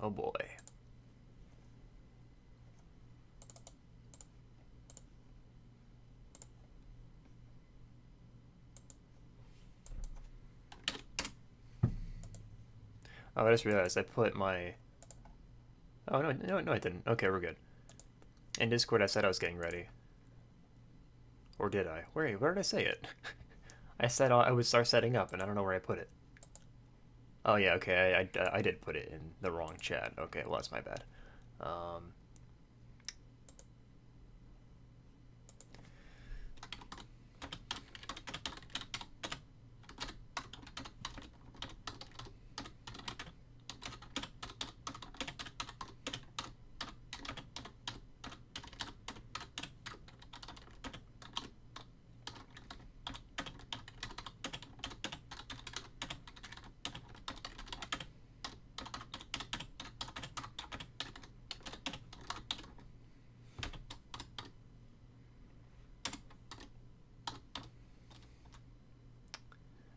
Oh boy. Oh, I just realized I put my... Oh, no, I didn't. Okay, we're good. In Discord, I said I was getting ready. Or did I? Where did I say it? I said I would start setting up, and I don't know where I put it. Oh, yeah, okay, I did put it in the wrong chat. Okay, well, that's my bad. Um,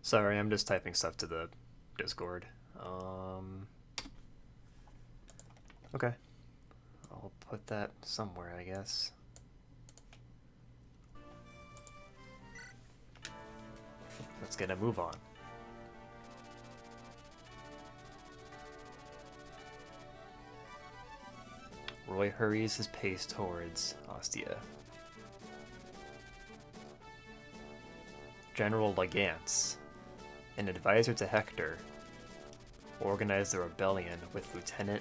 Sorry, I'm just typing stuff to the Discord. Okay. I'll put that somewhere, I guess. Let's get a move on. Roy hurries his pace towards Ostia. General Lagance, an advisor to Hector, organized the rebellion with Lieutenant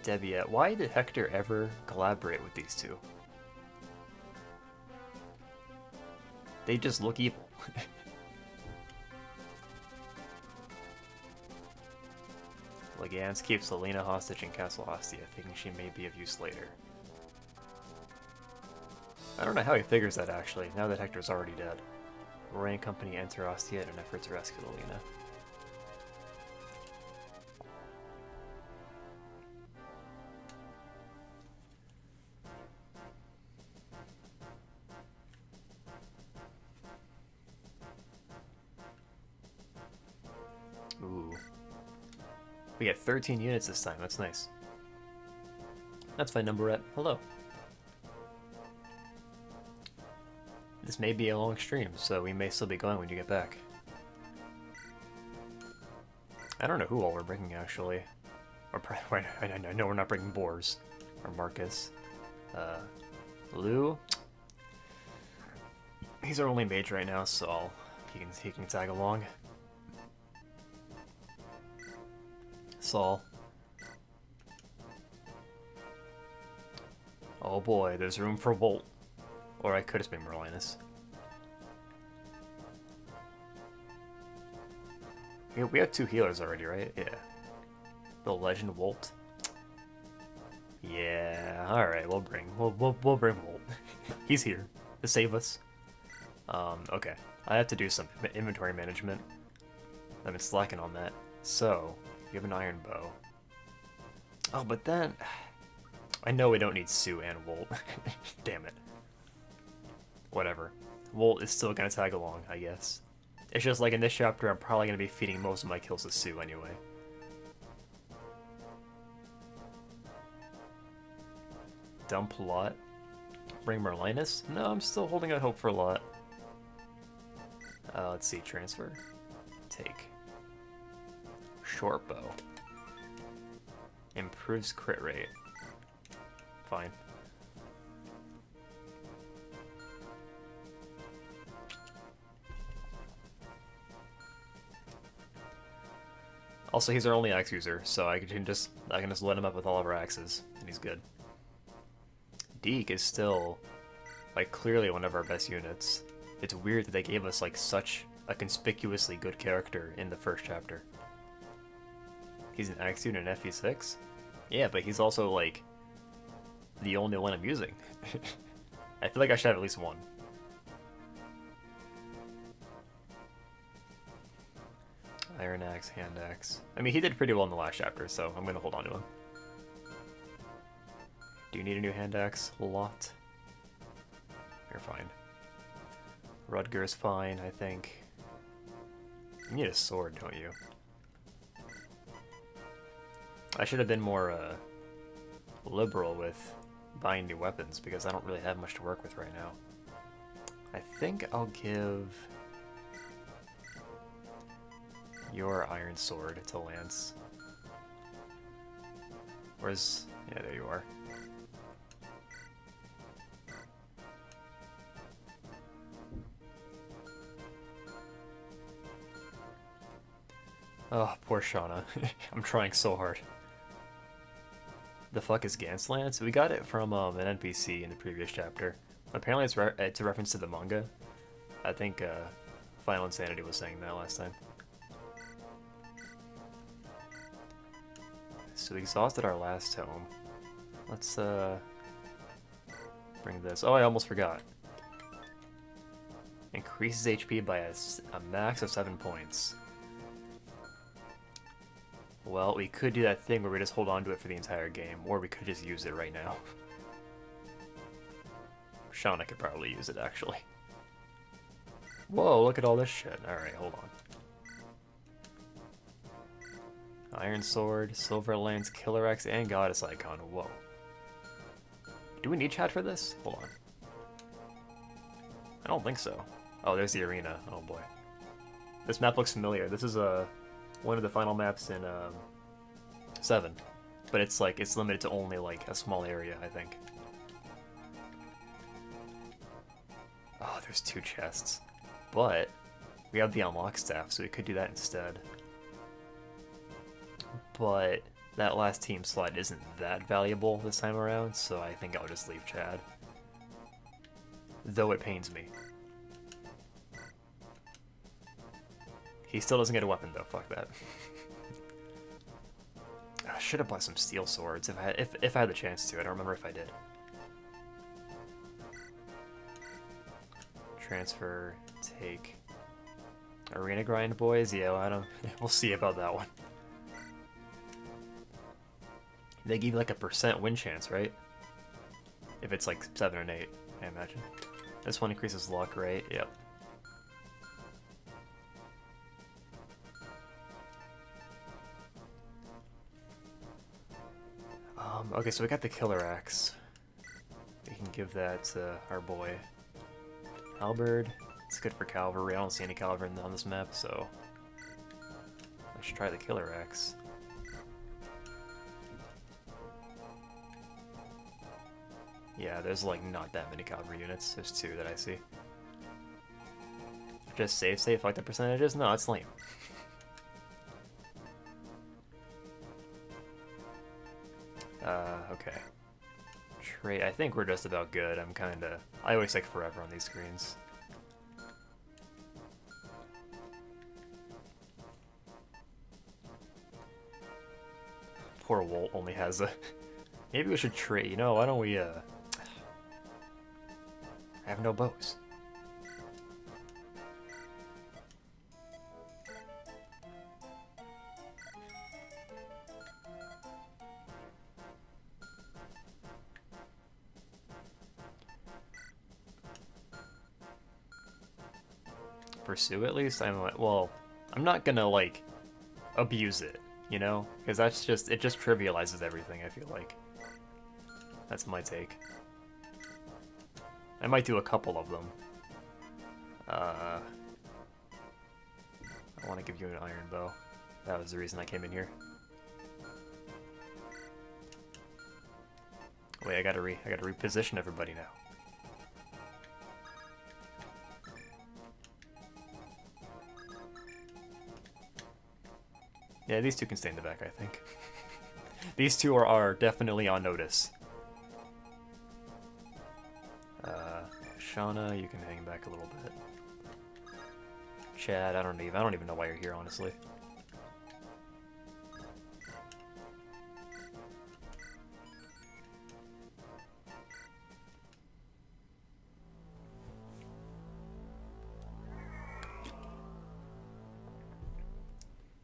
Debiet. Why did Hector ever collaborate with these two? They just look evil. Lagance keeps Selena hostage in Castle Ostia, thinking she may be of use later. I don't know how he figures that, actually, now that Hector's already dead. Roy and company enter Ostia in an effort to rescue Lelena. Ooh. We get 13 units this time, that's nice. That's fine, Numberette. Hello. This may be a long stream, so we may still be going when you get back. I don't know who all we're bringing, actually. Or I know we're not bringing Boars. Or Marcus. Lou? He's our only mage right now, so he can tag along. Saul. Oh boy, there's room for Volt. Or I could have been Merlinus. We have two healers already, right? Yeah. The Legend Volt. Yeah, alright, we'll bring Volt. He's here to save us. Okay. I have to do some inventory management. I've been slacking on that. So, you have an iron bow. Oh, but then I know we don't need Sue and Volt. Damn it. Whatever. Volt is still gonna tag along, I guess. It's just like in this chapter, I'm probably gonna be feeding most of my kills to Sue anyway. Dump Lot. Bring Merlinus? No, I'm still holding out hope for a lot. Let's see, transfer. Take. Short bow. Improves crit rate. Fine. Also, he's our only axe user, so I can just let him up with all of our axes, and he's good. Deke is still, like, clearly one of our best units. It's weird that they gave us, like, such a conspicuously good character in the first chapter. He's an axe unit in FE6? Yeah, but he's also, like, the only one I'm using. I feel like I should have at least one. Iron axe, hand axe. I mean, he did pretty well in the last chapter, so I'm gonna hold on to him. Do you need a new hand axe? Lot. You're fine. Rudger's fine, I think. You need a sword, don't you? I should have been more liberal with buying new weapons because I don't really have much to work with right now. I think I'll give your iron sword to Lance. Where's... yeah, there you are. Oh, poor Shauna. I'm trying so hard. The fuck is Ganslance? We got it from an NPC in the previous chapter. Apparently it's a reference to the manga. I think Final Insanity was saying that last time. So we exhausted our last tome. Let's bring this. Oh, I almost forgot. Increases HP by a max of 7 points. Well, we could do that thing where we just hold on to it for the entire game, or we could just use it right now. Shauna could probably use it, actually. Whoa, look at all this shit. Alright, hold on. Iron Sword, Silver Lance, Killer Axe, and Goddess Icon. Whoa. Do we need chat for this? Hold on. I don't think so. Oh, there's the arena. Oh boy. This map looks familiar. This is one of the final maps in 7. But it's like, it's limited to only like a small area, I think. Oh, there's 2 chests. But we have the unlock staff, so we could do that instead. But that last team slot isn't that valuable this time around, so I think I'll just leave Chad. Though it pains me. He still doesn't get a weapon though, fuck that. I should have bought some steel swords if I had the chance to. I don't remember if I did. Transfer, take. Arena grind, boys? Yeah, well, I don't. We'll see about that one. They give you like a % win chance, right? If it's like 7 or 8, I imagine. This one increases luck, right? Yep. Okay, so we got the Killer Axe. We can give that to our boy Halberd. It's good for cavalry. I don't see any cavalry on this map, so let's try the Killer Axe. Yeah, there's like not that many cavalry units. There's 2 that I see. Just save like the percentages? No, it's lame. Okay. Trade. I think we're just about good. I always take forever on these screens. Poor Wolt only has a... Maybe we should trade. You know, why don't we, I have no bows. Pursue at least? Well, I'm not gonna, like, abuse it, you know? Because that's just, it just trivializes everything, I feel like. That's my take. I might do a couple of them. I want to give you an iron bow. That was the reason I came in here. Wait, I gotta reposition everybody now. Yeah, these 2 can stay in the back, I think. These 2 are definitely on notice. Shauna, you can hang back a little bit. Chad, I don't even know why you're here, honestly.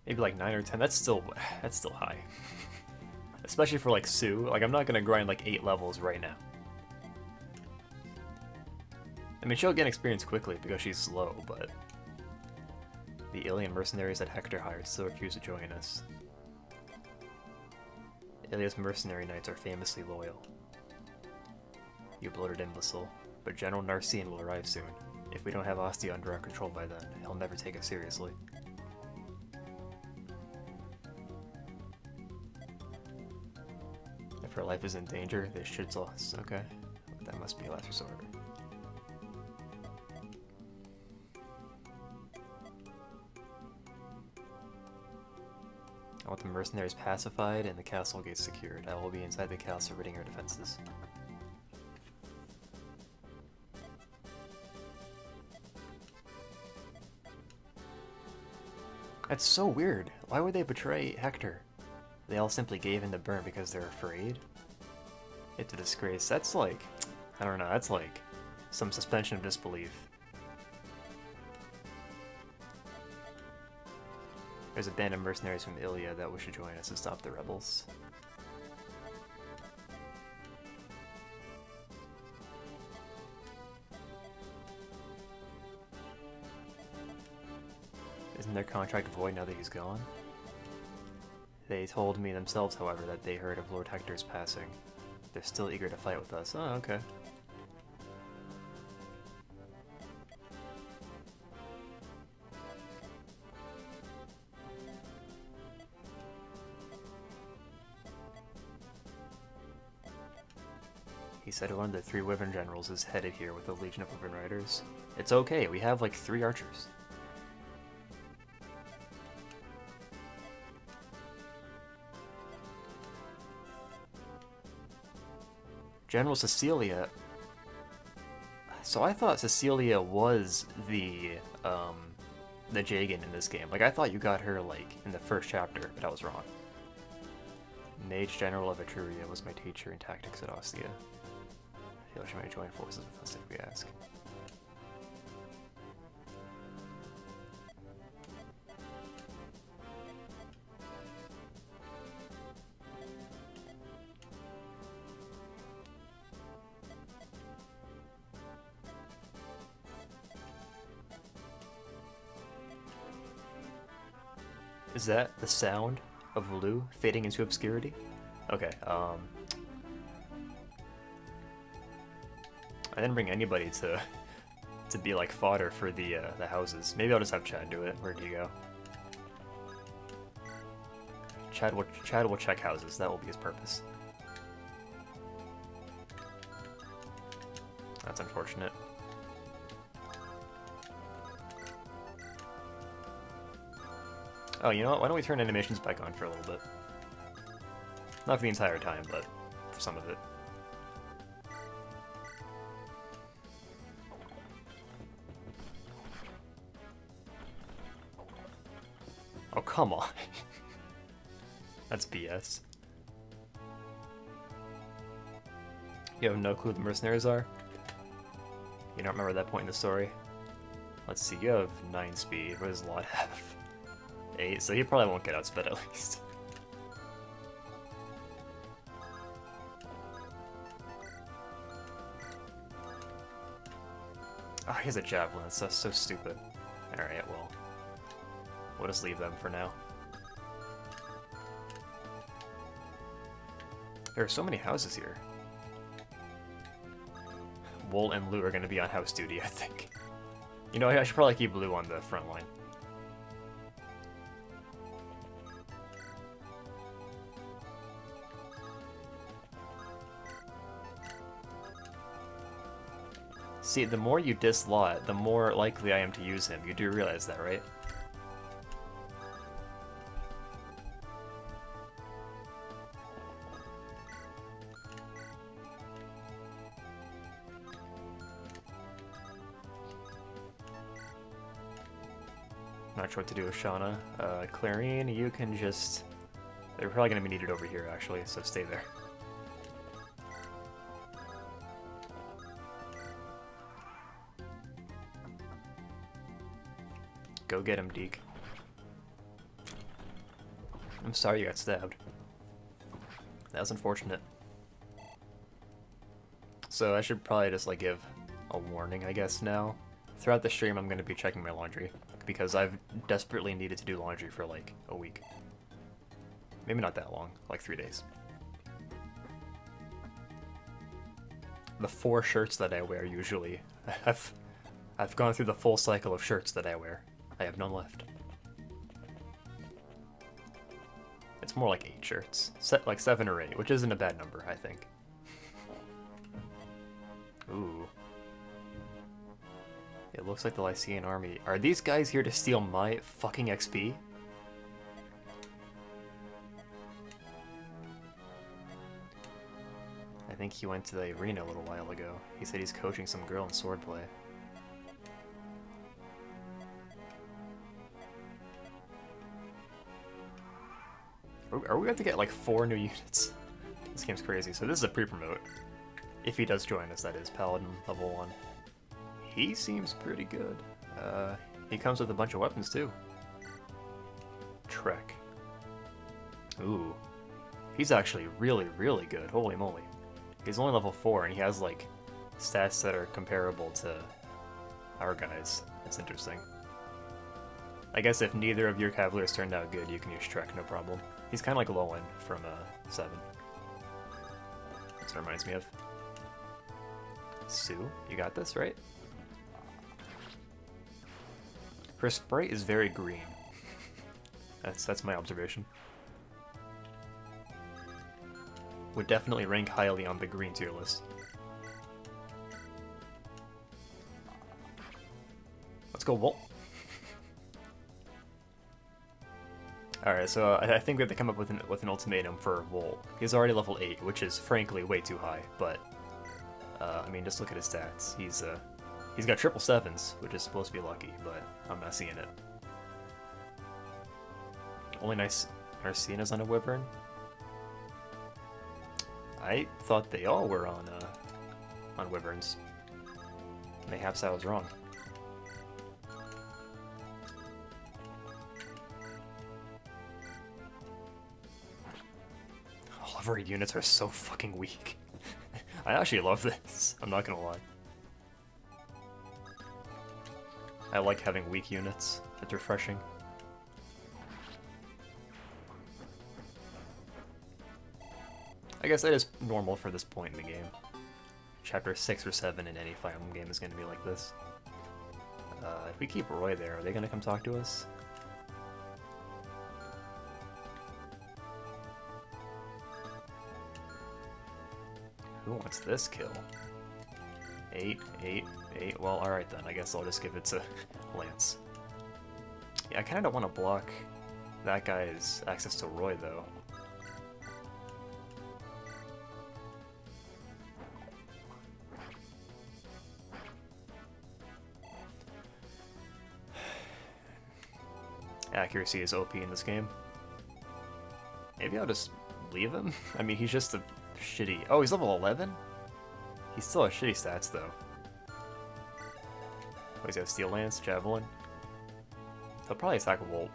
Maybe like 9 or 10. That's still high. Especially for like Sue. Like I'm not gonna grind like 8 levels right now. I mean, she'll gain experience quickly because she's slow, but the alien mercenaries that Hector hired still refuse to join us. Ilia's mercenary knights are famously loyal. You bloated imbecile. But General Narcian will arrive soon. If we don't have Ostia under our control by then, he'll never take us seriously. If her life is in danger, this shit's lost. Okay. That must be a last resort. I want the mercenaries pacified and the castle gates secured. I will be inside the castle ridding our defenses. That's so weird. Why would they betray Hector? They all simply gave in to burn because they're afraid? It's a disgrace. That's like... I don't know, that's like some suspension of disbelief. There's a band of mercenaries from Ilia that wish to join us to stop the rebels. Isn't their contract void now that he's gone? They told me themselves, however, that they heard of Lord Hector's passing. They're still eager to fight with us. Oh, okay. He said one of the 3 Wyvern generals is headed here with a legion of Wyvern riders. It's okay, we have like 3 archers. General Cecilia... So I thought Cecilia was the Jagan in this game. Like, I thought you got her, like, in the first chapter, but I was wrong. Mage General of Etruria was my teacher in tactics at Ostia. I feel she might join forces with us if we ask. Is that the sound of Lou fading into obscurity? Okay, I didn't bring anybody to be like fodder for the houses. Maybe I'll just have Chad do it. Where'd you go? Chad will check houses. That will be his purpose. That's unfortunate. Oh, you know what? Why don't we turn animations back on for a little bit? Not for the entire time, but for some of it. Oh, come on. That's BS. You have no clue who the mercenaries are? You don't remember that point in the story? Let's see, you have 9 speed. What does Lot have? 8, so he probably won't get outsped at least. Oh, he has a javelin. That's so stupid. Alright, well. We'll just leave them for now. There are so many houses here. Wool and Lou are going to be on house duty, I think. You know, I should probably keep Lou on the front line. See, the more you dislot, the more likely I am to use him. You do realize that, right? Not sure what to do with Shauna. Clarine, you can just... They're probably going to be needed over here, actually, so stay there. Go get him, Deke. I'm sorry you got stabbed. That was unfortunate. So I should probably just like give a warning, I guess, now. Throughout the stream I'm going to be checking my laundry, because I've desperately needed to do laundry for like a week. Maybe not that long, like 3 days. the 4 shirts that I wear usually. I've gone through the full cycle of shirts that I wear. I have none left. It's more like 8 shirts. Like 7 or 8, which isn't a bad number, I think. Ooh. It looks like the Lycian army. Are these guys here to steal my fucking XP? I think he went to the arena a little while ago. He said he's coaching some girl in swordplay. Are we going to get like 4 new units? This game's crazy. So this is a pre-promote. If he does join us, that is. Paladin level 1. He seems pretty good. He comes with a bunch of weapons too. Trek. Ooh. He's actually really, really good. Holy moly. He's only level 4 and he has like stats that are comparable to our guys. That's interesting. I guess if neither of your cavaliers turned out good, you can use Trek, no problem. He's kind of like Lowen from 7. That's what it reminds me of. Sue, you got this, right? Her sprite is very green. That's my observation. Would definitely rank highly on the green tier list. Let's go, Volt. Alright, so I think we have to come up with an ultimatum for Volt. He's already level 8, which is frankly way too high, but I mean, just look at his stats. He's got triple 7s, which is supposed to be lucky, but I'm not seeing it. Only nice Narcena's on a Wyvern. I thought they all were on Wyverns. Mayhaps I was wrong. All of our units are so fucking weak. I actually love this, I'm not gonna lie. I like having weak units. It's refreshing. I guess that is normal for this point in the game. Chapter 6 or 7 in any Fire Emblem game is going to be like this. If we keep Roy there, are they going to come talk to us? Who wants this kill? 8, 8, 8. Well, alright then. I guess I'll just give it to Lance. Yeah, I kind of don't want to block that guy's access to Roy, though. Accuracy is OP in this game. Maybe I'll just leave him? I mean, he's just a shitty... Oh, he's level 11? He still has shitty stats, though. Oh, he's got Steel Lance, Javelin. He'll probably attack a Volt.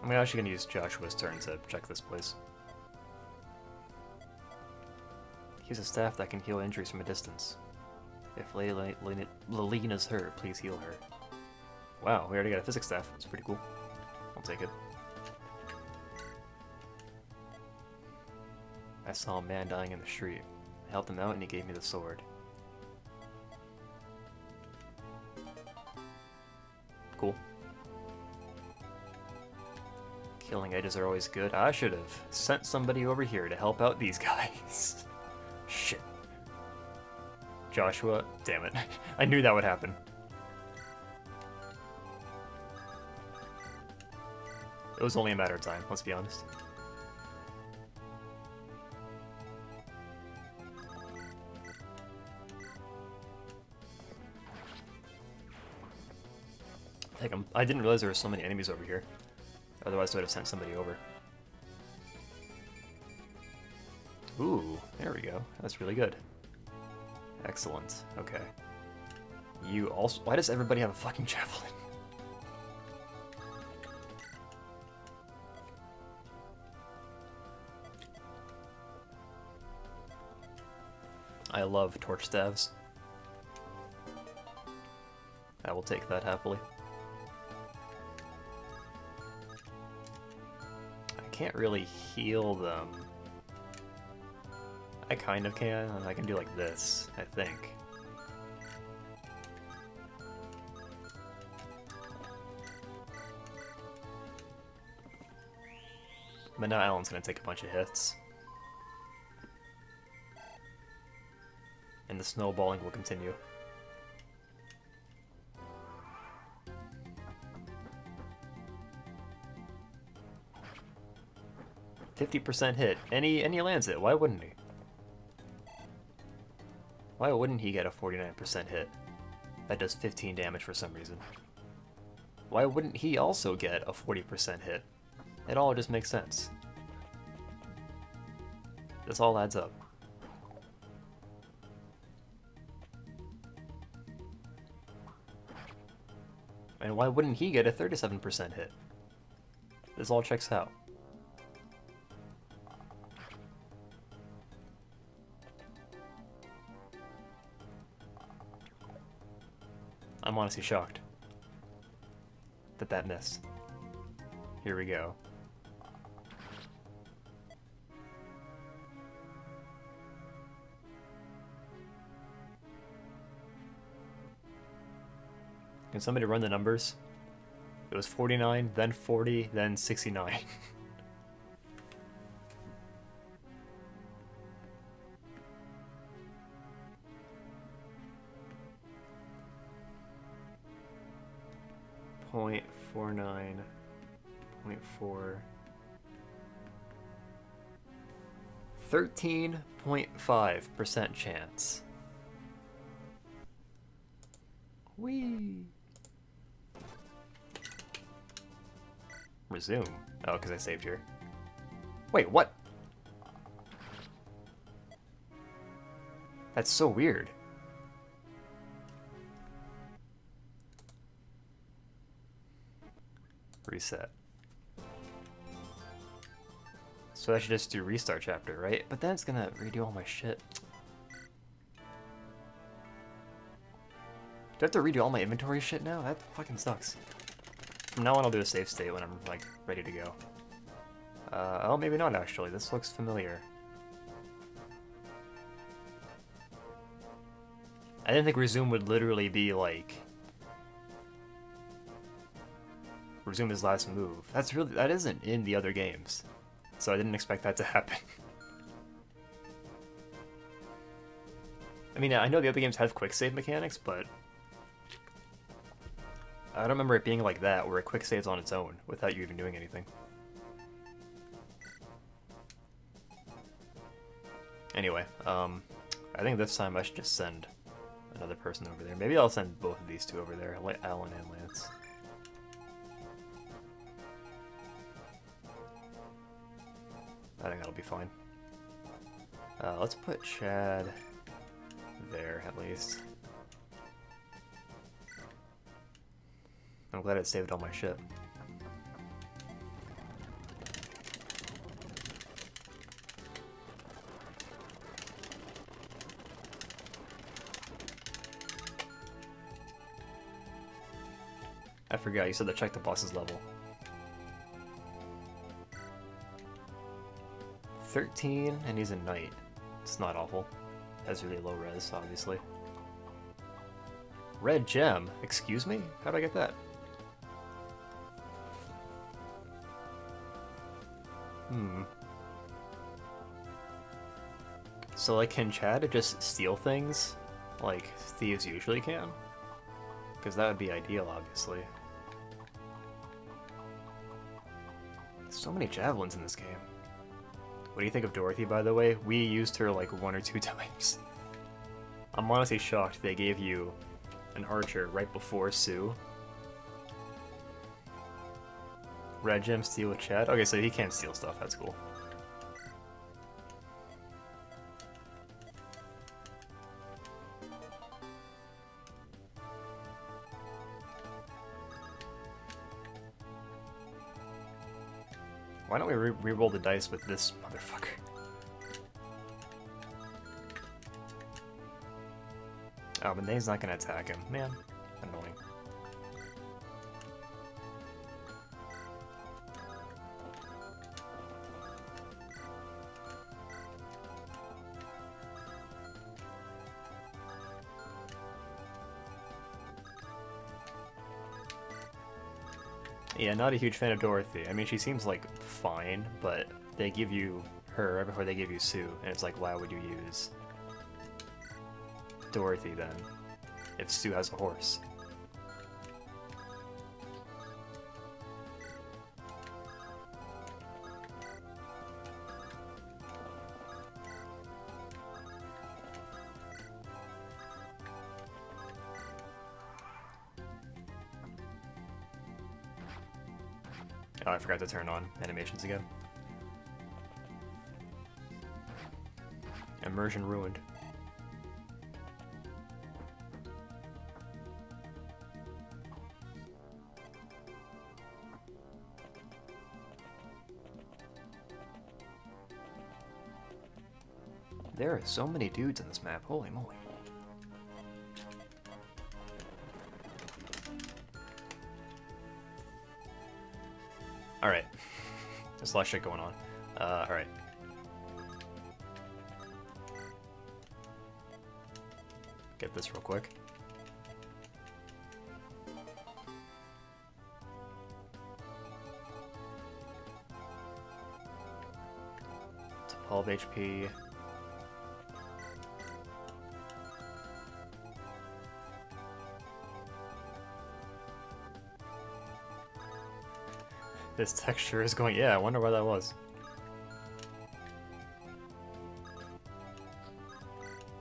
I'm actually going to use Joshua's turn to check this place. Use a staff that can heal injuries from a distance. If Lalena's hurt, please heal her. Wow, we already got a physics staff. That's pretty cool. I'll take it. I saw a man dying in the street. I helped him out and he gave me the sword. Cool. Killing edges are always good. I should have sent somebody over here to help out these guys. Shit. Joshua, damn it. I knew that would happen. It was only a matter of time, let's be honest. Take him. I didn't realize there were so many enemies over here. Otherwise I would have sent somebody over. Ooh, there we go. That's really good. Excellent. Okay. You also... Why does everybody have a fucking javelin? I love torch staves. I will take that happily. I can't really heal them. I kind of can. I can do like this, I think. But now Alan's gonna take a bunch of hits. And the snowballing will continue. %50 hit. And he lands it. Why wouldn't he? Why wouldn't he get a 49% hit? That does 15 damage for some reason. Why wouldn't he also get a 40% hit? It all just makes sense. This all adds up. And why wouldn't he get a 37% hit? This all checks out. I'm honestly shocked that that missed. Here we go. Can somebody run the numbers? It was 49, then 40, then 69. .49, .4, 13.5% chance. Whee! Resume. Oh, because I saved here. Wait, what? That's so weird. Reset. So I should just do restart chapter, right? But then it's gonna redo all my shit. Do I have to redo all my inventory shit now? That fucking sucks. From now on I'll do a save state when I'm, like, ready to go. Oh, maybe not actually. This looks familiar. I didn't think resume would literally be, like... resume his last move. That isn't in the other games. So I didn't expect that to happen. I mean, I know the other games have quick save mechanics, but I don't remember it being like that, where a quick saves on its own, without you even doing anything. Anyway, I think this time I should just send another person over there. Maybe I'll send both of these two over there, Alan and Lance. I think that'll be fine. Let's put Chad there, at least. I'm glad it saved all my shit. I forgot, you said to check the boss's level. 13, and he's a knight. It's not awful. Has really low res, obviously. Red gem? Excuse me? How'd I get that? So, like, can Chad just steal things like thieves usually can? Because that would be ideal, obviously. So many javelins in this game. What do you think of Dorothy, by the way? We used her like 1 or 2 times. I'm honestly shocked they gave you an archer right before Sue. Red gem steal with Chad? Okay, so he can't steal stuff, that's cool. Why don't we re-roll the dice with this motherfucker? Oh, but he's not gonna attack him. Man, annoying. Yeah, not a huge fan of Dorothy. I mean, she seems like fine, but they give you her right before they give you Sue, and it's like, why would you use Dorothy then, if Sue has a horse? Oh, I forgot to turn on animations again. Immersion ruined. There are so many dudes in this map, holy moly. Alright. There's a lot of shit going on. Alright. Get this real quick. To 12 HP. This texture is going, yeah, I wonder why that was.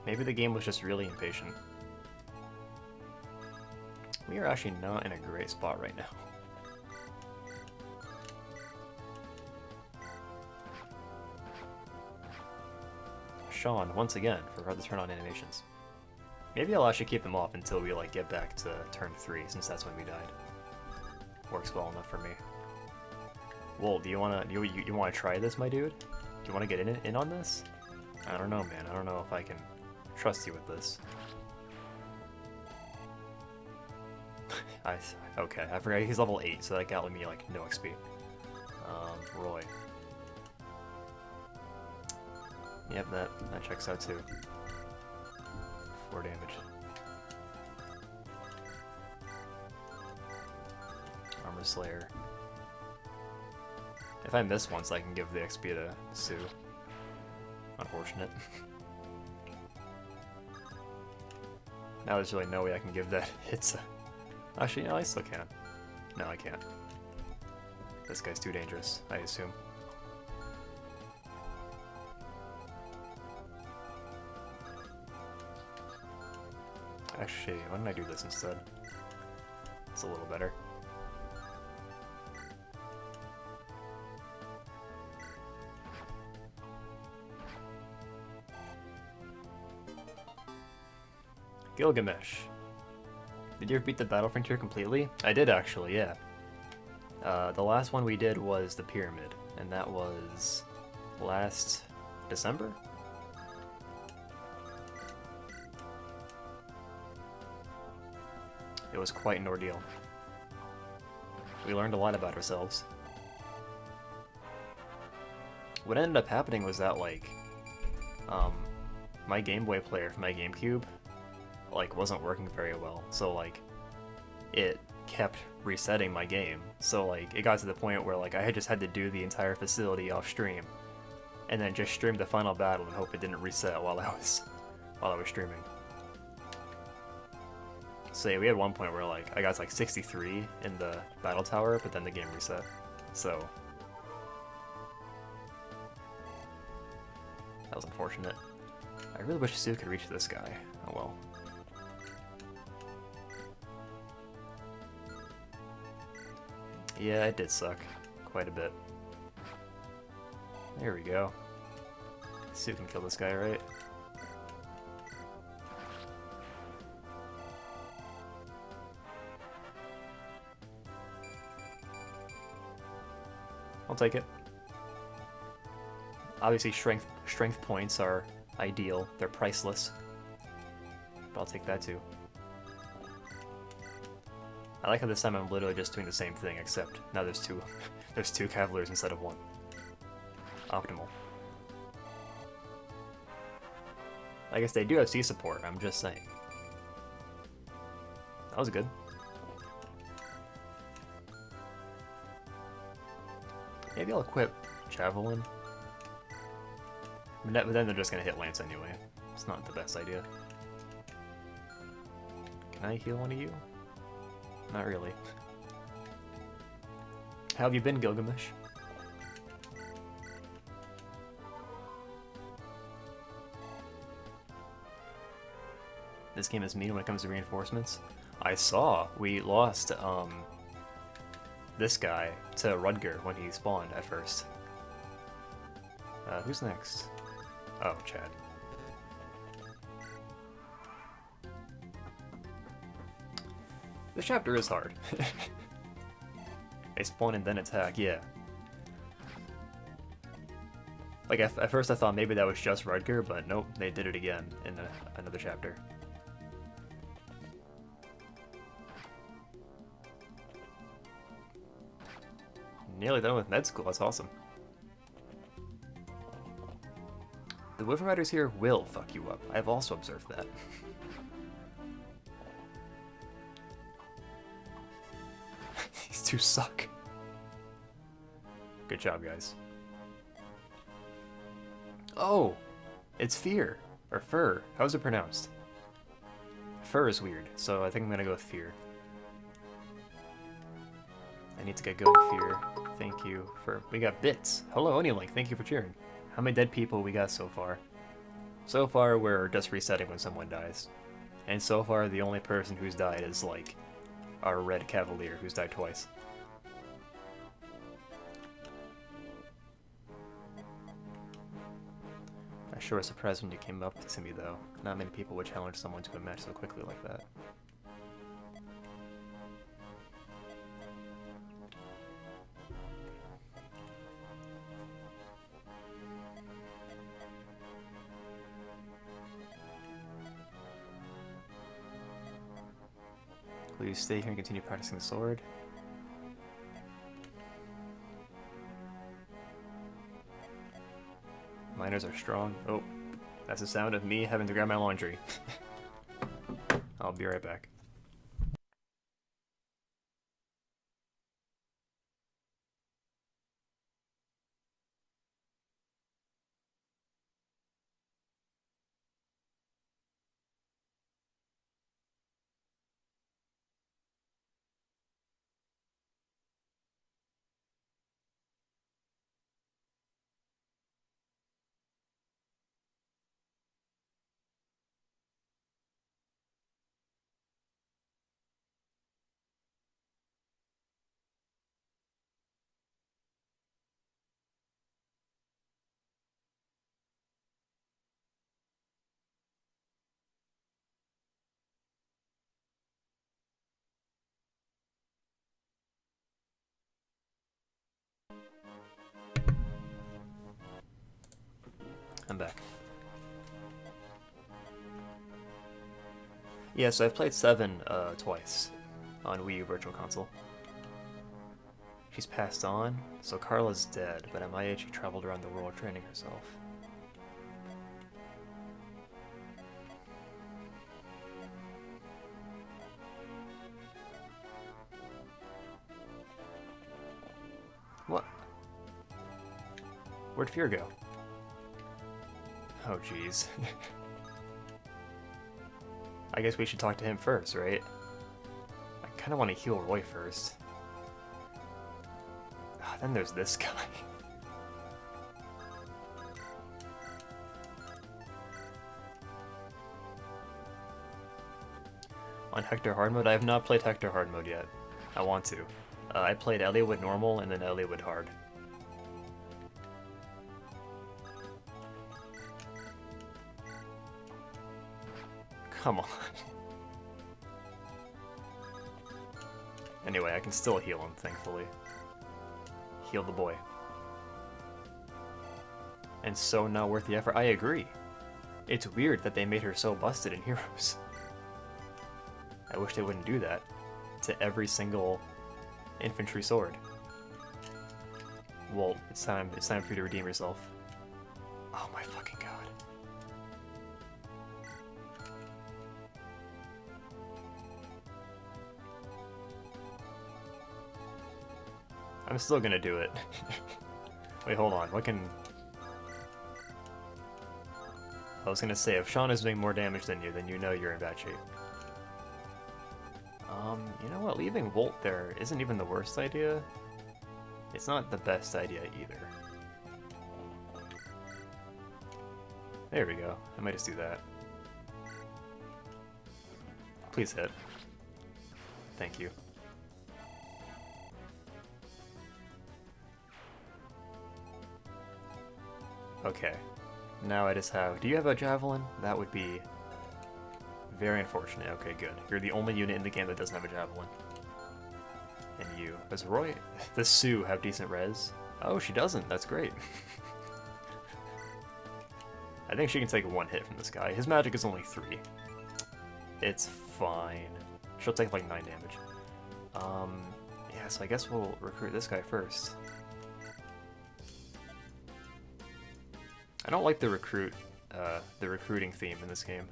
Maybe the game was just really impatient. We are actually not in a great spot right now. Sean, once again, forgot to turn on animations. Maybe I'll actually keep them off until we like get back to turn 3, since that's when we died. Works well enough for me. Well, do you wanna you wanna try this, my dude? Do you wanna get in on this? I don't know, man. I don't know if I can trust you with this. Okay, I forgot he's level 8, so that got me like no XP. Roy. Yep, that checks out too. 4 damage. Armor Slayer. If I miss once, I can give the XP to Sue. Unfortunate. Now there's really no way I can give that hit to... Actually, no, I still can. No, I can't. This guy's too dangerous, I assume. Actually, why don't I do this instead? It's a little better. Gilgamesh. Did you ever beat the Battle Frontier completely? I did actually, yeah. The last one we did was the Pyramid, and that was last December? It was quite an ordeal. We learned a lot about ourselves. What ended up happening was that, like, my Game Boy player for my GameCube, like, wasn't working very well, so, like, it kept resetting my game. So, like, it got to the point where, like, I just had to do the entire facility off stream, and then just stream the final battle and hope it didn't reset while I was streaming. So yeah, we had one point where, like, I got to, like, 63 in the battle tower, but then the game reset. So that was unfortunate. I really wish Sue could reach this guy. Oh well. Yeah, it did suck. Quite a bit. There we go. Sue can kill this guy, right? I'll take it. Obviously, strength points are ideal. They're priceless. but I'll take that too. I like how this time I'm literally just doing the same thing, except now there's two, there's two Cavaliers instead of one. Optimal. I guess they do have C support, I'm just saying. That was good. Maybe I'll equip Javelin. But then they're just gonna hit Lance anyway. It's not the best idea. Can I heal one of you? Not really. How have you been, Gilgamesh? This game is mean when it comes to reinforcements. I saw we lost this guy to Rudger when he spawned at first. Who's next? Oh, Chad. This chapter is hard. They spawn and then attack, yeah. Like, at first I thought maybe that was just Rudger, but nope, they did it again in another chapter. Nearly done with med school, that's awesome. The Wyvern Riders here will fuck you up. I've also observed that. These two suck. Good job, guys. Oh! It's Fear. Or Fur. How's it pronounced? Fur is weird, so I think I'm gonna go with Fear. I need to get going, Fear. Thank you for... We got bits. Hello, Onylink. Thank you for cheering. How many dead people we got so far? So far, we're just resetting when someone dies. And so far, the only person who's died is, like, our Red Cavalier, who's died twice. I sure was surprised when you came up to me, though. Not many people would challenge someone to a match so quickly like that. Will you stay here and continue practicing the sword? Miners are strong. Oh, that's the sound of me having to grab my laundry. I'll be right back. I'm back. Yeah, so I've played 7 twice on Wii U Virtual Console. She's passed on, so Carla's dead, but at my age she traveled around the world training herself. What? Where'd Fear go? Oh, jeez. I guess we should talk to him first, right? I kind of want to heal Roy first. Then there's this guy. On Hector Hard Mode? I have not played Hector Hard Mode yet. I want to. I played Eliwood Normal and then Eliwood Hard. Come on. Anyway, I can still heal him, thankfully. Heal the boy. And so not worth the effort. I agree. It's weird that they made her so busted in Heroes. I wish they wouldn't do that to every single infantry sword. Walt, it's time for you to redeem yourself. Oh my fucking god. I'm still gonna do it. Wait, hold on. What can... I was gonna say, if Sean is doing more damage than you know you're in bad shape. You know what? Leaving Volt there isn't even the worst idea. It's not the best idea either. There we go. I might just do that. Please hit. Thank you. Okay. Now I just have... Do you have a Javelin? That would be very unfortunate. Okay, good. You're the only unit in the game that doesn't have a Javelin. And you. Does Roy... Does Sue have decent res? Oh, she doesn't. That's great. I think she can take one hit from this guy. His magic is only 3. It's fine. She'll take like 9 damage. Yeah, so I guess we'll recruit this guy first. I don't like the recruiting theme in this game.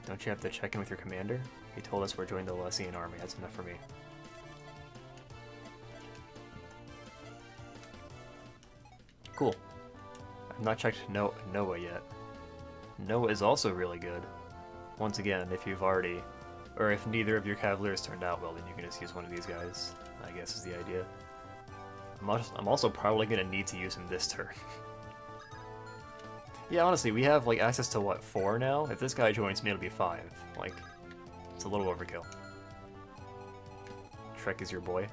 Don't you have to check in with your commander? He told us we're joining the Lessian army. That's enough for me. Cool. I've not checked Noah yet. Noah is also really good. Once again, if you've already... Or if neither of your Cavaliers turned out well, then you can just use one of these guys, I guess is the idea. I'm also probably going to need to use him this turn. Yeah, honestly, we have like access to what, 4 now? If this guy joins me, it'll be 5. Like, it's a little overkill. Trek is your boy.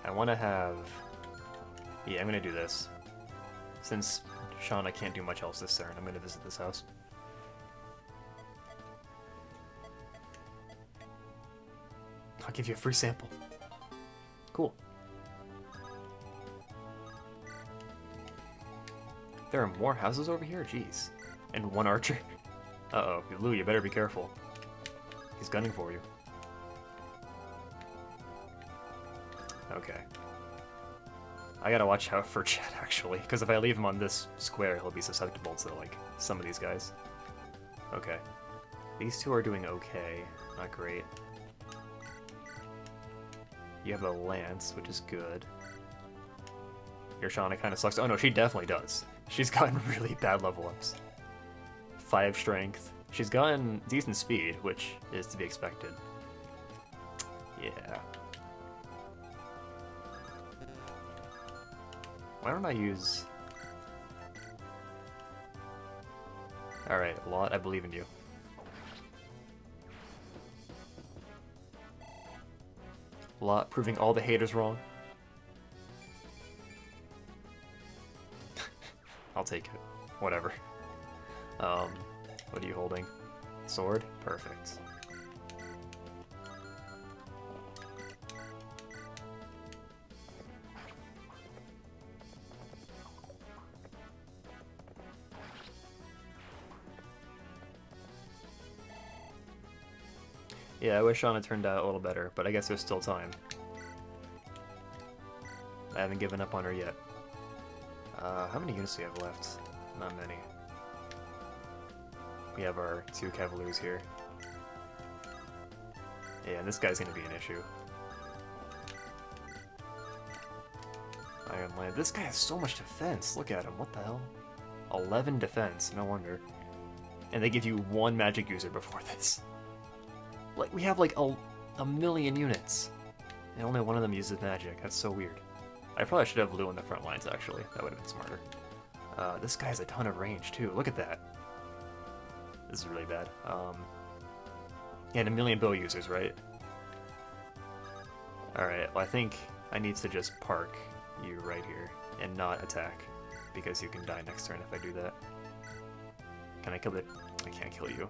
I want to have... Yeah, I'm going to do this. Since Shauna can't do much else this turn, I'm going to visit this house. I'll give you a free sample. Cool. There are more houses over here? Jeez. And 1 archer? Uh-oh. Lou, you better be careful. He's gunning for you. Okay. I gotta watch out for Chet, actually, because if I leave him on this square, he'll be susceptible to, like, some of these guys. Okay. These two are doing okay. Not great. You have a lance, which is good. Your Shauna kind of sucks. Oh no, she definitely does. She's gotten really bad level ups. 5 strength. She's gotten decent speed, which is to be expected. Yeah. Why don't I use... Alright, Lot, I believe in you. Lot, proving all the haters wrong. I'll take it. Whatever. What are you holding? Sword? Perfect. Yeah, I wish Shauna turned out a little better, but I guess there's still time. I haven't given up on her yet. How many units do we have left? Not many. We have our 2 Cavaliers here. Yeah, and this guy's gonna be an issue. Iron Land. This guy has so much defense. Look at him. What the hell? 11 defense. No wonder. And they give you 1 magic user before this. Like, we have like a million units, and only one of them uses magic. That's so weird. I probably should have Lou on the front lines, actually. That would have been smarter. This guy has a ton of range, too. Look at that. This is really bad. Yeah, and a million bow users, right? Alright, well, I think I need to just park you right here and not attack, because you can die next turn if I do that. Can I kill it? I can't kill you.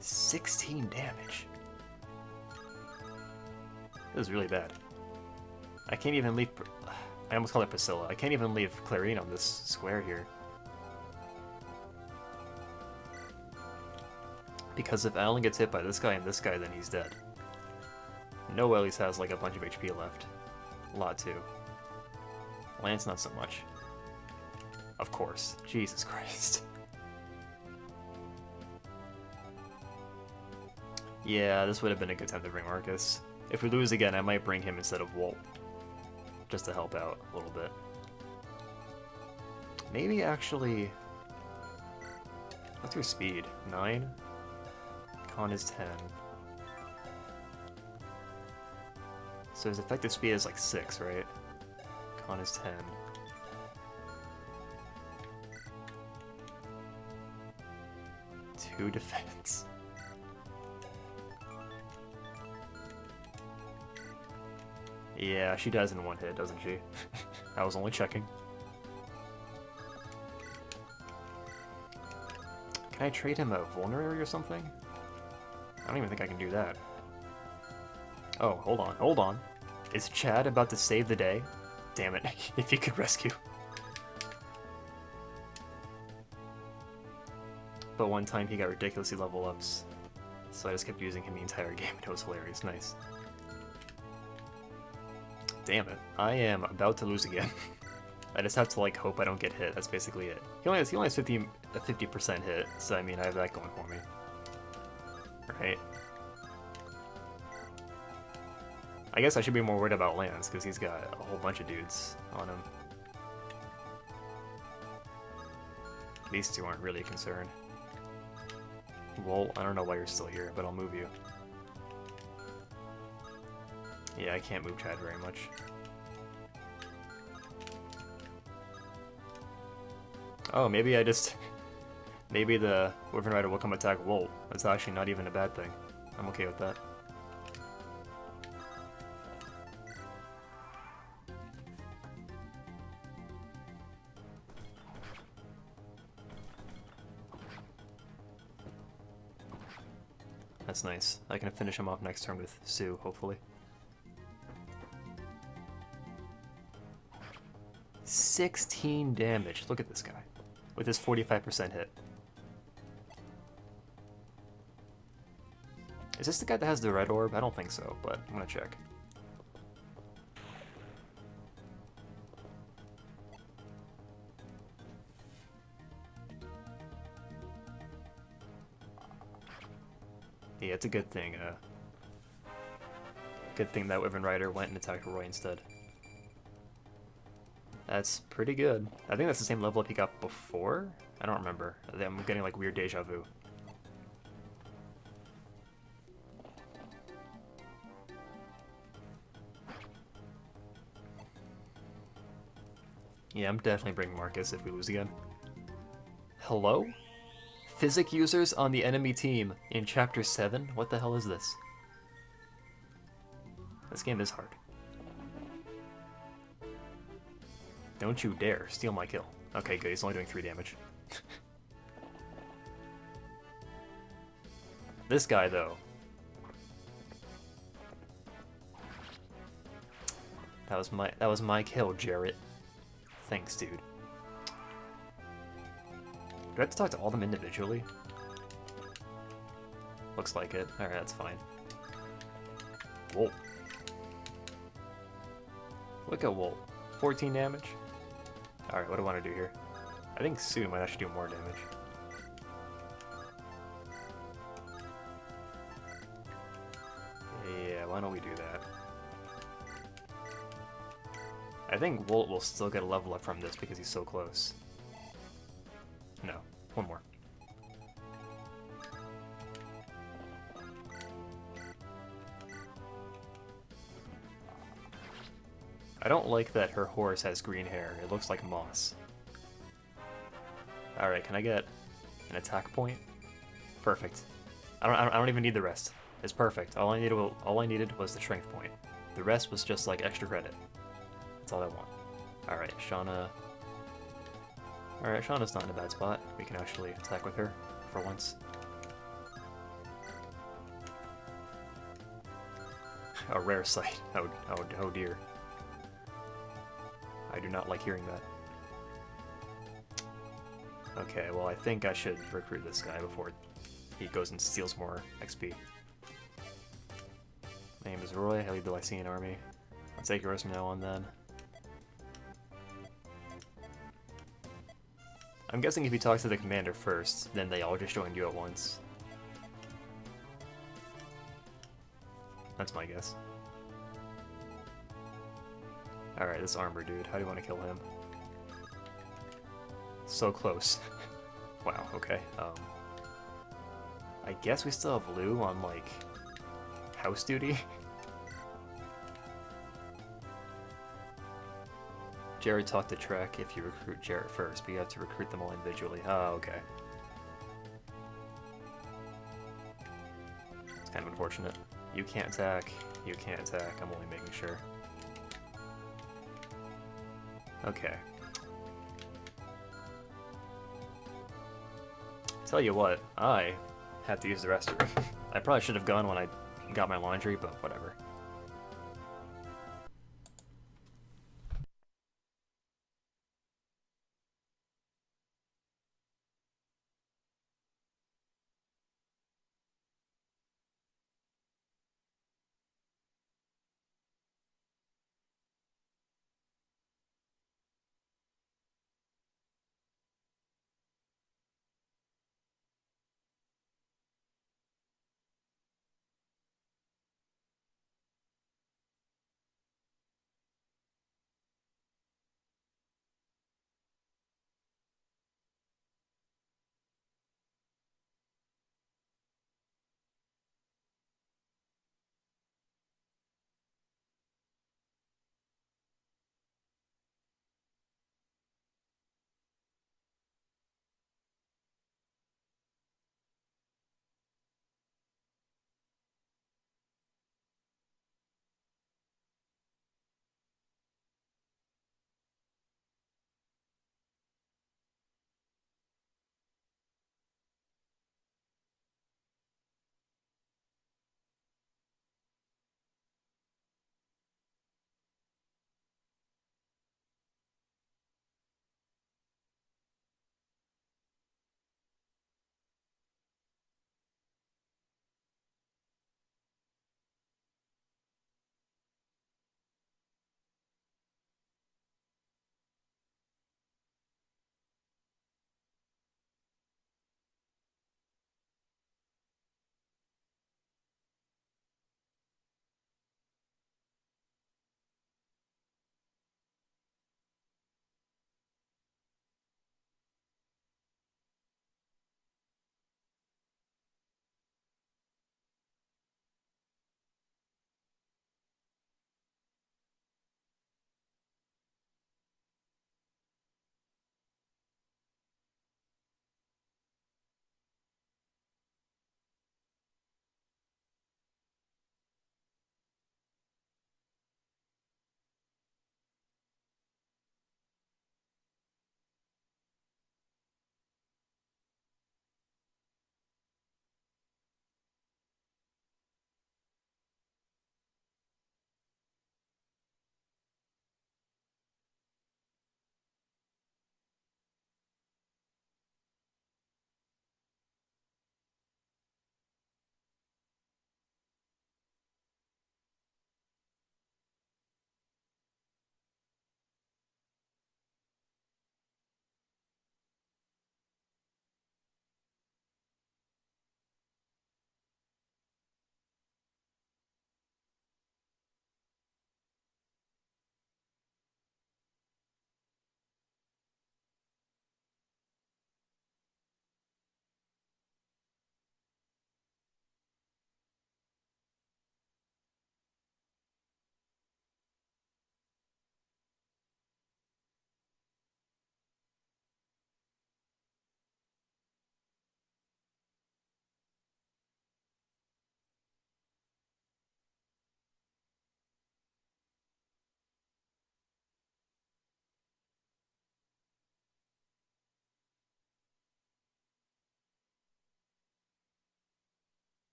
16 damage. This is really bad. I can't even leave... I almost called it Priscilla. I can't even leave Clarine on this square here. Because if Alan gets hit by this guy and this guy, then he's dead. Noah at least has like a bunch of HP left. A lot too. Lance not so much. Of course. Jesus Christ. Yeah, this would have been a good time to bring Marcus. If we lose again, I might bring him instead of Walt. Just to help out a little bit. Maybe actually... What's your speed? 9? Con is 10. So his effective speed is like 6, right? Con is 10. Two defense. Yeah, she dies in one hit, doesn't she? I was only checking. Can I trade him a vulnerary or something? I don't even think I can do that. Oh, hold on, hold on. Is Chad about to save the day? Damn it, if he could rescue. But one time he got ridiculously level ups. So I just kept using him the entire game and it was hilarious, nice. Damn it, I am about to lose again. I just have to like hope I don't get hit, that's basically it. He only has a 50% hit, so I mean I have that going for me. Right? I guess I should be more worried about Lance, because he's got a whole bunch of dudes on him. These two aren't really a concern. Walt, I don't know why you're still here, but I'll move you. Yeah, I can't move Chad very much. Oh, maybe I just... Maybe the Wyvern Rider will come attack Walt. That's actually not even a bad thing. I'm okay with that. That's nice. I can finish him off next turn with Sue, hopefully. 16 damage. Look at this guy. With his 45% hit. Is this the guy that has the red orb? I don't think so, but I'm gonna check. Yeah, it's a good thing. Good thing that Wyvern Rider went and attacked Roy instead. That's pretty good. I think that's the same level up he got before? I don't remember. I'm getting like weird deja vu. Yeah, I'm definitely bringing Marcus if we lose again. Hello? Physic users on the enemy team in Chapter 7? What the hell is this? This game is hard. Don't you dare steal my kill. Okay, good, he's only doing 3 damage. This guy, though. That was my kill, Jarrett. Thanks, dude. Do I have to talk to all of them individually? Looks like it. Alright, that's fine. Whoa. Look at Whoa. 14 damage? Alright, what do I want to do here? I think Sue might actually do more damage. Yeah, why don't we do that? I think Walt will still get a level up from this because he's so close. No, one more. I don't like that her horse has green hair. It looks like moss. Alright, can I get an attack point? Perfect. I don't even need the rest. It's perfect. All I needed was the strength point. The rest was just like extra credit. That's all I want. Alright, Shauna. Alright, Shauna's not in a bad spot. We can actually attack with her for once. A rare sight. Oh dear. I do not like hearing that. Okay, well I think I should recruit this guy before he goes and steals more XP. My name is Roy, I lead the Lycian army. I'll take yours from now on then. I'm guessing if you talk to the commander first, then they all just join you at once. That's my guess. Alright, this armor dude, how do you want to kill him? So close. Wow, okay. I guess we still have Lou on, like, house duty? Jared talked to Trek if you recruit Jared first, but you have to recruit them all individually. Oh, okay. It's kind of unfortunate. You can't attack. You can't attack. I'm only making sure. Okay. Tell you what, I had to use the restroom. I probably should have gone when I got my laundry, but whatever.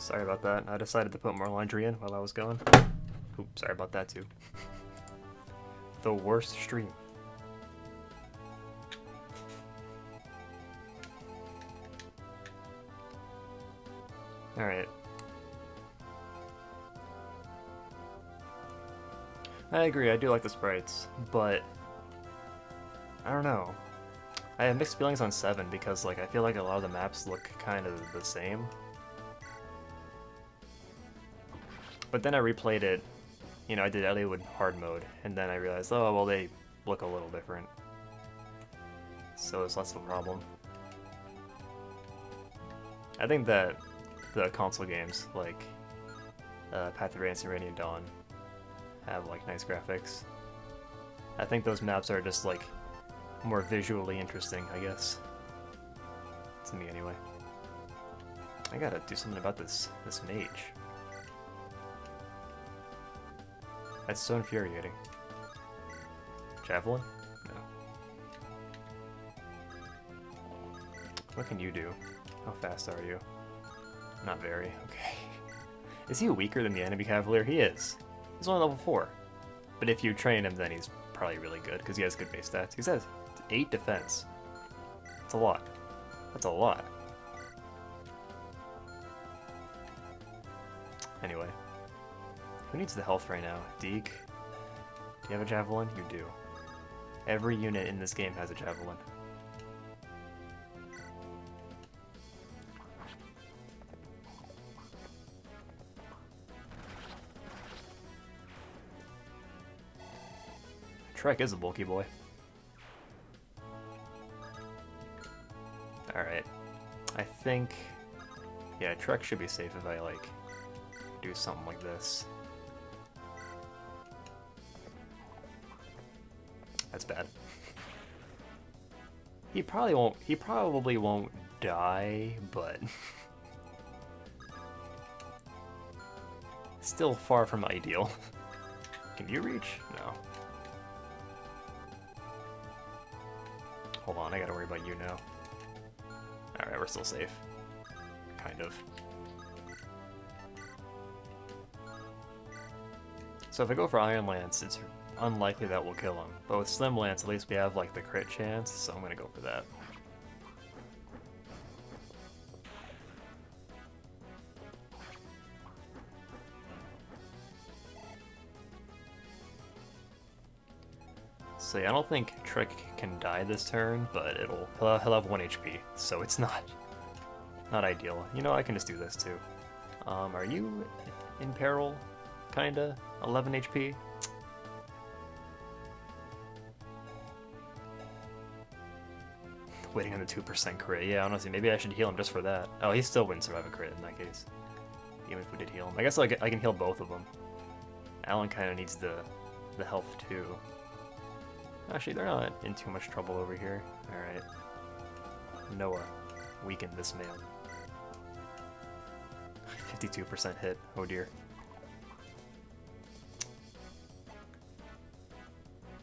Sorry about that. I decided to put more laundry in while I was gone. Oops, sorry about that too. The worst stream. Alright. I agree, I do like the sprites, but I don't know. I have mixed feelings on 7 because like I feel like a lot of the maps look kind of the same. But then I replayed it, you know, I did Eliwood hard mode, and then I realized, oh, well, they look a little different. So it's less of a problem. I think that the console games, like Path of Radiance and Radiant Dawn, have, like, nice graphics. I think those maps are just, like, more visually interesting, I guess. To me, anyway. I gotta do something about this mage. That's so infuriating. Javelin? No. What can you do? How fast are you? Not very. Okay. Is he weaker than the enemy cavalier? He is. He's only level 4. But if you train him, then he's probably really good, because he has good base stats. He says 8 defense. That's a lot. That's a lot. Anyway. Who needs the health right now? Deke? Do you have a javelin? You do. Every unit in this game has a javelin. Trek is a bulky boy. Alright. I think... yeah, Trek should be safe if I, like, do something like this. That's bad. He probably won't die, but... still far from ideal. Can you reach? No. Hold on, I gotta worry about you now. Alright, we're still safe. Kind of. So if I go for Iron Lance, it's unlikely that will kill him. But with Slim Lance, at least we have, like, the crit chance, so I'm gonna go for that. So yeah, I don't think Trick can die this turn, but he'll have 1 HP, so it's not ideal. You know, I can just do this too. Are you in peril? Kinda? 11 HP? Waiting on the 2% crit. Yeah, honestly, maybe I should heal him just for that. Oh, he still wouldn't survive a crit in that case. Even if we did heal him. I guess I can heal both of them. Alan kinda needs the health too. Actually, they're not in too much trouble over here. Alright. Noah, weaken this man. 52% hit. Oh dear.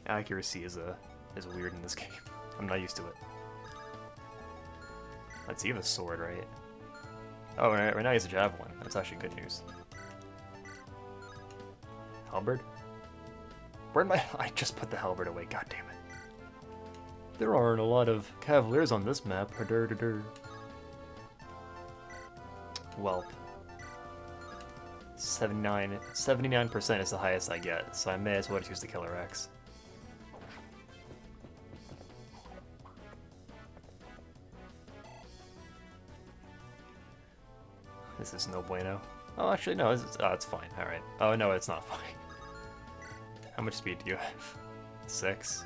Accuracy is weird in this game. I'm not used to it. Let's see, he has a sword, right? Oh, right now he has a javelin. That's actually good news. Halberd? Where'd my... I just put the halberd away, god damn it. There aren't a lot of cavaliers on this map. Welp. 79% is the highest I get, so I may as well use the Killer Axe. This is no bueno. Oh, actually, no, it's fine. Alright. Oh, no, it's not fine. How much speed do you have? 6?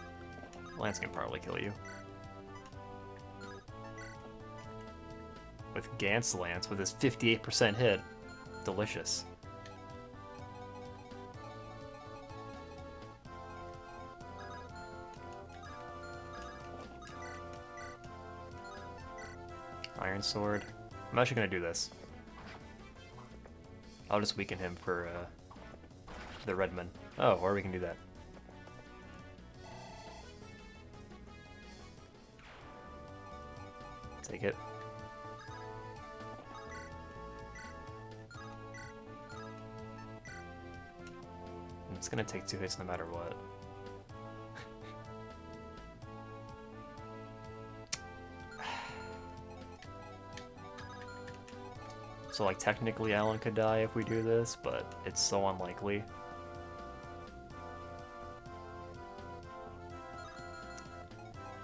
Lance can probably kill you. With Gant's Lance, with his 58% hit. Delicious. Iron Sword. I'm actually gonna do this. I'll just weaken him for the Redman. Oh, or we can do that. Take it. It's gonna take 2 hits no matter what. So like technically Alan could die if we do this, but it's so unlikely.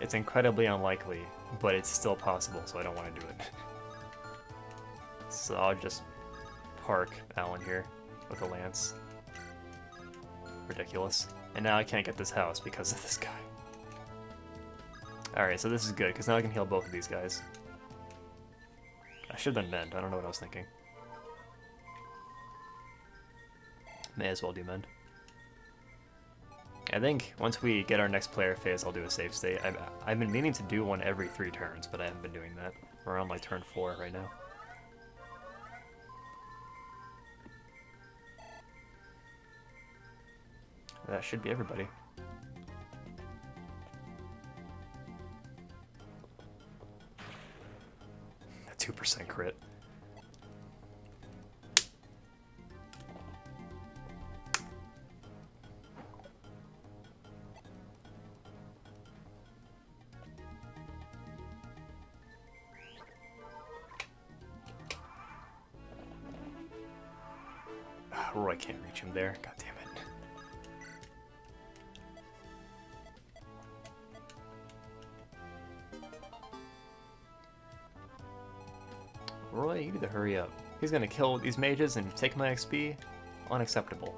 It's incredibly unlikely, but it's still possible, so I don't want to do it. So I'll just park Alan here with a lance. Ridiculous. And now I can't get this house because of this guy. Alright, so this is good, because now I can heal both of these guys. I should have done mend, I don't know what I was thinking. May as well do mend. I think once we get our next player phase, I'll do a save state. I've been meaning to do one every 3 turns, but I haven't been doing that. We're on like turn 4 right now. That should be everybody. A 2% crit. Roy can't reach him there. God damn it. Roy, you need to hurry up. He's gonna kill these mages and take my XP? Unacceptable.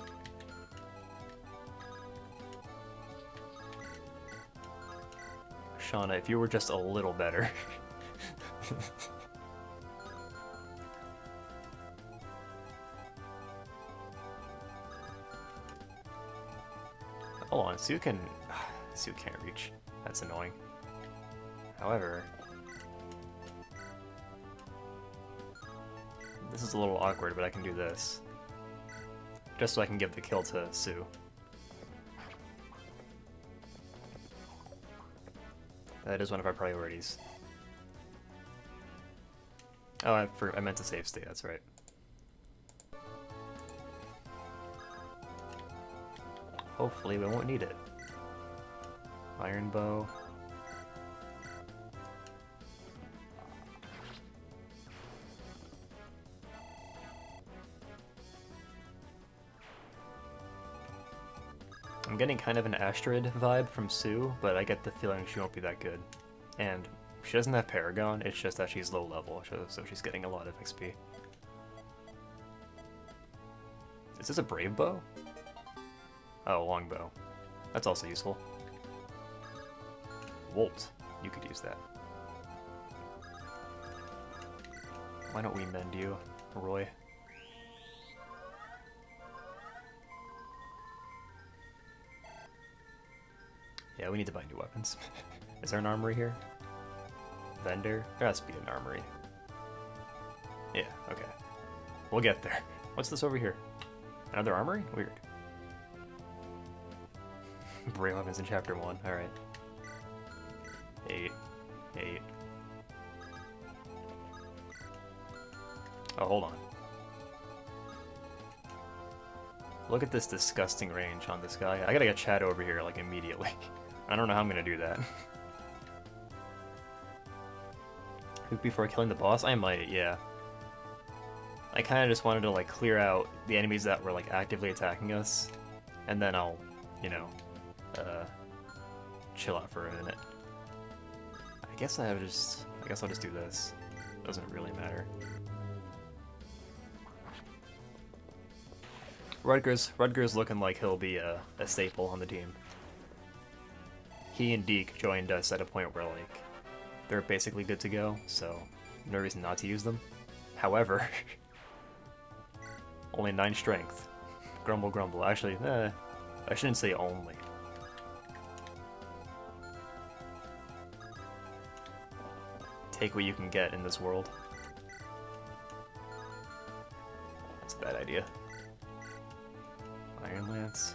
Shauna, if you were just a little better. Hold on, Sue can... Sue can't reach. That's annoying. However... This is a little awkward, but I can do this. Just so I can give the kill to Sue. That is one of our priorities. Oh, I meant to save state, that's right. Hopefully we won't need it. Iron bow. I'm getting kind of an Astrid vibe from Sue, but I get the feeling she won't be that good. And she doesn't have Paragon, it's just that she's low level, so she's getting a lot of XP. Is this a Brave Bow? Oh, Longbow. That's also useful. Volt. You could use that. Why don't we mend you, Roy? Yeah, we need to buy new weapons. Is there an armory here? Vendor? There has to be an armory. Yeah, okay. We'll get there. What's this over here? Another armory? Weird. Brave weapons in chapter 1, alright. 8. Oh, hold on. Look at this disgusting range on this guy. I gotta get Chad over here, like, immediately. I don't know how I'm gonna do that. Before killing the boss? I might, yeah. I kinda just wanted to, like, clear out the enemies that were, like, actively attacking us. And then I'll, you know, chill out for a minute. I guess I'll just do this. Doesn't really matter. Rutger's looking like he'll be a staple on the team. He and Deke joined us at a point where, like, they're basically good to go, so no reason not to use them. However, only 9 strength. Grumble, grumble. Actually, I shouldn't say only. Take what you can get in this world. That's a bad idea. Iron Lance.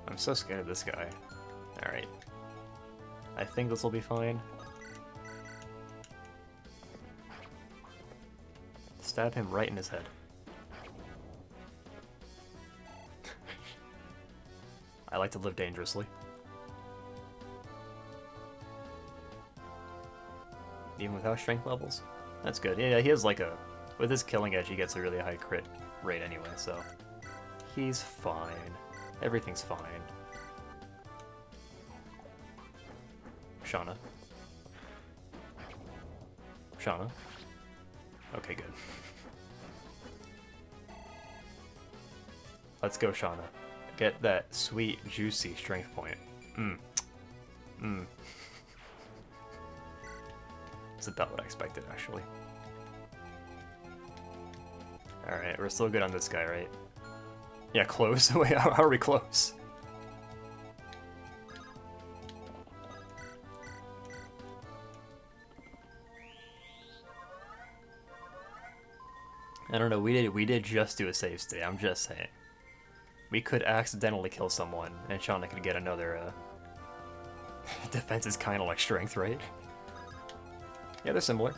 I'm so scared of this guy. Alright. I think this will be fine. Stab him right in his head. I like to live dangerously. Even without strength levels? That's good. Yeah, he has like a... With his killing edge, he gets a really high crit rate anyway, so... He's fine. Everything's fine. Shauna. Shauna. Okay, good. Let's go, Shauna. Get that sweet, juicy strength point. It's about what I expected, actually. Alright, we're still good on this guy, right? Yeah, close? Wait, how are we close? I don't know, we did just do a save state, I'm just saying. We could accidentally kill someone, and Shauna could get another, defense is kinda like strength, right? Yeah, they're similar.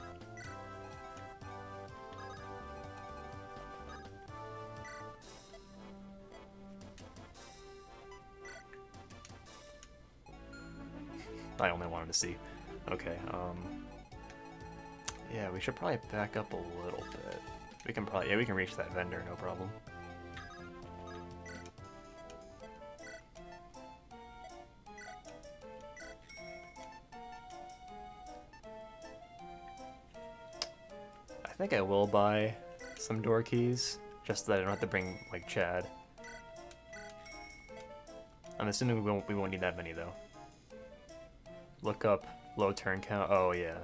I only wanted to see. Okay, yeah, we should probably back up a little bit. We can probably, yeah, we can reach that vendor, no problem. I think I will buy some door keys, just so that I don't have to bring, like, Chad. I'm assuming we won't need that many, though. Look up low turn count. Oh, yeah.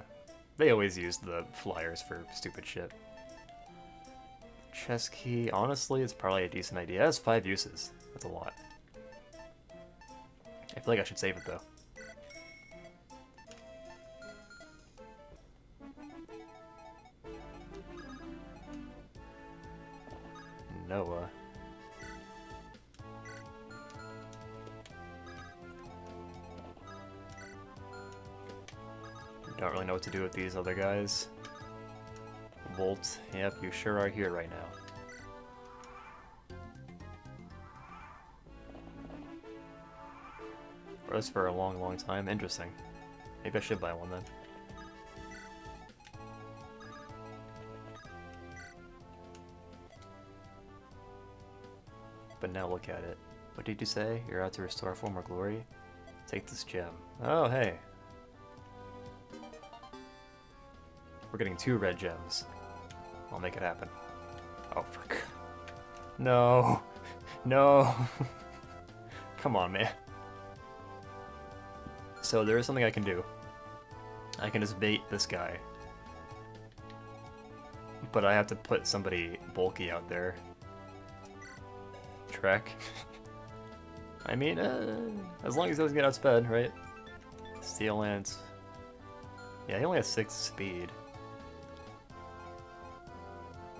They always use the flyers for stupid shit. Chest key, honestly, it's probably a decent idea. It has 5 uses. That's a lot. I feel like I should save it, though. Noah. Don't really know what to do with these other guys. Volt, yep, you sure are here right now. Or this for a long, long time. Interesting. Maybe I should buy one then. But now look at it. What did you say? You're out to restore former glory? Take this gem. Oh, hey. We're getting 2 red gems. I'll make it happen. Oh, fuck. No. No. Come on, man. So there is something I can do. I can just bait this guy. But I have to put somebody bulky out there. Trek. I mean, as long as he doesn't get outsped, right? Steel Lance. Yeah, he only has 6 speed.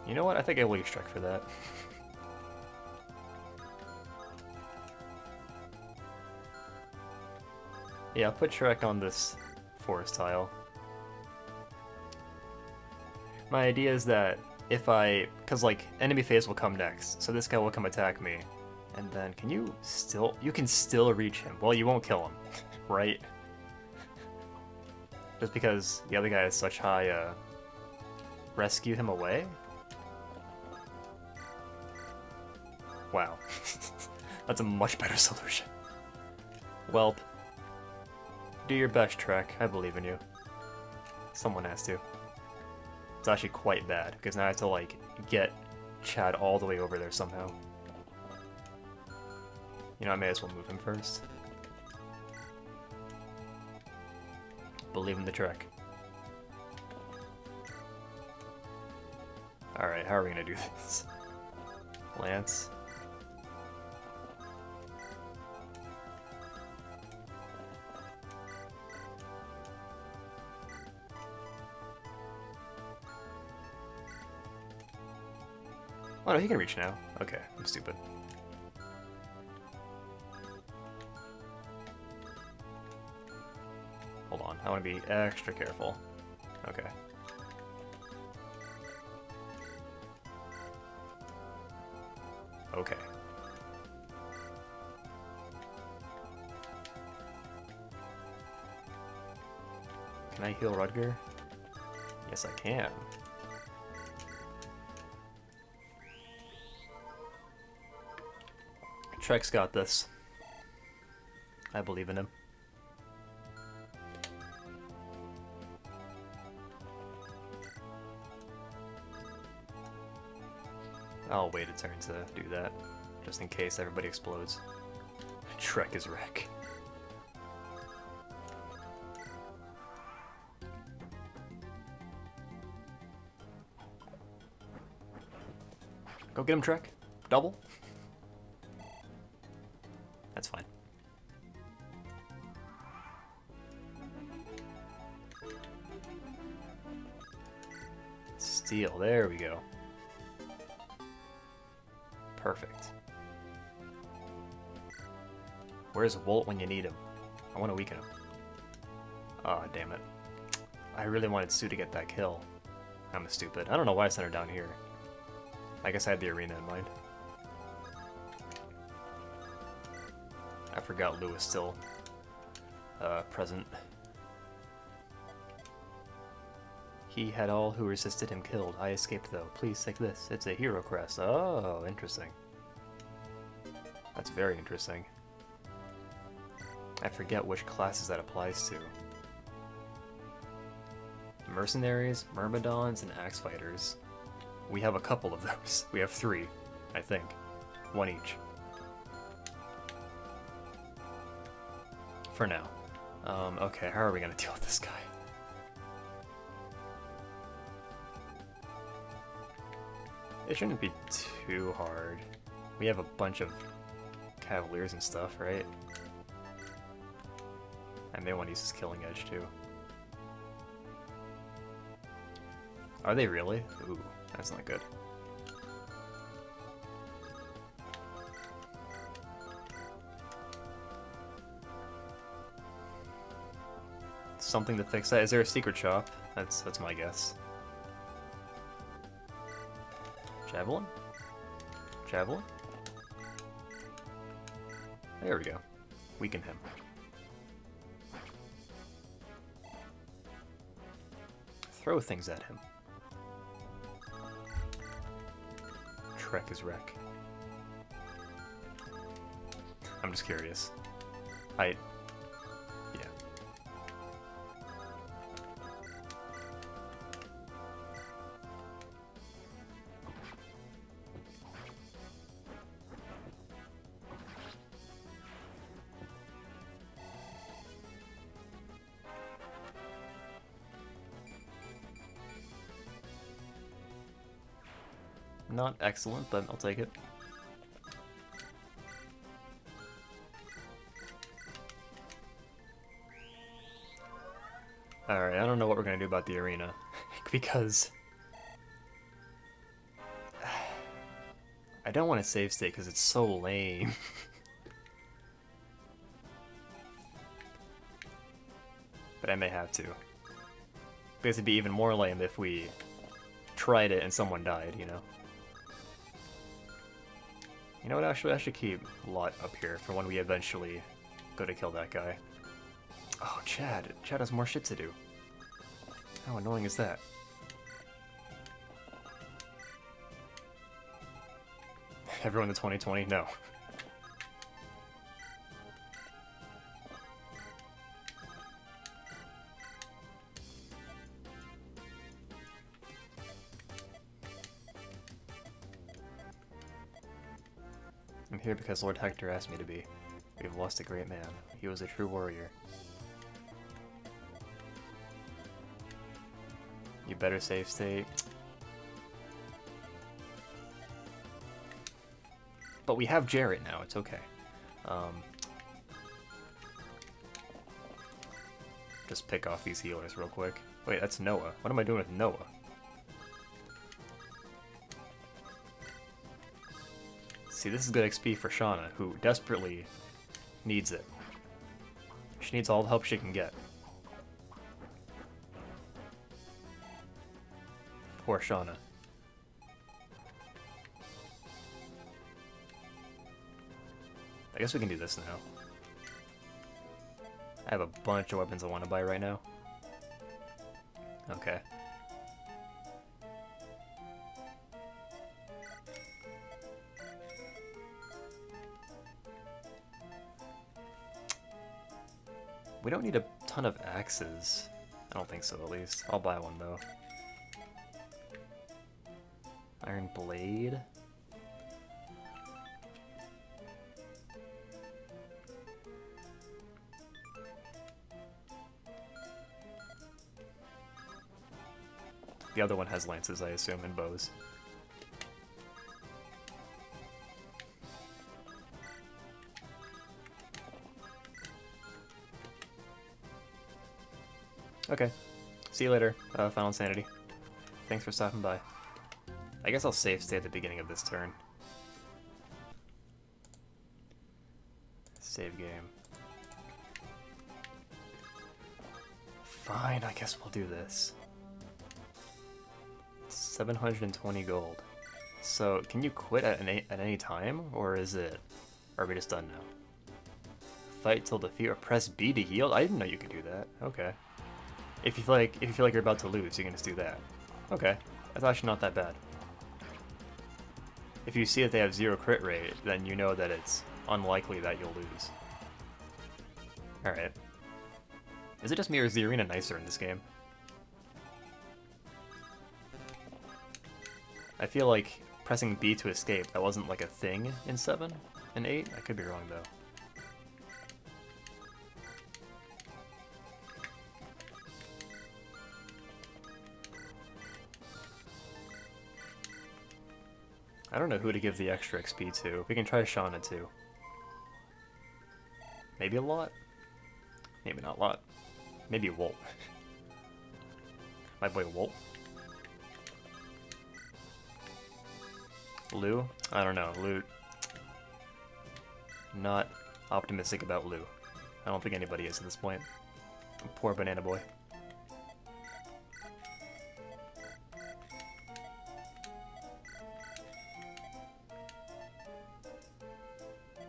You know what? I think I will use Trek for that. Yeah, I'll put Trek on this forest tile. My idea is that if cause like enemy phase will come next, so this guy will come attack me, and then you can still reach him. Well, you won't kill him, right? Just because the other guy has such high, rescue him away? Wow. That's a much better solution. Welp. Do your best, Trek. I believe in you. Someone has to. It's actually quite bad, because now I have to, like, get Chad all the way over there somehow. You know, I may as well move him first. Believe in the Trek. Alright, how are we gonna do this? Lance. Oh no, he can reach now. Okay, I'm stupid. Hold on, I want to be extra careful. Okay. Okay. Can I heal Rudger? Yes, I can. Trek's got this. I believe in him. I'll wait a turn to do that, just in case everybody explodes. Trek is wreck. Go get him, Trek. Double? That's fine. Steal, there we go. Perfect. Where's Wolt when you need him? I want to weaken him. Ah, oh, damn it. I really wanted Sue to get that kill. I'm a stupid. I don't know why I sent her down here. I guess I had the arena in mind. I forgot Lou was still present. He had all who resisted him killed. I escaped though. Please take this. It's a hero crest. Oh, interesting. That's very interesting. I forget which classes that applies to. Mercenaries, Myrmidons, and Axe Fighters. We have a couple of those. We have 3, I think. 1 each. For now. Okay, how are we gonna deal with this guy? It shouldn't be too hard. We have a bunch of Cavaliers and stuff, right? I may want to use his Killing Edge too. Are they really? Ooh, that's not good. Something to fix that. Is there a secret shop? That's my guess. Javelin? Javelin? There we go. Weaken him. Throw things at him. Trek is wreck. I'm just curious. Yeah. Not excellent, but I'll take it. Alright, I don't know what we're gonna do about the arena. Because I don't want to save state because it's so lame. But I may have to. Because it'd be even more lame if we tried it and someone died, you know? You know what, actually, I should keep Lot up here for when we eventually go to kill that guy. Oh, Chad. Chad has more shit to do. How annoying is that? Everyone in 2020? No. I'm here because Lord Hector asked me to be. We have lost a great man. He was a true warrior. You better save state. But we have Jarrett now, it's okay. Just pick off these healers real quick. Wait, that's Noah. What am I doing with Noah? See, this is good XP for Shauna, who desperately needs it. She needs all the help she can get. Poor Shauna. I guess we can do this now. I have a bunch of weapons I want to buy right now. Okay. We don't need a ton of axes. I don't think so, at least. I'll buy one, though. Iron blade. The other one has lances, I assume, and bows. Okay. See you later, Final Insanity. Thanks for stopping by. I guess I'll save stay at the beginning of this turn. Save game. Fine, I guess we'll do this. 720 gold. So, can you quit at any time, or is it... Are we just done now? Fight till defeat or press B to heal? I didn't know you could do that. Okay. If you feel like you're about to lose, you can just do that. Okay. That's actually not that bad. If you see that they have 0 crit rate, then you know that it's unlikely that you'll lose. Alright. Is it just me or is the arena nicer in this game? I feel like pressing B to escape, that wasn't like a thing in 7 and 8? I could be wrong though. I don't know who to give the extra XP to. We can try Shauna too. Maybe a lot? Maybe not a lot. Maybe Wolt. My boy Wolt. Lou? I don't know. Lou... Not optimistic about Lou. I don't think anybody is at this point. Poor banana boy.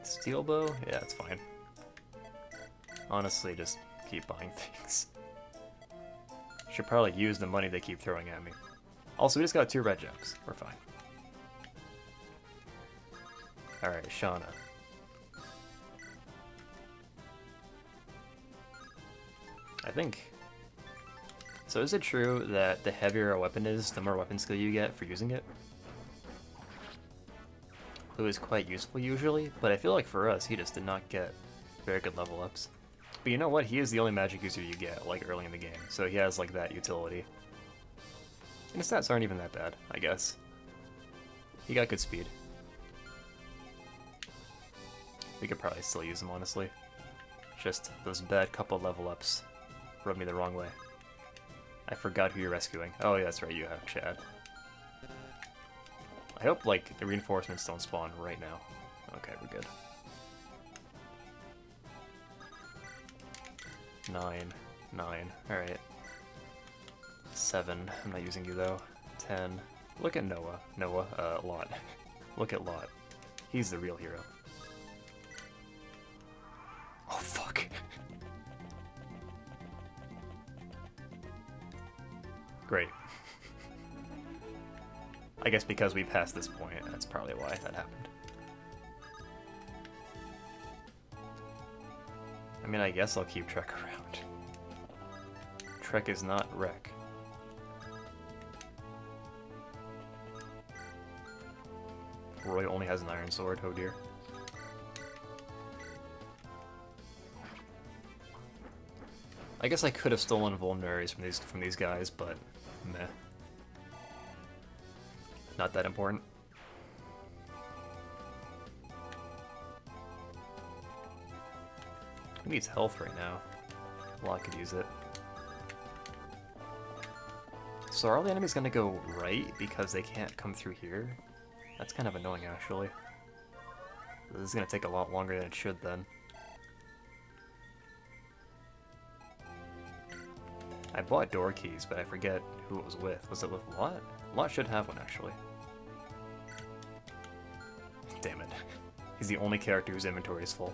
Steel bow? Yeah, it's fine. Honestly, just keep buying things. Should probably use the money they keep throwing at me. Also, we just got 2 red gems. We're fine. Alright, Shauna. I think... So is it true that the heavier a weapon is, the more weapon skill you get for using it? Lou is quite useful usually, but I feel like for us, he just did not get very good level ups. But you know what? He is the only magic user you get, like, early in the game, so he has, like, that utility. And his stats aren't even that bad, I guess. He got good speed. We could probably still use him, honestly. Just those bad couple level ups rubbed me the wrong way. I forgot who you're rescuing. Oh yeah, that's right, you have Chad. I hope, like, the reinforcements don't spawn right now. Okay, we're good. 9. Alright. 7. I'm not using you, though. 10. Look at Noah. Lot. Look at Lot. He's the real hero. Oh, fuck. Great. I guess because we passed this point, that's probably why that happened. I mean, I guess I'll keep Trek around. Trek is not wreck. Roy only has an iron sword, oh dear. I guess I could have stolen vulneraries from these guys, but meh. Not that important. Who needs health right now? Well, I could use it. So are all the enemies gonna go right because they can't come through here? That's kind of annoying, actually. This is gonna take a lot longer than it should, then. I bought door keys, but I forget who it was with. Was it with Lot? Lot should have one, actually. Damn it. He's the only character whose inventory is full.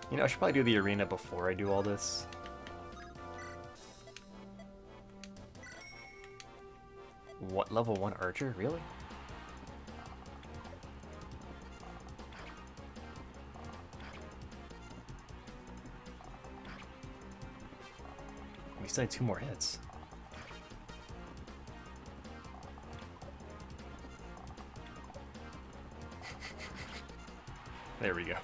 You know, I should probably do the arena before I do all this. What, level 1 archer? Really? We still need 2 more hits. There we go.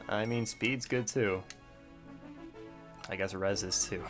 I mean, speed's good too. I guess res is too.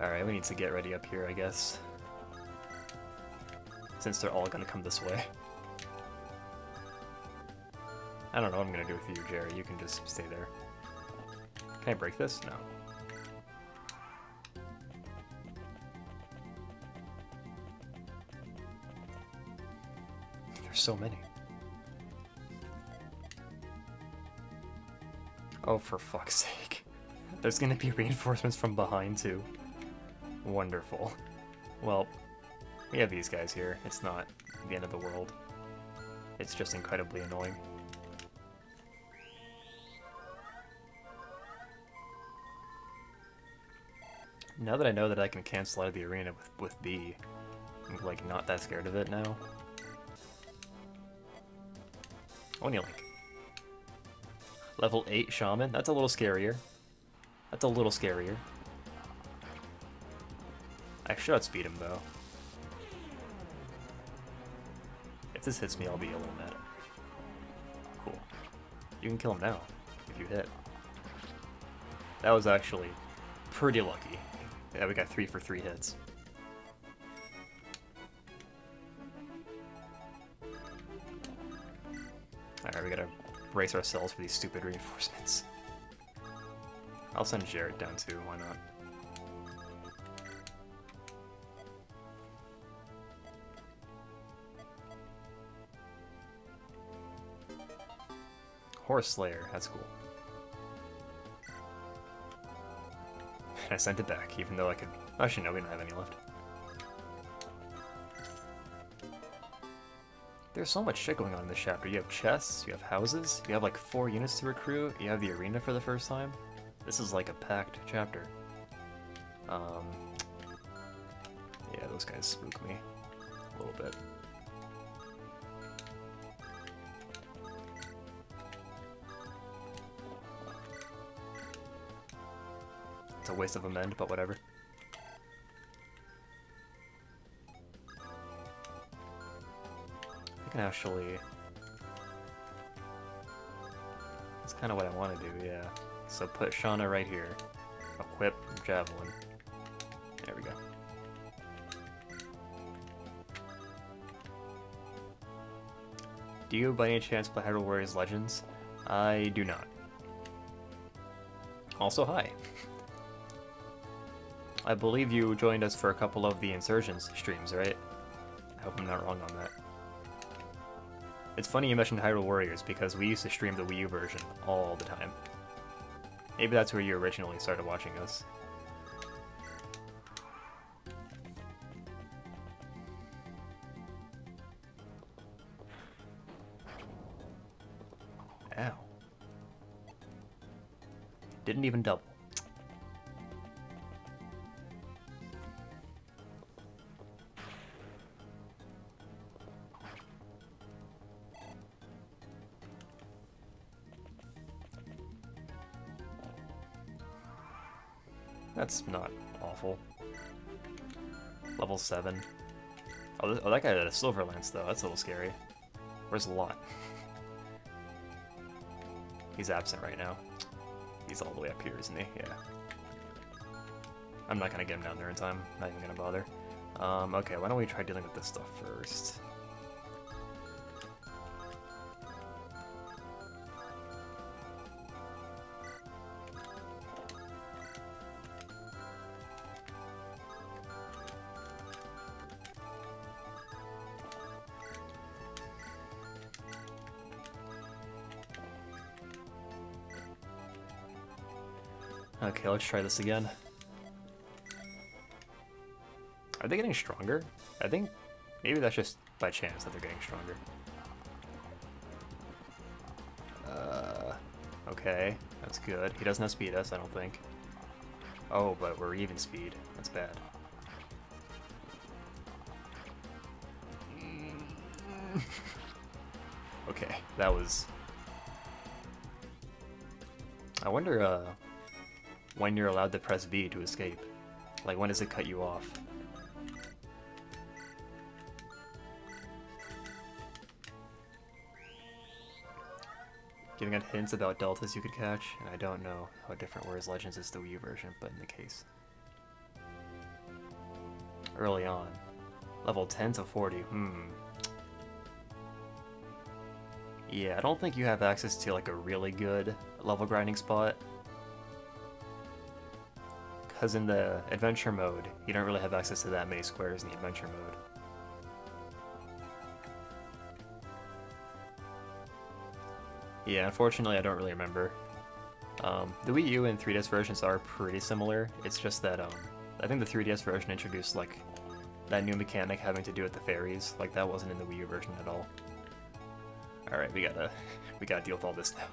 Alright, we need to get ready up here, I guess. Since they're all gonna come this way. I don't know what I'm gonna do with you, Jerry. You can just stay there. Can I break this? No. There's so many. Oh, for fuck's sake. There's gonna be reinforcements from behind, too. Wonderful. Well, we have these guys here. It's not the end of the world. It's just incredibly annoying. Now that I know that I can cancel out of the arena with B, I'm like not that scared of it now. Only like level 8 shaman? That's a little scarier. That's a little scarier. I should outspeed him though. If this hits me, I'll be a little mad. Cool. You can kill him now, if you hit. That was actually pretty lucky. Yeah, we got 3 for 3 hits. Alright, we gotta brace ourselves for these stupid reinforcements. I'll send Jared down too, why not? Horse Slayer, that's cool. I sent it back, even though I could... Actually, no, we don't have any left. There's so much shit going on in this chapter. You have chests, you have houses, you have like 4 units to recruit, you have the arena for the first time. This is like a packed chapter. Yeah, those guys spook me a little bit. It's a waste of a mend, but whatever. I can actually... That's kind of what I want to do, yeah. So put Shauna right here. Equip Javelin. There we go. Do you by any chance play Hyrule Warriors Legends? I do not. Also, hi. I believe you joined us for a couple of the Insurgents streams, right? I hope I'm not wrong on that. It's funny you mentioned Hyrule Warriors, because we used to stream the Wii U version all the time. Maybe that's where you originally started watching us. Ow. Didn't even double. That's not awful. Level 7. Oh, that guy had a silver lance though. That's a little scary. Where's Lot? He's absent right now. He's all the way up here, isn't he? Yeah. I'm not gonna get him down there in time. Not even gonna bother. Okay, why don't we try dealing with this stuff first? Okay, let's try this again. Are they getting stronger? I think maybe that's just by chance that they're getting stronger. Okay, that's good. He doesn't outspeed us, I don't think. Oh, but we're even speed. That's bad. Okay, that was... I wonder when you're allowed to press B to escape. Like, when does it cut you off? Giving out hints about deltas you could catch, and I don't know how different Warriors Legends is the Wii U version, but in the case. Early on. Level 10 to 40, Yeah, I don't think you have access to like a really good level grinding spot. Because in the adventure mode, you don't really have access to that many squares in the adventure mode. Yeah, unfortunately I don't really remember. The Wii U and 3DS versions are pretty similar, it's just that I think the 3DS version introduced like that new mechanic having to do with the fairies, like that wasn't in the Wii U version at all. Alright, we gotta deal with all this now.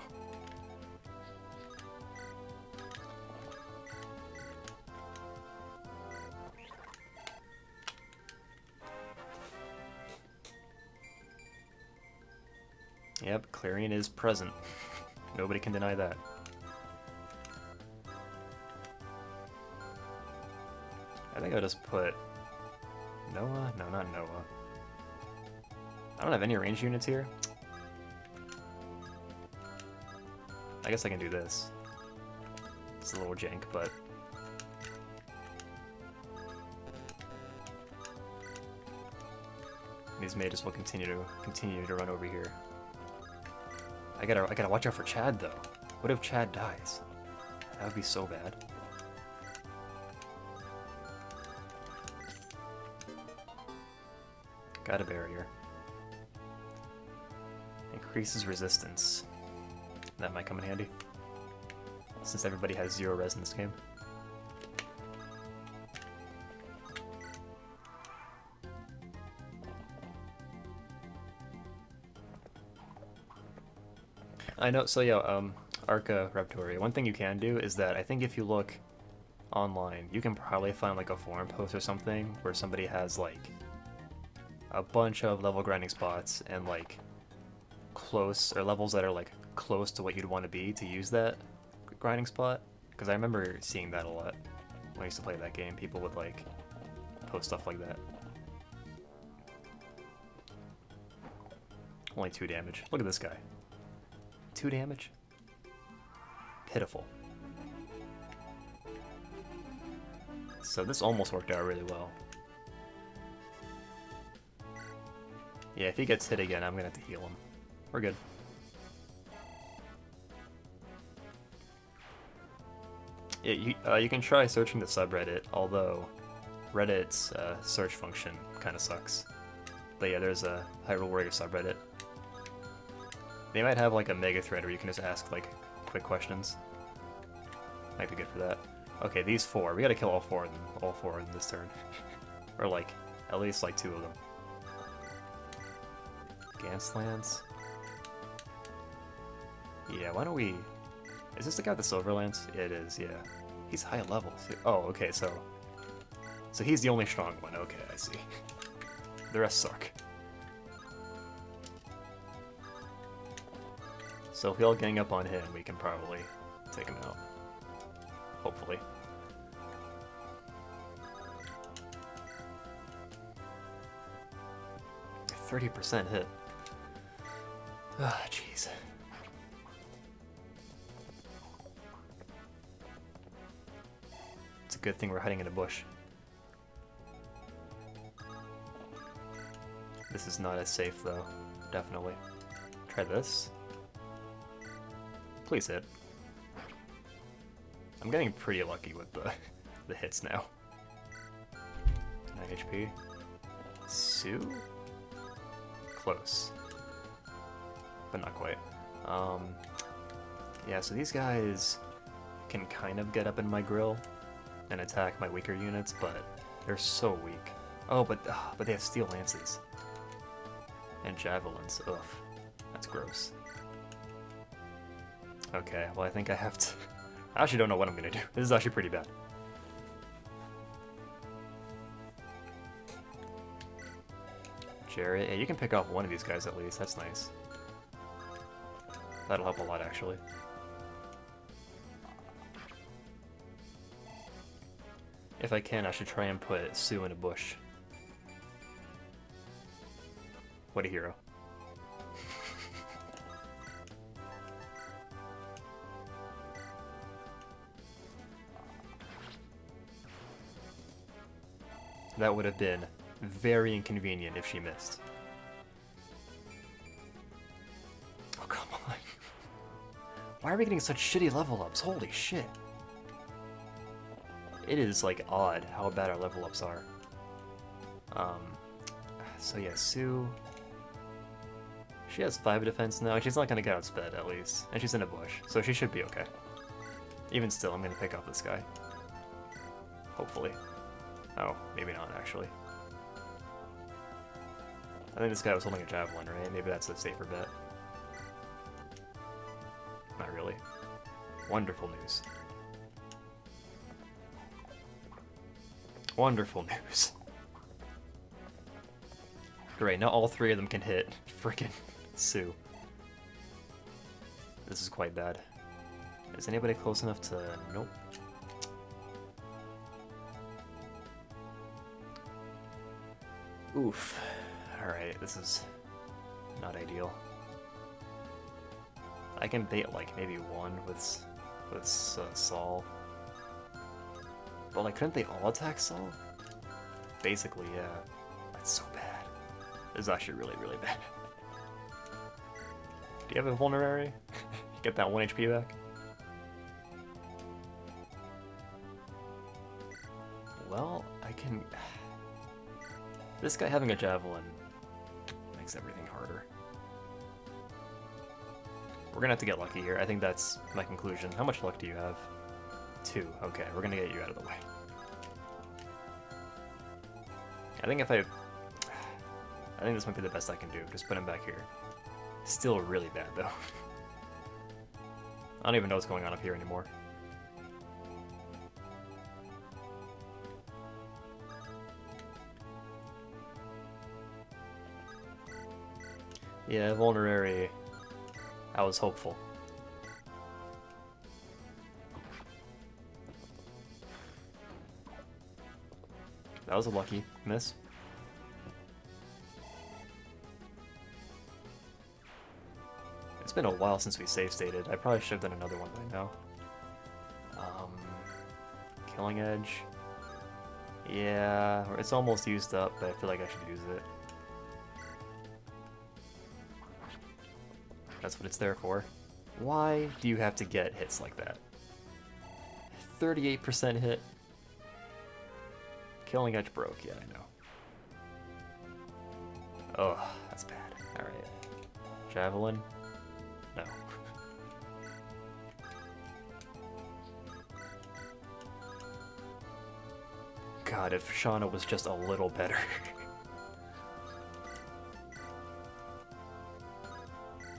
Yep, Clarion is present. Nobody can deny that. I think I'll just put Noah? No, not Noah. I don't have any range units here. I guess I can do this. It's a little jank, but... these mages will continue to run over here. I gotta watch out for Chad though. What if Chad dies? That would be so bad. Got a barrier. Increases resistance. That might come in handy, since everybody has 0 res in this game. I know, so yeah, Arca Reptoria, one thing you can do is that I think if you look online, you can probably find like a forum post or something where somebody has like a bunch of level grinding spots and like close, or levels that are like close to what you'd want to be to use that grinding spot. Because I remember seeing that a lot when I used to play that game. People would like post stuff like that. Only 2 damage. Look at this guy. 2 damage? Pitiful. So this almost worked out really well. Yeah, if he gets hit again, I'm gonna have to heal him. We're good. Yeah, you can try searching the subreddit, although Reddit's search function kind of sucks. But yeah, there's a Hyrule Warrior subreddit. They might have like a mega thread where you can just ask like quick questions. Might be good for that. Okay, these 4. We gotta kill all 4 of them. All 4 in this turn. Or like, at least like 2 of them. Ganslands. Yeah, why don't we... Is this the guy with the silver lance? It is, yeah. He's high level. Oh, okay, so he's the only strong one. Okay, I see. The rest suck. So if we all gang up on him, we can probably take him out. Hopefully. A 30% hit. Ah, jeez. It's a good thing we're hiding in a bush. This is not as safe though, definitely. Try this. Please hit. I'm getting pretty lucky with the hits now. 9 HP. Sue? Close. But not quite. Yeah, so these guys can kind of get up in my grill and attack my weaker units, but they're so weak. Oh, but they have steel lances. And javelins. Ugh. That's gross. Okay, well I think I have to... I actually don't know what I'm gonna do. This is actually pretty bad. Jarrett, yeah, you can pick off one of these guys at least. That's nice. That'll help a lot, actually. If I can, I should try and put Sue in a bush. What a hero. That would have been very inconvenient if she missed. Oh, come on. Why are we getting such shitty level ups? Holy shit. It is, like, odd how bad our level ups are. So yeah, Sue... She has 5 defense now, and she's not gonna get outsped, at least. And she's in a bush, so she should be okay. Even still, I'm gonna pick off this guy. Hopefully. Oh, maybe not, actually. I think this guy was holding a javelin, right? Maybe that's a safer bet. Not really. Wonderful news. Wonderful news. Great, now all 3 of them can hit frickin' Sue. This is quite bad. Is anybody close enough to... Nope. Oof. Alright, this is not ideal. I can bait like maybe one with Saul. But like, couldn't they all attack Saul? Basically, yeah. That's so bad. This is actually really, really bad. Do you have a vulnerary? Get that 1 HP back? Well, I can... This guy having a javelin makes everything harder. We're gonna have to get lucky here. I think that's my conclusion. How much luck do you have? 2. Okay, we're gonna get you out of the way. I think this might be the best I can do. Just put him back here. Still really bad, though. I don't even know what's going on up here anymore. Yeah, vulnerary. I was hopeful. That was a lucky miss. It's been a while since we save stated. I probably should have done another one by now. Killing Edge. Yeah, it's almost used up, but I feel like I should use it. That's what it's there for. Why do you have to get hits like that? 38% hit. Killing Edge broke, yeah, I know. Oh, that's bad. Alright. Javelin? No. God, if Shauna was just a little better.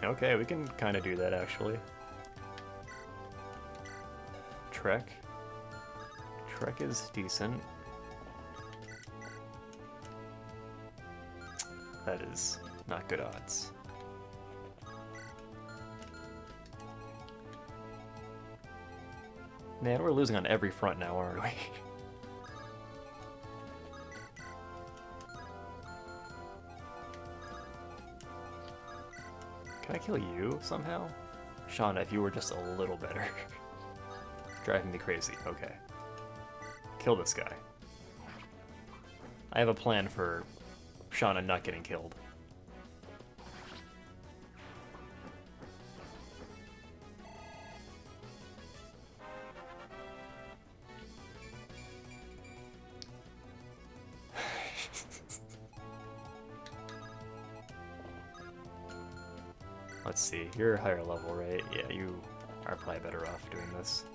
Okay, we can kind of do that, actually. Trek. Trek is decent. That is not good odds. Man, we're losing on every front now, aren't we? Can I kill you somehow? Shauna, if you were just a little better. Driving me crazy. Okay. Kill this guy. I have a plan for Shauna not getting killed. Let's see, you're higher level, right? Yeah, you are probably better off doing this.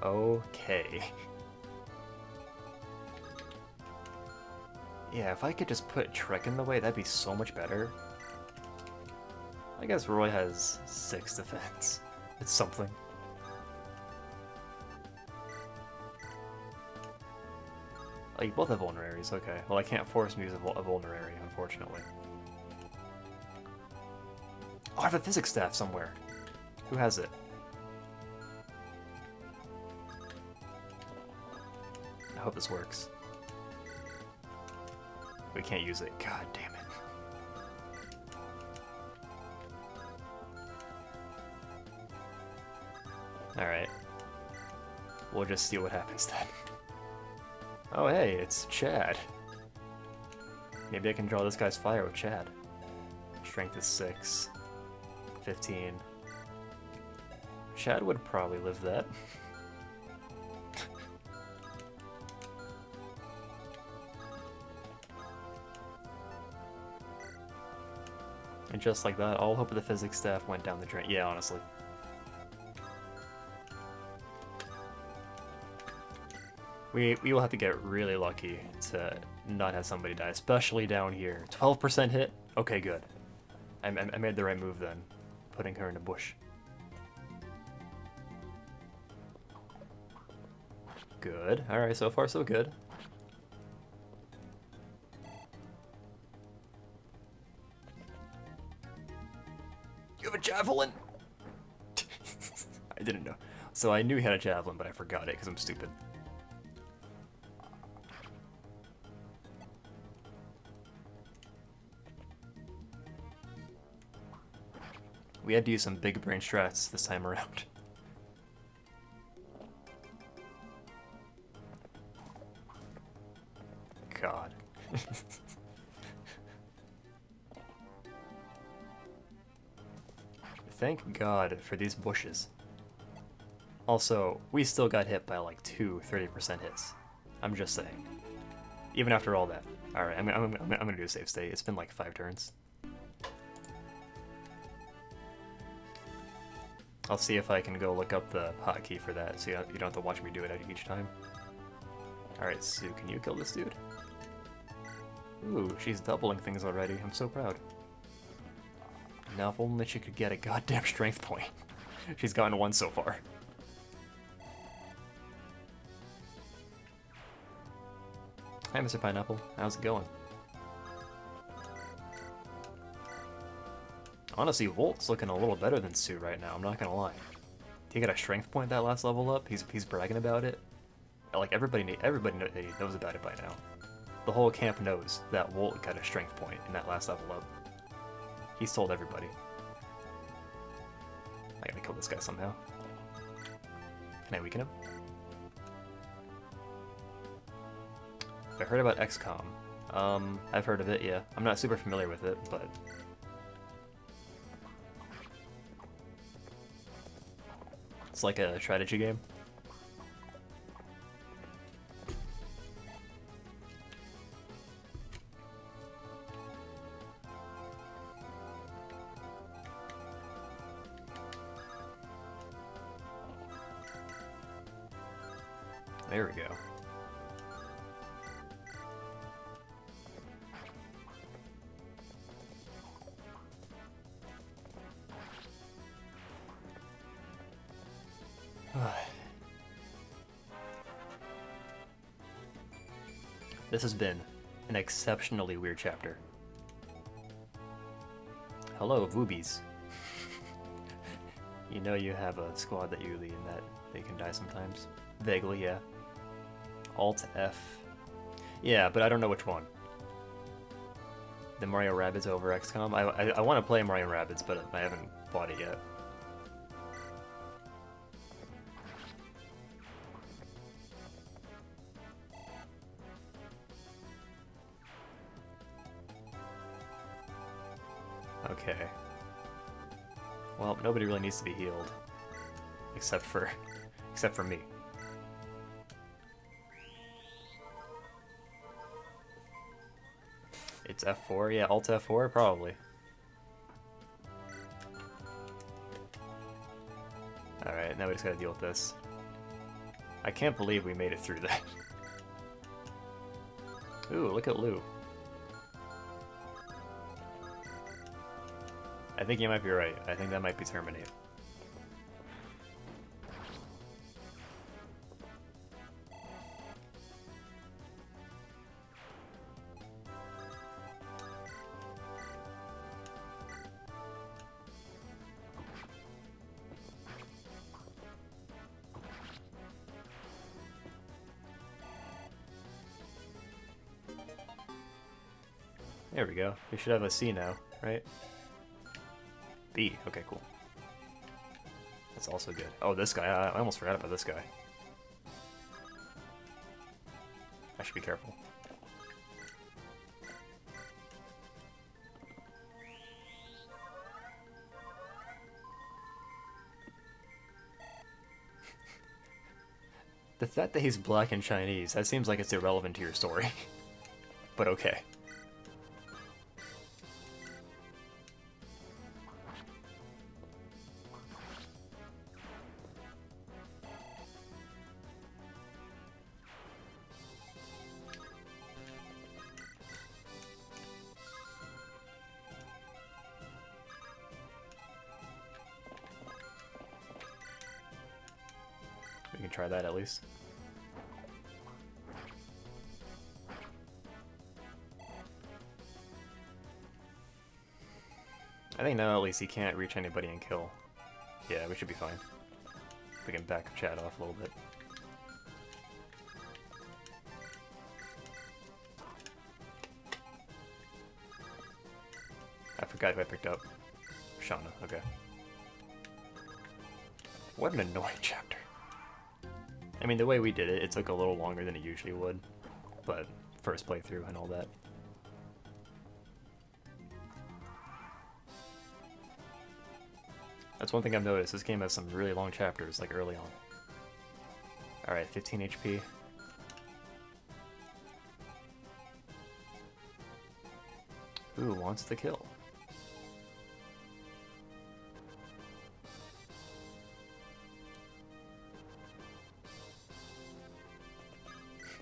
Okay. Yeah, if I could just put Trek in the way, that'd be so much better. I guess Roy has 6 defense. It's something. Oh, you both have vulneraries, okay. Well, I can't force him to use a vulnerary, unfortunately. Oh, I have a physics staff somewhere. Who has it? I hope this works. We can't use it. God damn it. Alright. We'll just see what happens then. Oh hey, it's Chad. Maybe I can draw this guy's fire with Chad. Strength is 6. 15. Chad would probably live that. And just like that, all hope of the physics staff went down the drain. Yeah, honestly. We will have to get really lucky to not have somebody die, especially down here. 12% hit? Okay, good. I made the right move then, putting her in a bush. Good. Alright, so far so good. You have a javelin? I didn't know. So I knew he had a javelin, but I forgot it because I'm stupid. We had to use some big brain strats this time around. God. Thank God for these bushes. Also, we still got hit by like 30% hits. I'm just saying. Even after all that. Alright, I'm gonna do a save state. It's been like 5 turns. I'll see if I can go look up the hotkey for that, so you don't have to watch me do it each time. Alright, Sue, can you kill this dude? Ooh, she's doubling things already. I'm so proud. Now if only she could get a goddamn strength point. She's gotten 1 so far. Hi, Mr. Pineapple. How's it going? Honestly, Volt's looking a little better than Sue right now, I'm not gonna lie. He got a strength point that last level up, he's bragging about it. Like, everybody knows about it by now. The whole camp knows that Volt got a strength point in that last level up. He's told everybody. I gotta kill this guy somehow. Can I weaken him? I heard about XCOM. I've heard of it, yeah. I'm not super familiar with it, but... It's like a strategy game. There we go. This has been an exceptionally weird chapter. Hello, Voobies. You know you have a squad that you lead and that they can die sometimes? Vaguely, yeah. Alt F. Yeah, but I don't know which one. The Mario Rabbids over XCOM? I want to play Mario Rabbids, but I haven't bought it yet. Okay. Well, nobody really needs to be healed. Except for me. It's F4? Yeah, Alt F4? Probably. Alright, now we just gotta deal with this. I can't believe we made it through that. Ooh, look at Lou. I think you might be right. I think that might be Terminate. There we go. We should have a C now, right? B. Okay, cool. That's also good. Oh, this guy. I almost forgot about this guy. I should be careful. The fact that he's black and Chinese, that seems like it's irrelevant to your story. But okay. We can try that at least. I think now at least he can't reach anybody and kill. Yeah, we should be fine. We can back chat off a little bit. I forgot who I picked up. Shauna, okay. What an annoying chapter. I mean, the way we did it, it took a little longer than it usually would. But first playthrough and all that. That's one thing I've noticed. This game has some really long chapters, like early on. Alright, 15 HP. Who wants the kill?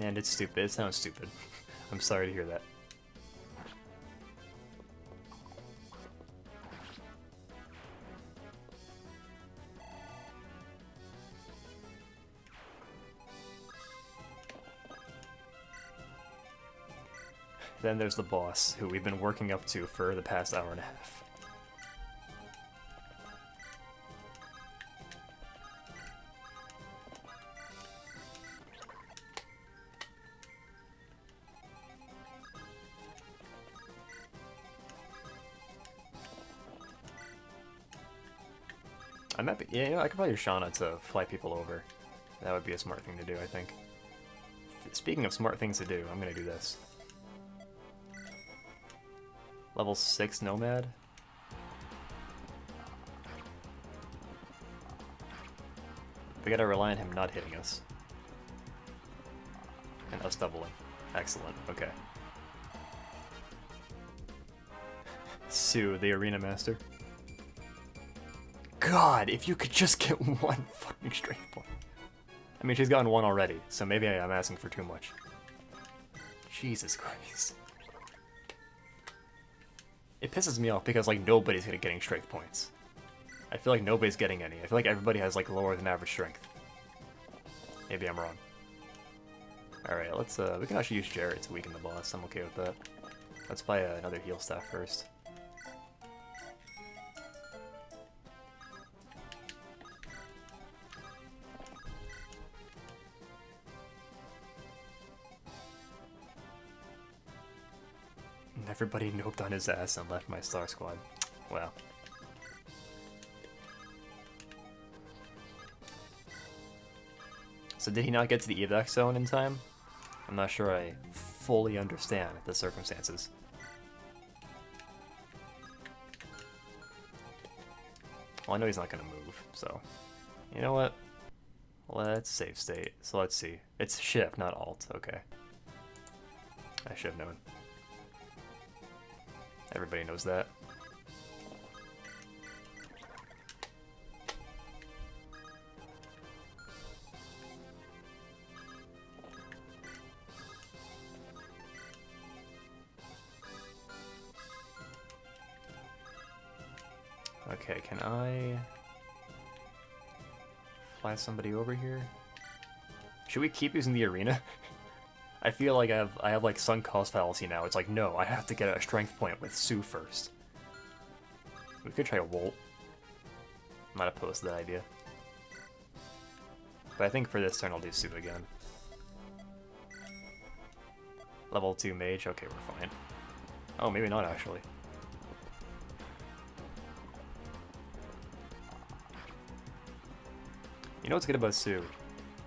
And it's stupid. It sounds stupid. I'm sorry to hear that. Then there's the boss, who we've been working up to for the past hour and a half. I might be, yeah, you know, I could probably use Shauna to fly people over. That would be a smart thing to do, I think. Speaking of smart things to do, I'm gonna do this. Level 6 Nomad. We gotta rely on him not hitting us. And us doubling. Excellent, okay. Sue, the Arena Master. God, if you could just get one fucking strength point. I mean, she's gotten one already, so maybe I'm asking for too much. Jesus Christ. It pisses me off because, like, nobody's getting strength points. I feel like nobody's getting any. I feel like everybody has, like, lower than average strength. Maybe I'm wrong. Alright, let's, we can actually use Jarrett to weaken the boss. I'm okay with that. Let's buy another heal staff first. Everybody noped on his ass and left my star squad. Wow. So did he not get to the evac zone in time? I'm not sure I fully understand the circumstances. Well, I know he's not gonna move, so... You know what? Let's save state. So let's see. It's shift, not alt. Okay. I should have known. Everybody knows that. Okay, can I fly somebody over here? Should we keep using the arena? I feel like I have like sunk cost fallacy now. It's like, no, I have to get a strength point with Sue first. We could try a Volt. I'm not opposed to that idea. But I think for this turn I'll do Sue again. Level 2 mage, okay, we're fine. Oh, maybe not actually. You know what's good about Sue?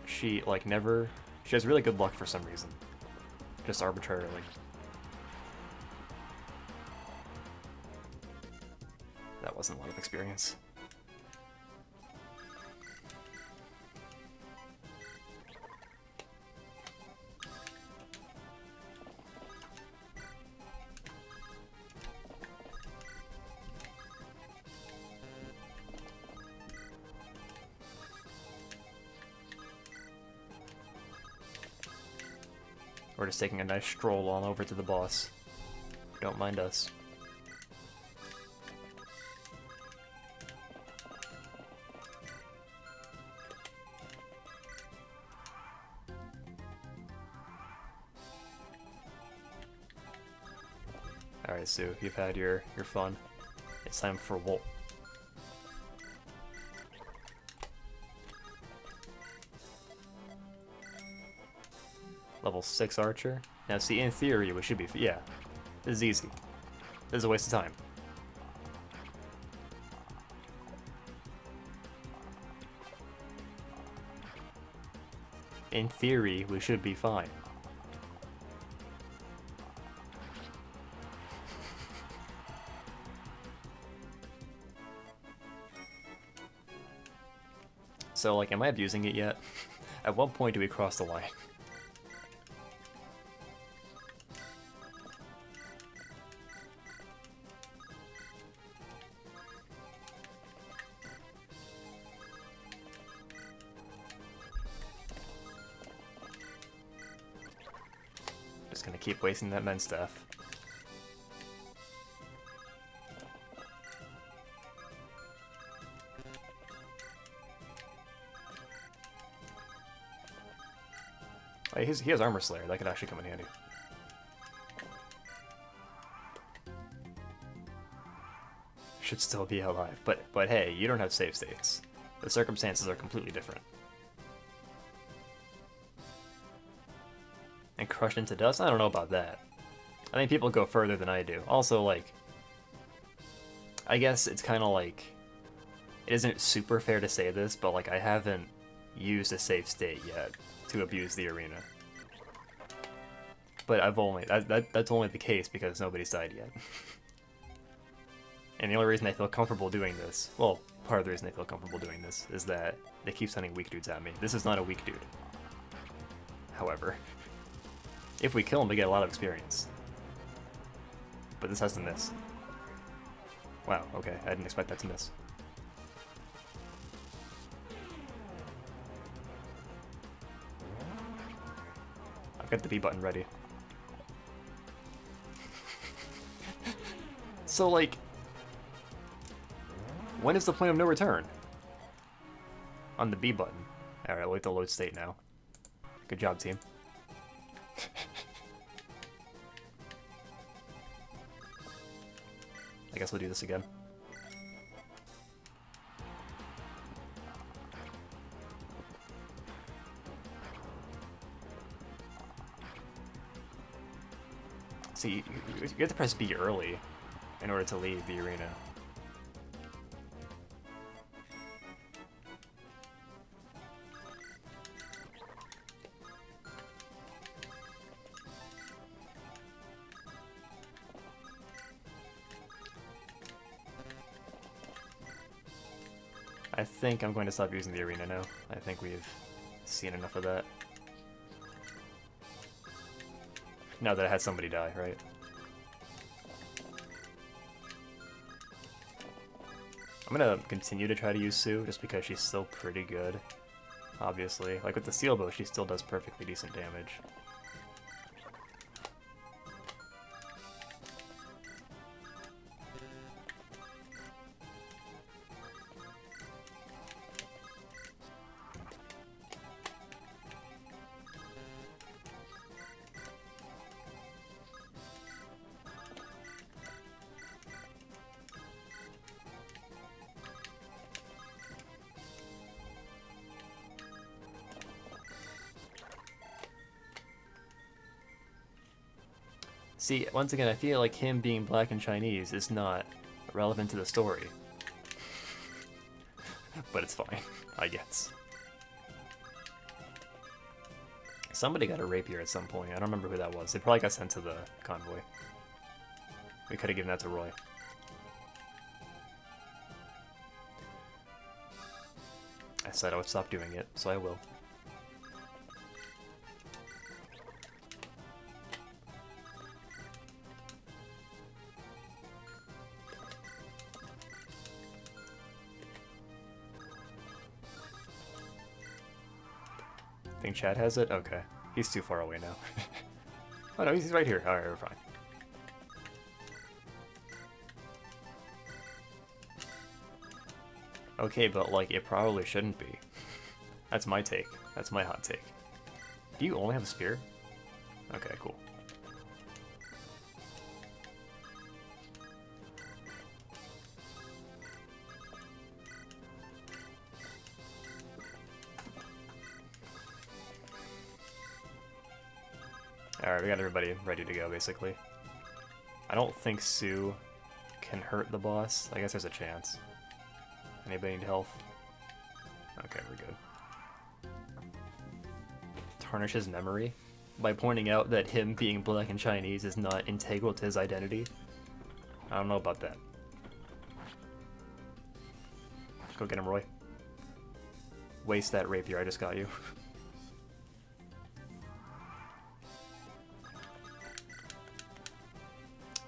She, like, she has really good luck for some reason. Just arbitrarily. That wasn't a lot of experience. We're just taking a nice stroll on over to the boss. Don't mind us. Alright, Sue, you've had your fun. It's time for Volt. Level 6 archer. Now see, in theory, we should be... yeah. This is easy. This is a waste of time. In theory, we should be fine. So, like, am I abusing it yet? At what point do we cross the line? Just gonna keep wasting that men stuff. Oh, he has Armor Slayer, that could actually come in handy. Should still be alive, but hey, you don't have save states. The circumstances are completely different. And crushed into dust? I don't know about that. I think people go further than I do. Also, like, I guess it's kind of like, it isn't super fair to say this, but like, I haven't used a save state yet to abuse the arena. But I've only, that's only the case because nobody's died yet. And the only reason I feel comfortable doing this, well, part of the reason I feel comfortable doing this, is that they keep sending weak dudes at me. This is not a weak dude. However, if we kill him, we get a lot of experience. But this has to miss. Wow, okay, I didn't expect that to miss. I've got the B button ready. So, like, when is the point of no return? On the B button. Alright, we'll wait to load state now. Good job, team. I guess we'll do this again. See, you have to press B early in order to leave the arena. I think I'm going to stop using the arena now. I think we've seen enough of that. Now that I had somebody die, right? I'm gonna continue to try to use Sue, just because she's still pretty good. Obviously. Like with the steel bow, she still does perfectly decent damage. See, once again, I feel like him being black and Chinese is not relevant to the story. But it's fine, I guess. Somebody got a rapier at some point. I don't remember who that was. They probably got sent to the convoy. We could have given that to Roy. I said I would stop doing it, so I will. Think Chad has it? Okay. He's too far away now. Oh no, he's right here. Alright, we're fine. Okay, but like, it probably shouldn't be. That's my take. That's my hot take. Do you only have a spear? Okay, cool. Alright, we got everybody ready to go, basically. I don't think Sue can hurt the boss. I guess there's a chance. Anybody need health? Okay, we're good. Tarnish his memory by pointing out that him being black and Chinese is not integral to his identity. I don't know about that. Go get him, Roy. Waste that rapier, I just got you.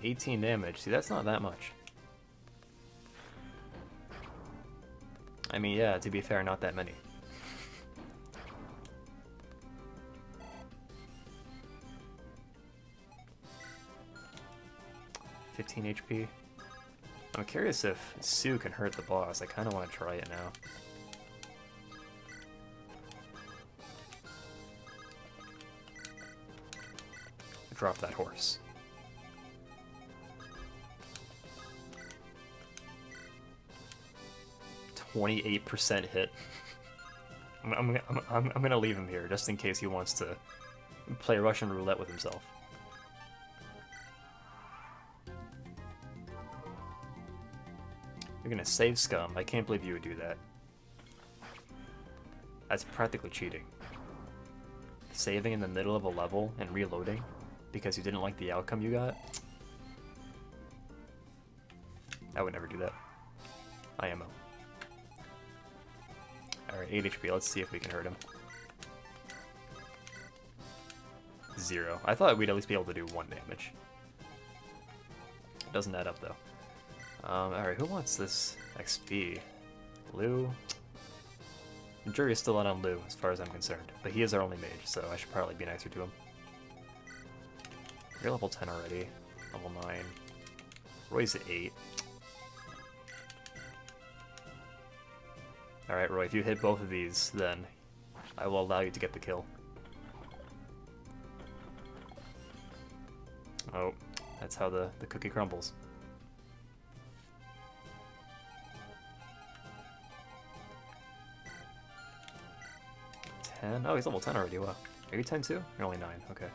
18 damage. See, that's not that much. I mean, yeah, to be fair, not that many. $15 HP. I'm curious if Sue can hurt the boss. I kind of want to try it now. Drop that horse. 28% hit. I'm gonna leave him here just in case he wants to play Russian roulette with himself. You're gonna save scum. I can't believe you would do that. That's practically cheating. Saving in the middle of a level and reloading because you didn't like the outcome you got? I would never do that. IMO. Alright, 8 HP. Let's see if we can hurt him. 0. I thought we'd at least be able to do 1 damage. It doesn't add up, though. Alright, who wants this XP? Lou? The jury's still out on Lou, as far as I'm concerned. But he is our only mage, so I should probably be nicer to him. You're level 10 already. Level 9. Roy's at 8. Alright, Roy, if you hit both of these, then I will allow you to get the kill. Oh, that's how the cookie crumbles. Oh, he's level 10 already, wow. Are you 10 too? You're only 9, okay.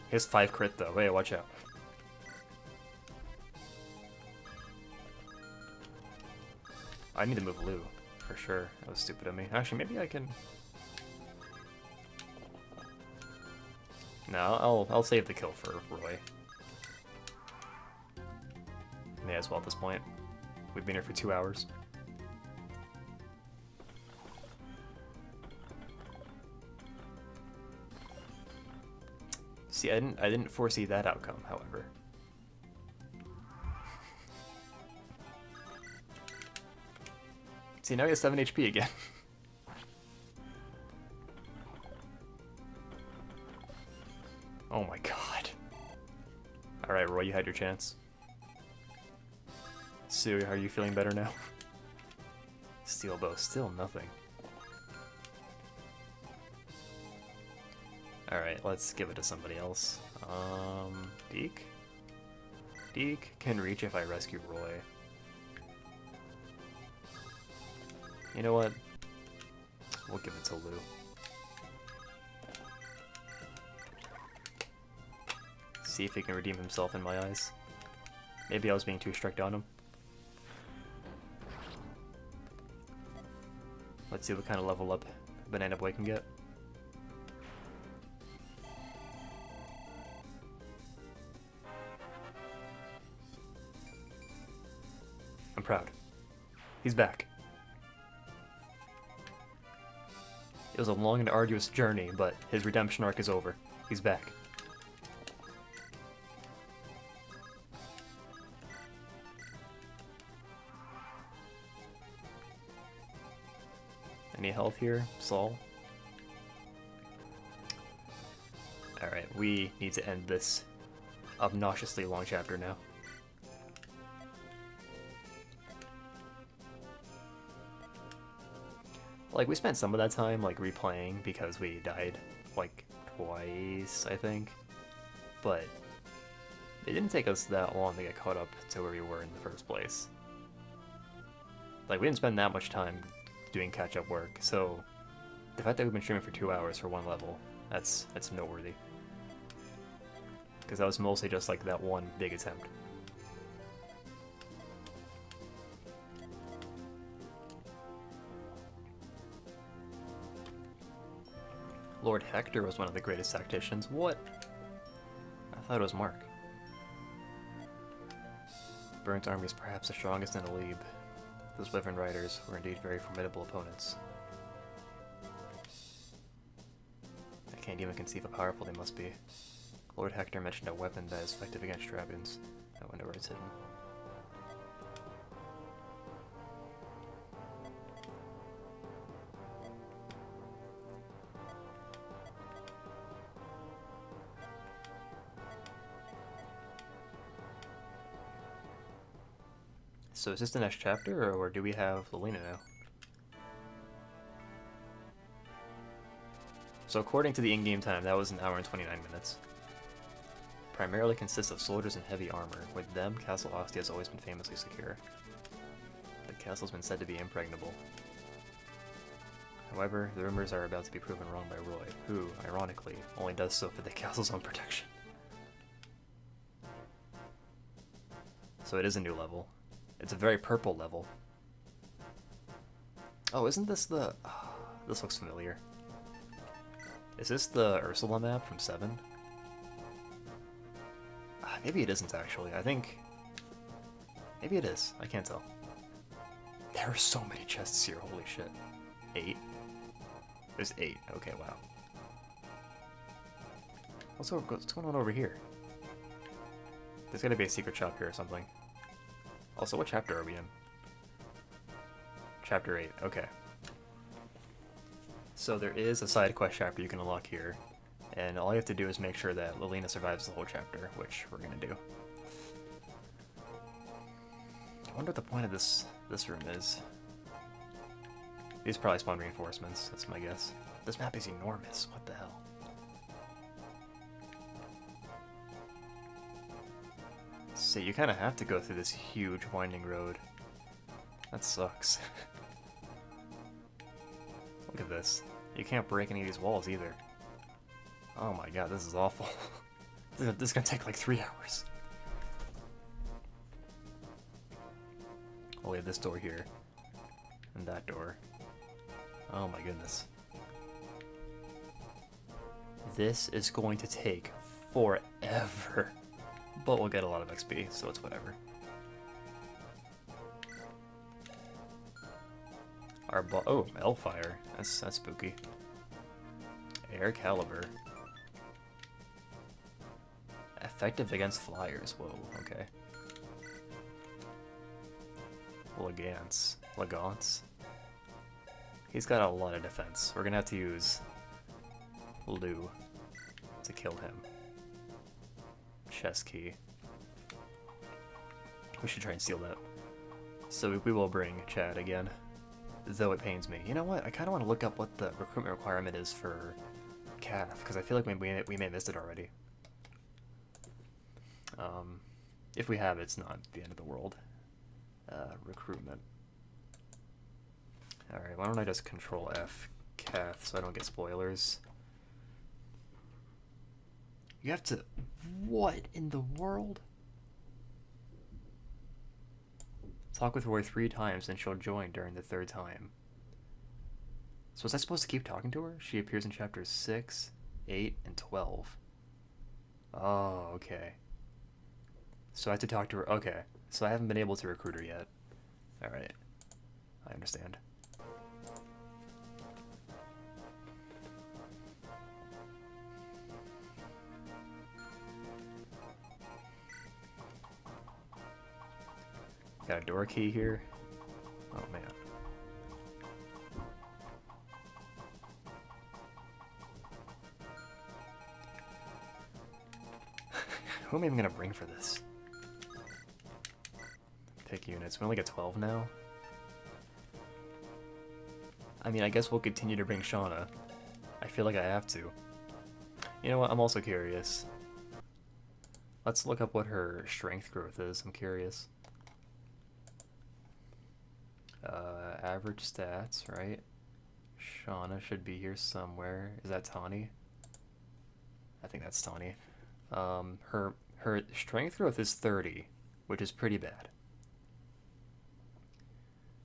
He has 5 crit though, hey, watch out. I need to move Lou, for sure. That was stupid of me. Actually, maybe I can... No, I'll save the kill for Roy. May as well at this point. We've been here for 2 hours. See, I didn't foresee that outcome, however. See, now he has 7 HP again. Oh my god. Alright, Roy, you had your chance. Sue, are you feeling better now? Steel bow, still nothing. Alright, let's give it to somebody else. Deke? Deke can reach if I rescue Roy. You know what? We'll give it to Lou. See if he can redeem himself in my eyes. Maybe I was being too strict on him. Let's see what kind of level up Banana Boy can get. I'm proud. He's back. It was a long and arduous journey, but his redemption arc is over. He's back. Any health here, Saul? Alright, we need to end this obnoxiously long chapter now. Like, we spent some of that time, like, replaying because we died, like, twice, I think. But it didn't take us that long to get caught up to where we were in the first place. Like, we didn't spend that much time doing catch-up work, so the fact that we've been streaming for 2 hours for one level, that's noteworthy. Because that was mostly just, like, that one big attempt. Lord Hector was one of the greatest tacticians. What? I thought it was Mark. Burnt's army is perhaps the strongest in Alib. Those Wyvern Riders were indeed very formidable opponents. I can't even conceive how powerful they must be. Lord Hector mentioned a weapon that is effective against dragons. I wonder where it's hidden. So is this the next chapter, or do we have Lelina now? So according to the in-game time, that was an hour and 29 minutes. Primarily consists of soldiers in heavy armor. With them, Castle Ostia has always been famously secure. The castle's been said to be impregnable. However, the rumors are about to be proven wrong by Roy, who, ironically, only does so for the castle's own protection. So it is a new level. It's a very purple level. Oh, isn't this the... Oh, this looks familiar. Is this the Ursula map from 7? Maybe it isn't, actually. I think... Maybe it is. I can't tell. There are so many chests here, holy shit. 8? There's 8. Okay, wow. What's going on over here? There's gotta be a secret shop here or something. Also, what chapter are we in? Chapter 8, okay. So there is a side quest chapter you can unlock here, and all you have to do is make sure that Lelina survives the whole chapter, which we're gonna do. I wonder what the point of this room is. These probably spawn reinforcements, that's my guess. This map is enormous, what the hell? So you kind of have to go through this huge winding road. That sucks. Look at this. You can't break any of these walls either. Oh my god, this is awful. This is gonna take like 3 hours. Oh, we have this door here. And that door. Oh my goodness. This is going to take forever. But we'll get a lot of XP, so it's whatever. Oh, Hellfire. That's spooky. Air Caliber. Effective against flyers. Whoa, okay. Legance. He's got a lot of defense. We're gonna have to use Lou to kill him. Chest key. We should try and steal that. So we will bring Chad again, though it pains me. You know what? I kind of want to look up what the recruitment requirement is for Cath, because I feel like we may have missed it already. If we have, it's not the end of the world. Recruitment. Alright. Alright, why don't I just control F Cath so I don't get spoilers? You have to... What in the world? Talk with Roy 3 times and she'll join during the 3rd time. So was I supposed to keep talking to her? She appears in chapters 6, 8, and 12. Oh, okay. So I have to talk to her. Okay. So I haven't been able to recruit her yet. Alright. I understand. Got a door key here. Oh man. Who am I even gonna bring for this? Pick units. We only get 12 now. I mean, I guess we'll continue to bring Shauna. I feel like I have to. You know what? I'm also curious. Let's look up what her strength growth is. I'm curious. Average stats, right? Shauna should be here somewhere. Is that Tawny? I think that's Tawny. Her strength growth is 30, which is pretty bad.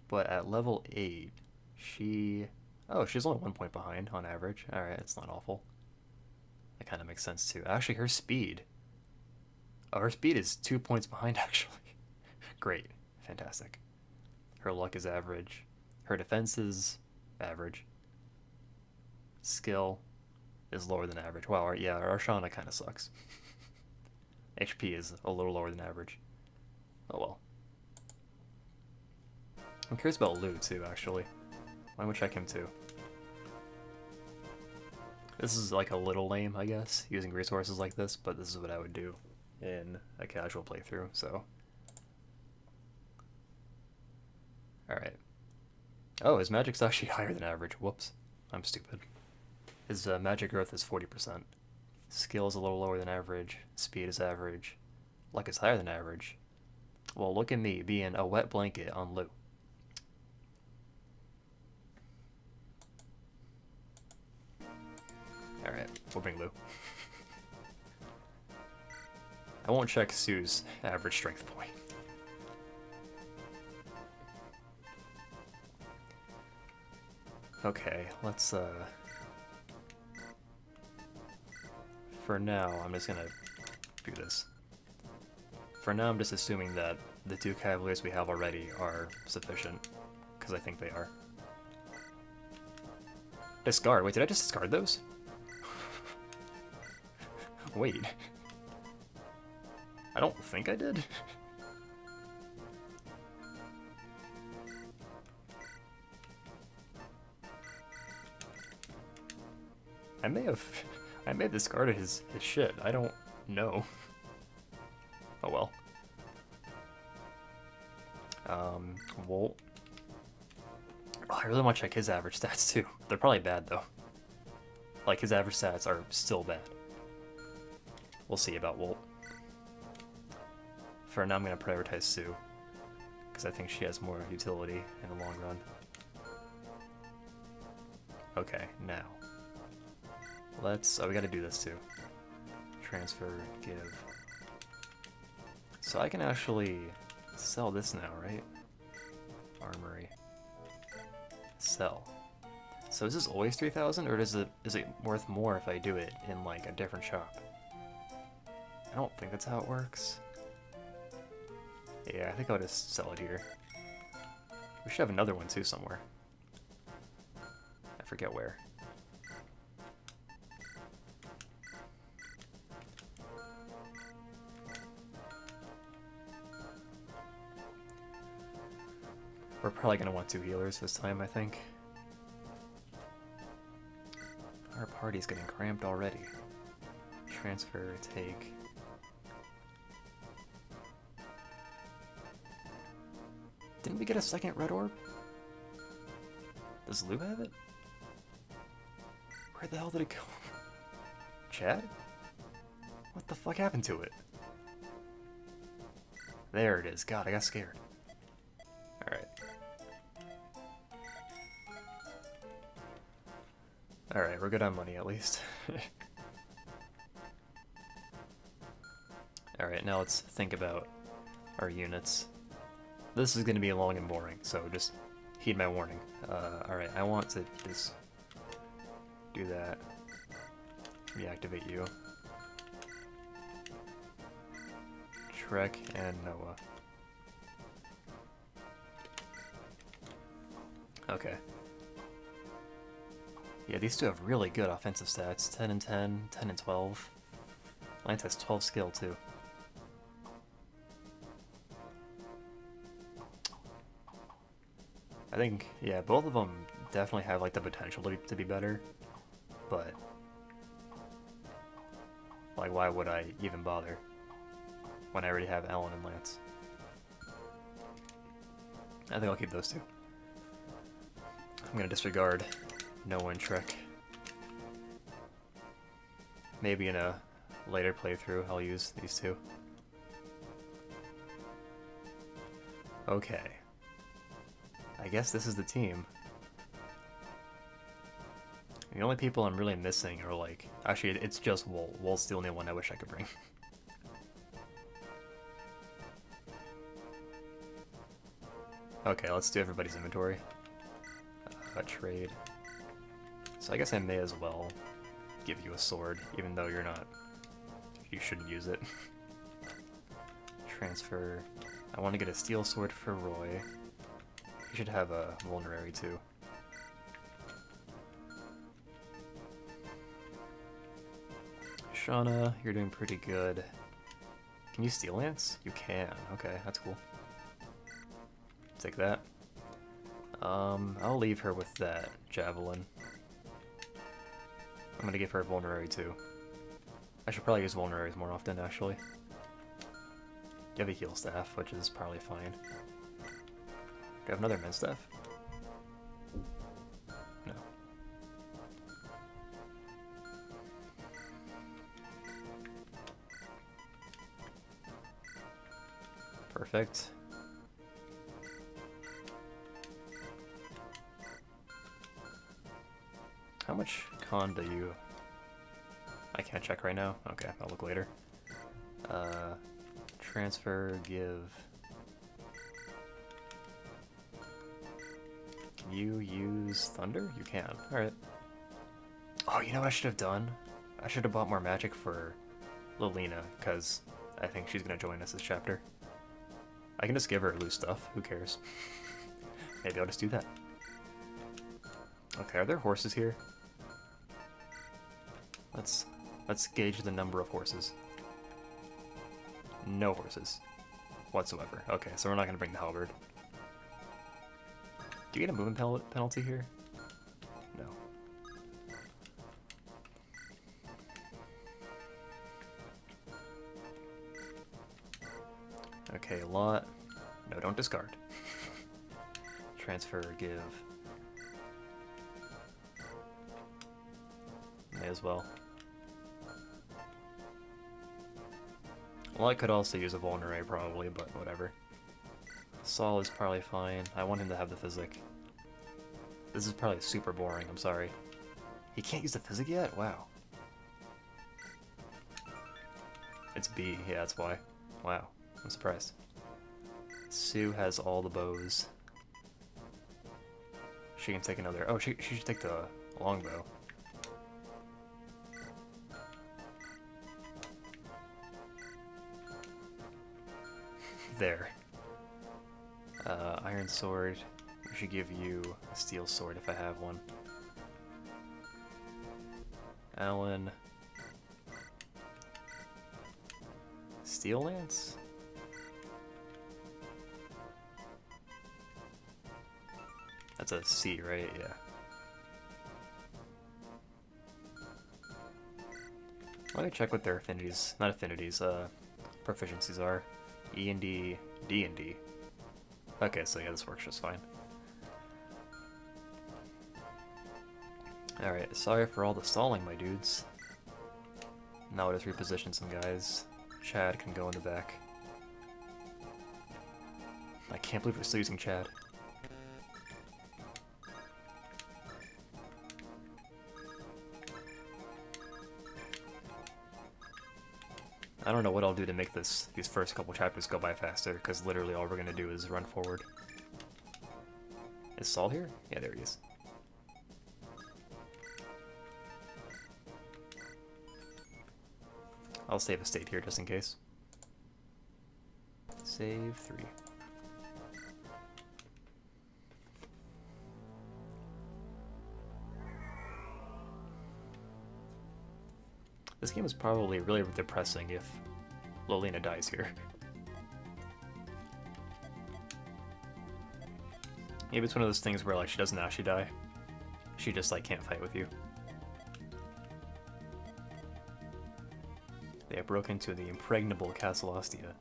But at level 8, she's only 1 point behind on average. Alright, it's not awful. That kind of makes sense too. Actually, her speed. Oh, her speed is 2 points behind, actually. Great. Fantastic. Her luck is average. Her defense is average. Skill is lower than average. Wow, yeah, our Shauna kind of sucks. HP is a little lower than average. Oh well. I'm curious about Lou too, actually. Why don't we check him too? This is like a little lame, I guess, using resources like this, but this is what I would do in a casual playthrough, so. Alright. Oh, his magic's actually higher than average. Whoops. I'm stupid. His magic growth is 40%. Skill is a little lower than average. Speed is average. Luck is higher than average. Well, look at me being a wet blanket on Lou. Alright, we'll bring Lou. I won't check Sue's average strength point. Okay, let's, for now, I'm just gonna do this. For now, I'm just assuming that the 2 Cavaliers we have already are sufficient, because I think they are. Discard. Wait, did I just discard those? Wait. I don't think I did. I may have discarded his shit. I don't know. Oh well. Volt. Oh, I really want to check his average stats too. They're probably bad though. Like his average stats are still bad. We'll see about Volt. For now, I'm gonna prioritize Sue because I think she has more utility in the long run. Okay, now. Let's, we gotta do this too. Transfer, give. So I can actually sell this now, right? Armory. Sell. So is this always 3,000 or is it worth more if I do it in like a different shop? I don't think that's how it works. Yeah, I think I'll just sell it here. We should have another one too somewhere. I forget where. We're probably going to want 2 healers this time, I think. Our party's getting cramped already. Transfer, take. Didn't we get a second red orb? Does Lou have it? Where the hell did it go? Chad? What the fuck happened to it? There it is. God, I got scared. Alright. Alright, we're good on money at least. Alright, now let's think about our units. This is going to be long and boring, so just heed my warning. Alright, I want to just do that. Reactivate you. Trek and Noah. Okay. Yeah, these two have really good offensive stats. 10 and 10, 10 and 12. Lance has 12 skill, too. I think, yeah, both of them definitely have, like, the potential to be better. But, like, why would I even bother when I already have Alan and Lance? I think I'll keep those two. I'm gonna disregard Noah and Trek. Maybe in a later playthrough I'll use these two. Okay. I guess this is the team. The only people I'm really missing are like... Actually, it's just Wool. Wool's the only one I wish I could bring. Okay, let's do everybody's inventory. Trade. So I guess I may as well give you a sword, even though you're not... You shouldn't use it. Transfer. I want to get a steel sword for Roy. He should have a vulnerary too. Shauna, you're doing pretty good. Can you steal Lance? You can. Okay, that's cool. Take that. I'll leave her with that javelin. I'm gonna give her a vulnerary too. I should probably use vulneraries more often, actually. You have a heal staff, which is probably fine. Do you have another mend staff? No. Perfect. How much con do you... I can't check right now? Okay, I'll look later. Transfer, give... Can you use Thunder? You can. Alright. Oh, you know what I should have done? I should have bought more magic for Lilina, because I think she's going to join us this chapter. I can just give her loose stuff. Who cares? Maybe I'll just do that. Okay, are there horses here? Let's gauge the number of horses. No horses. Whatsoever. Okay, so we're not going to bring the halberd. Do you get a movement penalty here? No. Okay, lot. No, don't discard. Transfer, give. May as well. Well, I could also use a vulnerary probably, but whatever. Saul is probably fine. I want him to have the physic. This is probably super boring, I'm sorry. He can't use the physic yet? Wow. It's B, yeah, that's why. Wow, I'm surprised. Sue has all the bows. She can take another... Oh, she should take the longbow. There. Iron sword. We should give you a steel sword if I have one. Alan. Steel lance? That's a C, right? Yeah. Let me check what their affinities, not affinities, proficiencies are. E and D, D and D. Okay, so yeah, this works just fine. Alright, sorry for all the stalling, my dudes. Now I'll just reposition some guys. Chad can go in the back. I can't believe we're still using Chad. I don't know what I'll do to make these first couple chapters go by faster, because literally all we're gonna do is run forward. Is Saul here? Yeah, there he is. I'll save a state here just in case. Save 3. This game is probably really depressing if Lolina dies here. Maybe it's one of those things where like she doesn't actually die. She just like can't fight with you. They have broken into the impregnable Castle Ostia.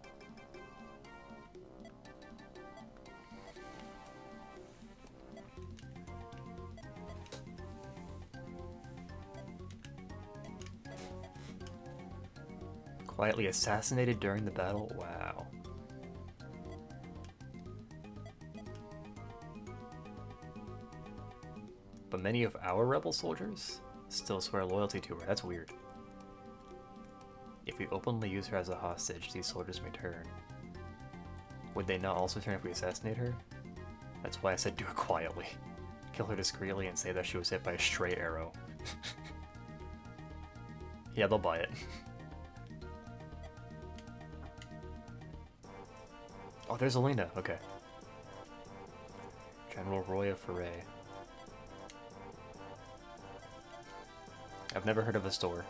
Quietly assassinated during the battle? Wow. But many of our rebel soldiers still swear loyalty to her. That's weird. If we openly use her as a hostage, these soldiers may turn. Would they not also turn if we assassinate her? That's why I said do it quietly. Kill her discreetly and say that she was hit by a stray arrow. Yeah, they'll buy it. Oh, there's Alina. Okay. General Roya Foray. I've never heard of a store.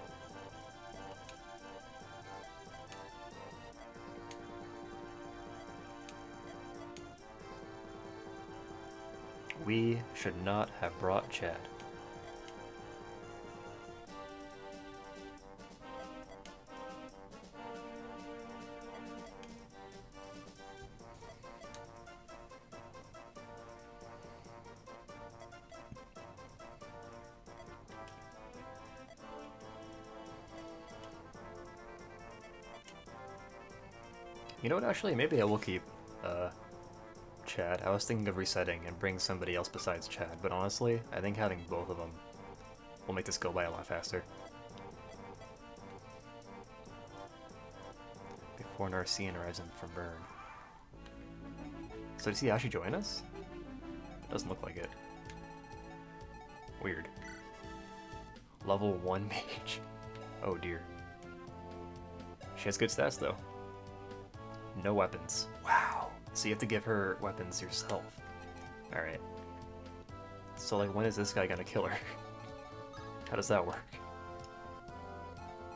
We should not have brought Chad. You know what, actually, maybe I will keep, Chad. I was thinking of resetting and bring somebody else besides Chad, but honestly, I think having both of them will make this go by a lot faster. Before Narcian arrives from Burn. So does he actually join us? Doesn't look like it. Weird. Level 1 mage. Oh dear. She has good stats though. No weapons. Wow. So you have to give her weapons yourself. Alright. So like, when is this guy gonna kill her? How does that work?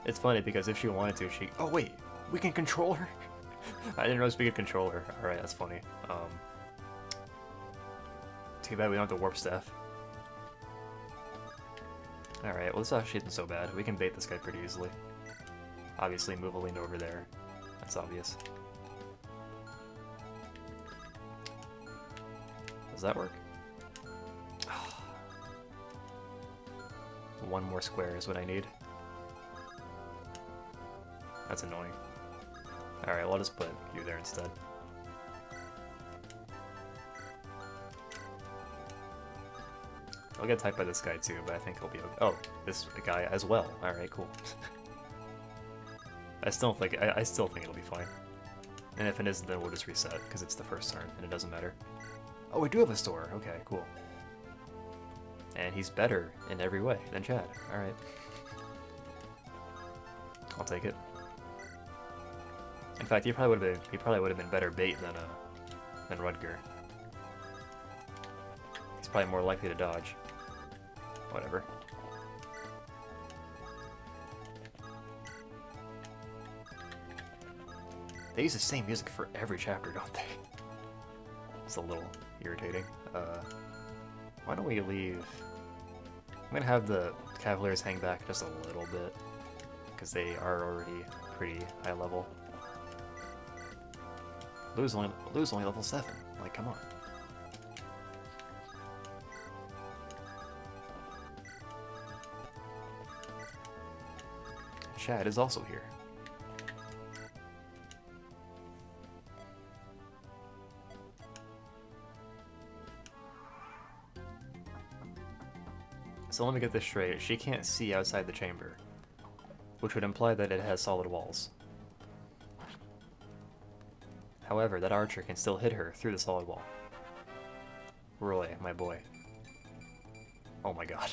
It's funny because if she wanted to, she... Oh wait! We can control her? I didn't realize we could control her. Alright, that's funny. Too bad we don't have the warp staff. Alright, well this actually isn't so bad. We can bait this guy pretty easily. Obviously move Alina over there. That's obvious. Does that work? One more square is what I need. That's annoying. Alright, well, I'll just put you there instead. I'll get typed by this guy too, but I think he'll be okay. Oh, this guy as well. Alright, cool. I still think it'll be fine. And if it isn't, then we'll just reset, because it's the first turn, and it doesn't matter. Oh, we do have a store. Okay, cool. And he's better in every way than Chad. Alright. I'll take it. In fact, he probably would have been better bait than Rudger. He's probably more likely to dodge. Whatever. They use the same music for every chapter, don't they? It's a little irritating. Why don't we leave... I'm gonna have the Cavaliers hang back just a little bit, because they are already pretty high level. Lose only level 7. Like, come on. Chad is also here. So let me get this straight. She can't see outside the chamber, which would imply that it has solid walls. However, that archer can still hit her through the solid wall. Roy, my boy. Oh my god.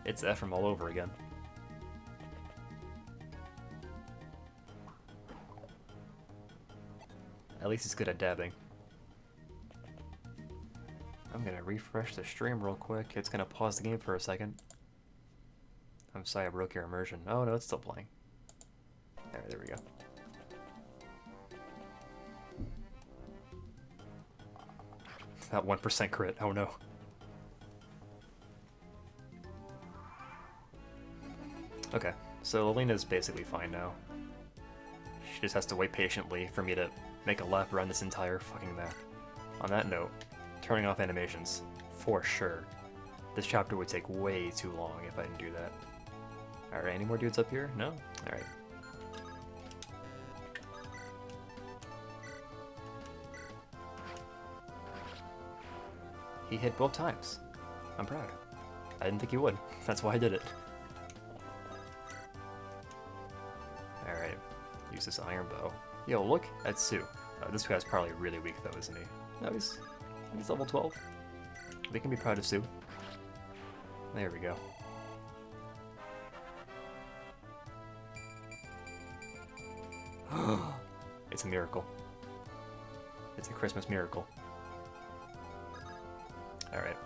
It's Ephraim all over again. At least he's good at dabbing. I'm gonna refresh the stream real quick. It's gonna pause the game for a second. I'm sorry I broke your immersion. Oh no, it's still playing. There we go. That 1% crit, oh no. Okay, so Alina's basically fine now. She just has to wait patiently for me to make a lap around this entire fucking map. On that note, turning off animations, for sure. This chapter would take way too long if I didn't do that. Alright, any more dudes up here? No? Alright. He hit both times. I'm proud. I didn't think he would. That's why I did it. Alright. Use this iron bow. Yo, look at Sue. This guy's probably really weak though, isn't he? No, he's level 12. We can be proud of Sue. There we go. It's a miracle. It's a Christmas miracle. Alright.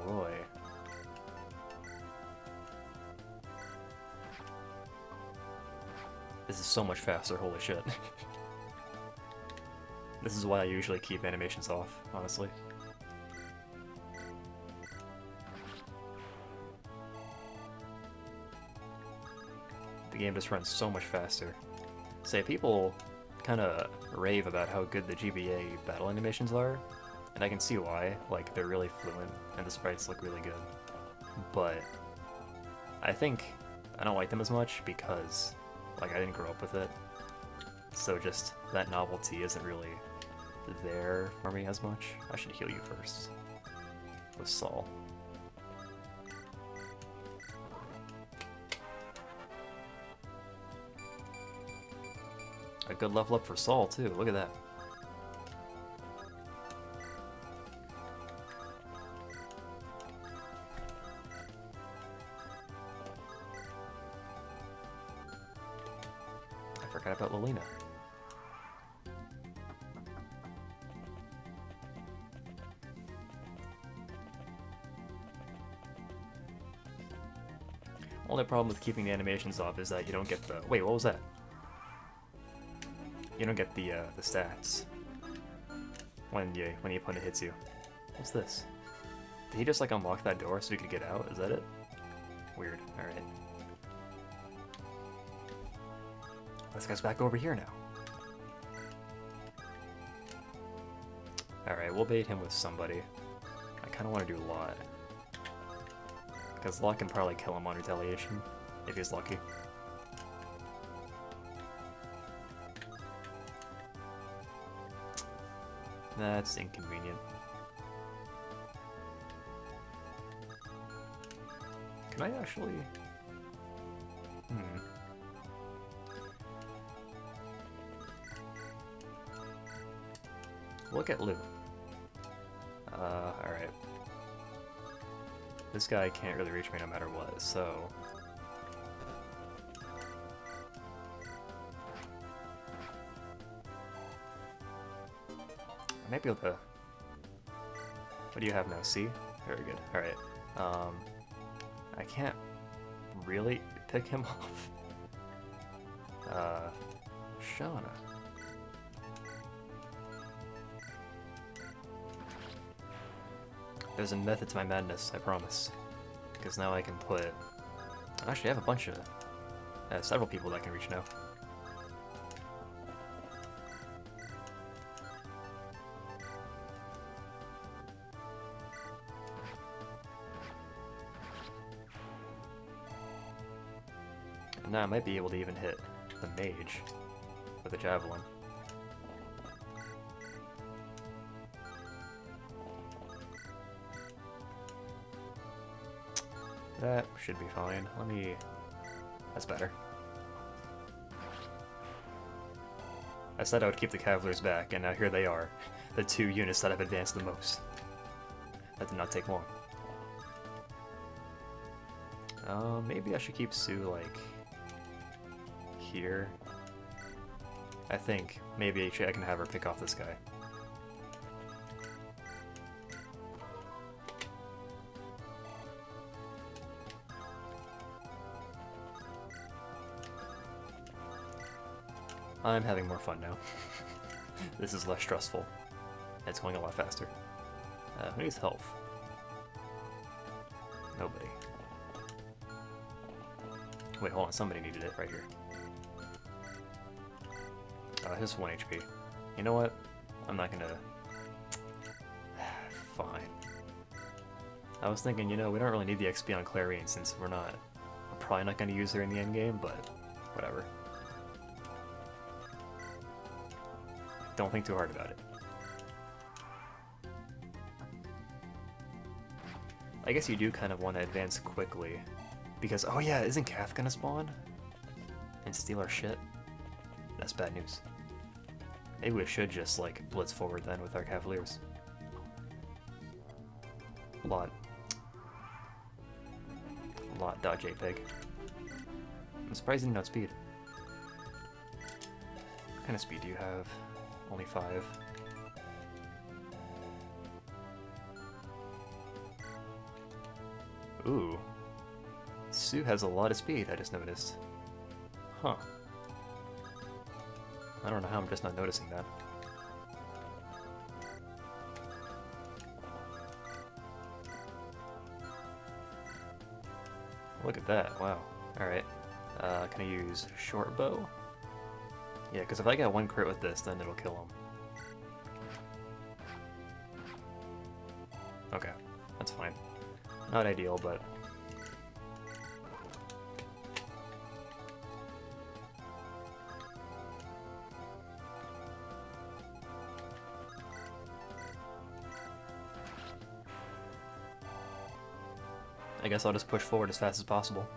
Roy. This is so much faster, holy shit. This is why I usually keep animations off, honestly. The game just runs so much faster. Say, people kinda rave about how good the GBA battle animations are, and I can see why. Like, they're really fluent, and the sprites look really good. But I think I don't like them as much because, like, I didn't grow up with it. So just that novelty isn't really there for me as much. I should heal you first. With Saul. A good level up for Saul, too. Look at that. I forgot about Lilina. Only problem with keeping the animations off is that you don't get the... Wait, what was that? You don't get the stats when your opponent hits you. What's this? Did he just like unlock that door so we could get out? Is that it? Weird. Alright. This guy's back over here now. Alright, we'll bait him with somebody. I kind of want to do Lot. Because Lot can probably kill him on retaliation, if he's lucky. That's inconvenient. Can I actually... Look at Lou. Alright. This guy can't really reach me no matter what, so... I might be able to... What do you have now? C? Very good. Alright. I can't really pick him off. Shauna. There's a method to my madness, I promise. Because now I can put... Actually, I have a bunch of... several people that I can reach now. And now I might be able to even hit the mage with a javelin. That should be fine. Let me... That's better. I said I would keep the Cavaliers back, and now here they are. The 2 units that have advanced the most. That did not take long. Maybe I should keep Sue, like, here. I think. Maybe actually I can have her pick off this guy. I'm having more fun now. This is less stressful. It's going a lot faster. Who needs health? Nobody. Wait, hold on, somebody needed it right here. Just 1 HP. You know what? I'm not gonna... Fine. I was thinking, you know, we don't really need the XP on Clarine since we're probably not gonna use her in the endgame, but whatever. Don't think too hard about it. I guess you do kind of want to advance quickly. Because, oh yeah, isn't Kath gonna spawn? And steal our shit? That's bad news. Maybe we should just, like, blitz forward then with our Cavaliers. Lot .jpg. I'm surprised you didn't outspeed. What kind of speed do you have? Only 5. Ooh. Sue has a lot of speed, I just noticed. Huh. I don't know how I'm just not noticing that. Look at that, wow. Alright. Can I use short bow? Yeah, because if I get 1 crit with this, then it'll kill him. Okay, that's fine. Not ideal, but... I guess I'll just push forward as fast as possible.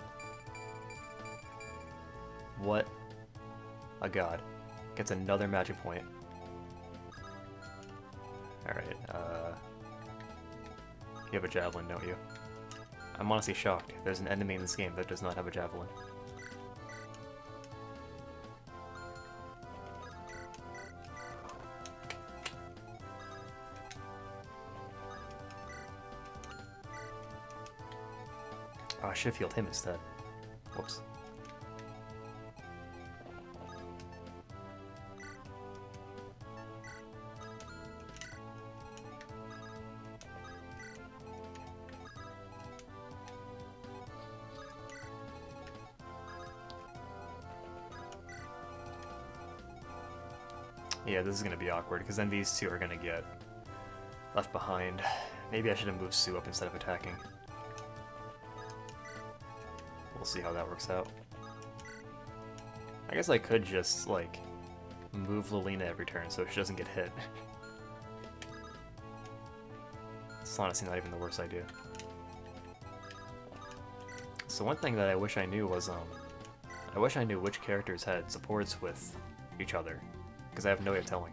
What a god. Gets another magic point. Alright, you have a javelin, don't you? I'm honestly shocked. There's an enemy in this game that does not have a javelin. Oh, I should have healed him instead. Whoops. Yeah, this is going to be awkward, because then these 2 are going to get left behind. Maybe I should have moved Sue up instead of attacking. We'll see how that works out. I guess I could just, like, move Lilina every turn so she doesn't get hit. It's honestly not even the worst idea. So one thing that I wish I knew was, I wish I knew which characters had supports with each other. Because I have no way of telling.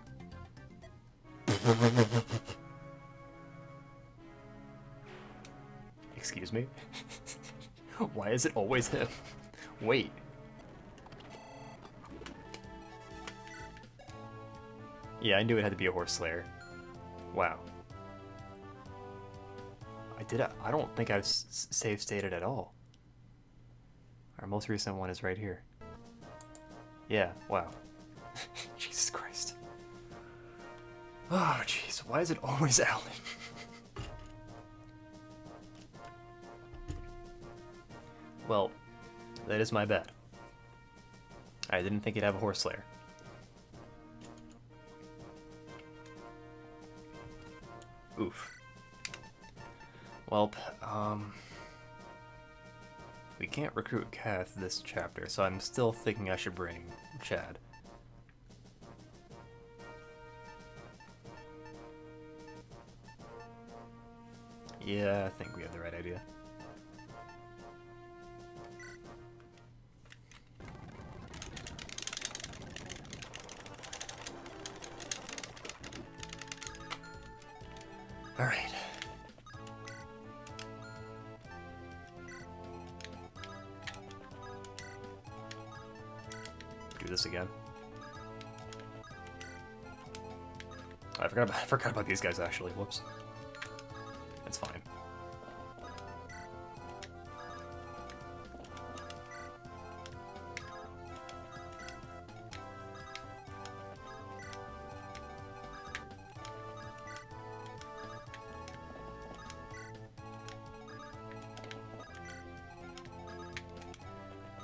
Excuse me? Why is it always him? Wait. Yeah, I knew it had to be a horse slayer. Wow. I don't think I've save stated at all. Our most recent one is right here. Yeah, wow. Jesus Christ. Oh, jeez. Why is it always Alan? Well, that is my bad. I didn't think he'd have a horse slayer. Oof. Well, we can't recruit Kath this chapter, so I'm still thinking I should bring Chad. Yeah, I think we have the right idea. Alright. Do this again. I forgot about these guys actually. Whoops. It's fine.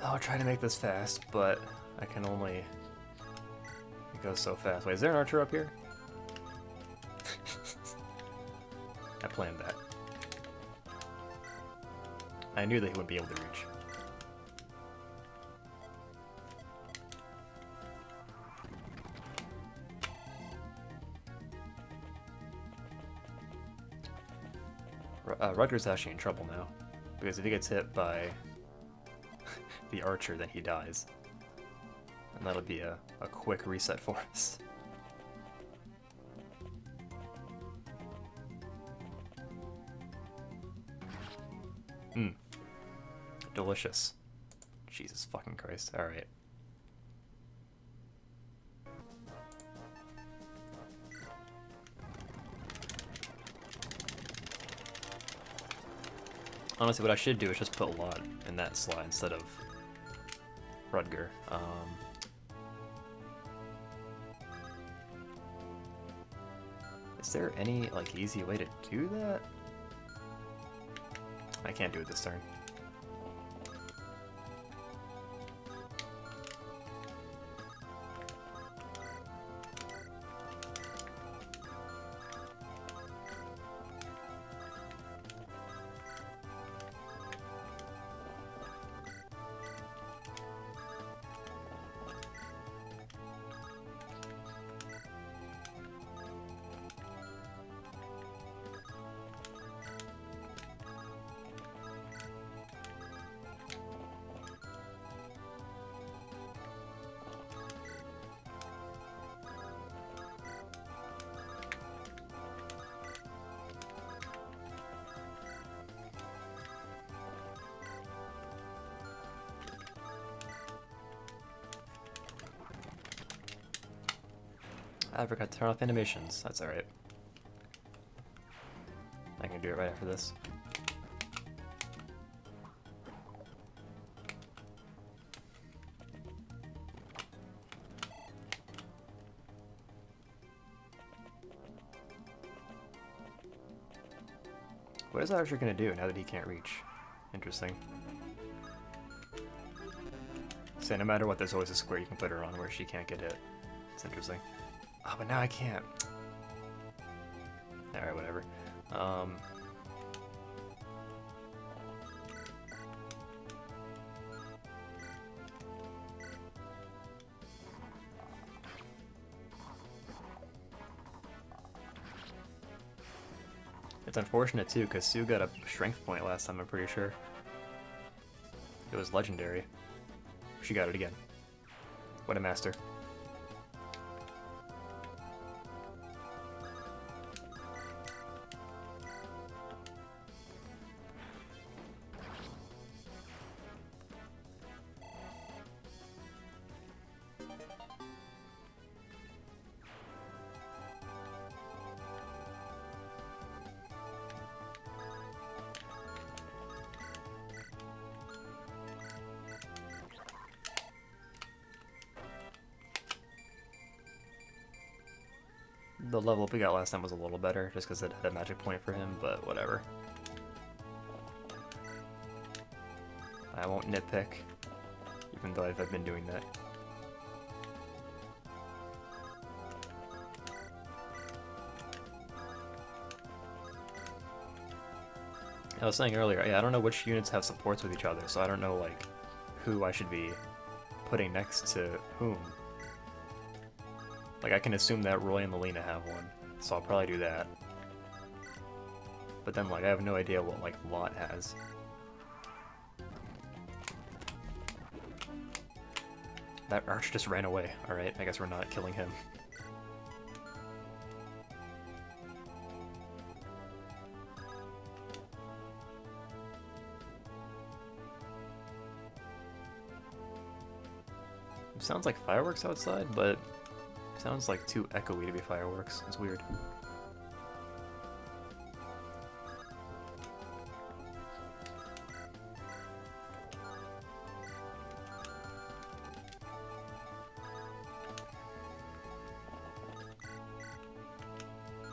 I'll try to make this fast, but I can only... It goes so fast. Wait, is there an archer up here? I planned that. I knew that he wouldn't be able to reach. Rutger's actually in trouble now, because if he gets hit by the archer, then he dies. And that'll be a quick reset for us. Mmm. Delicious. Jesus fucking Christ. Alright. Honestly, what I should do is just put a lot in that slot instead of Rutger. Is there any, like, easy way to do that? I can't do it this turn. I forgot to turn off animations. That's alright. I can do it right after this. What is Archer gonna do now that he can't reach? Interesting. So no matter what, there's always a square you can put her on where she can't get hit. It's interesting. Oh, but now I can't. Alright, whatever. It's unfortunate too, because Sue got a strength point last time, I'm pretty sure. It was legendary. She got it again. What a master. The level up we got last time was a little better, just because it had a magic point for him, but whatever. I won't nitpick, even though I've been doing that. I was saying earlier, yeah, I don't know which units have supports with each other, so I don't know, like, who I should be putting next to whom. Like, I can assume that Roy and Melina have one, so I'll probably do that. But then, like, I have no idea what, like, Lot has. That arch just ran away. Alright, I guess we're not killing him. Sounds like fireworks outside, but sounds like too echoey to be fireworks. It's weird.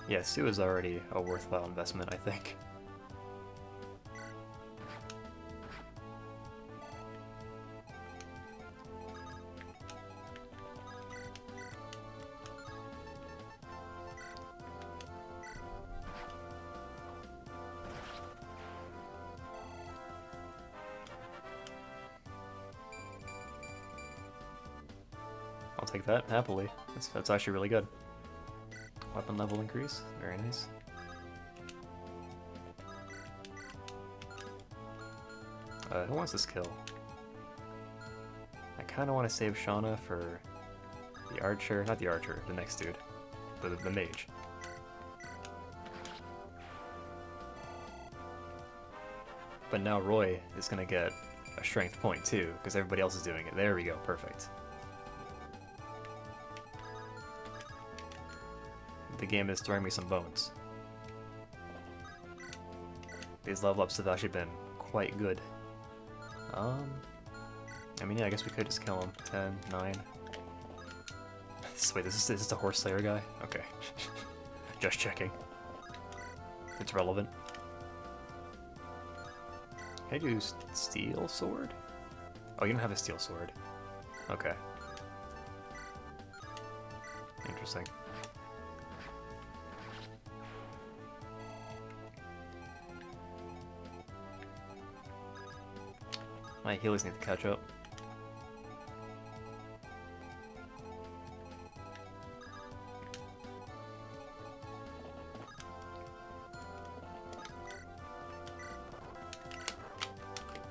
Yeah, Sue is already a worthwhile investment, I think. I'll take that, happily. That's actually really good. Weapon level increase, very nice. Who wants this kill? I kind of want to save Shauna for the archer, not the archer, the next dude, the mage. But now Roy is going to get a strength point too, because everybody else is doing it. There we go, perfect. The game is throwing me some bones. These level ups have actually been quite good. I mean, yeah, I guess we could just kill him. 10, 9. Wait, is this a horse slayer guy? Okay. Just checking. It's relevant. Can I do steel sword? Oh, you don't have a steel sword. Okay. Interesting. My healers need to catch up.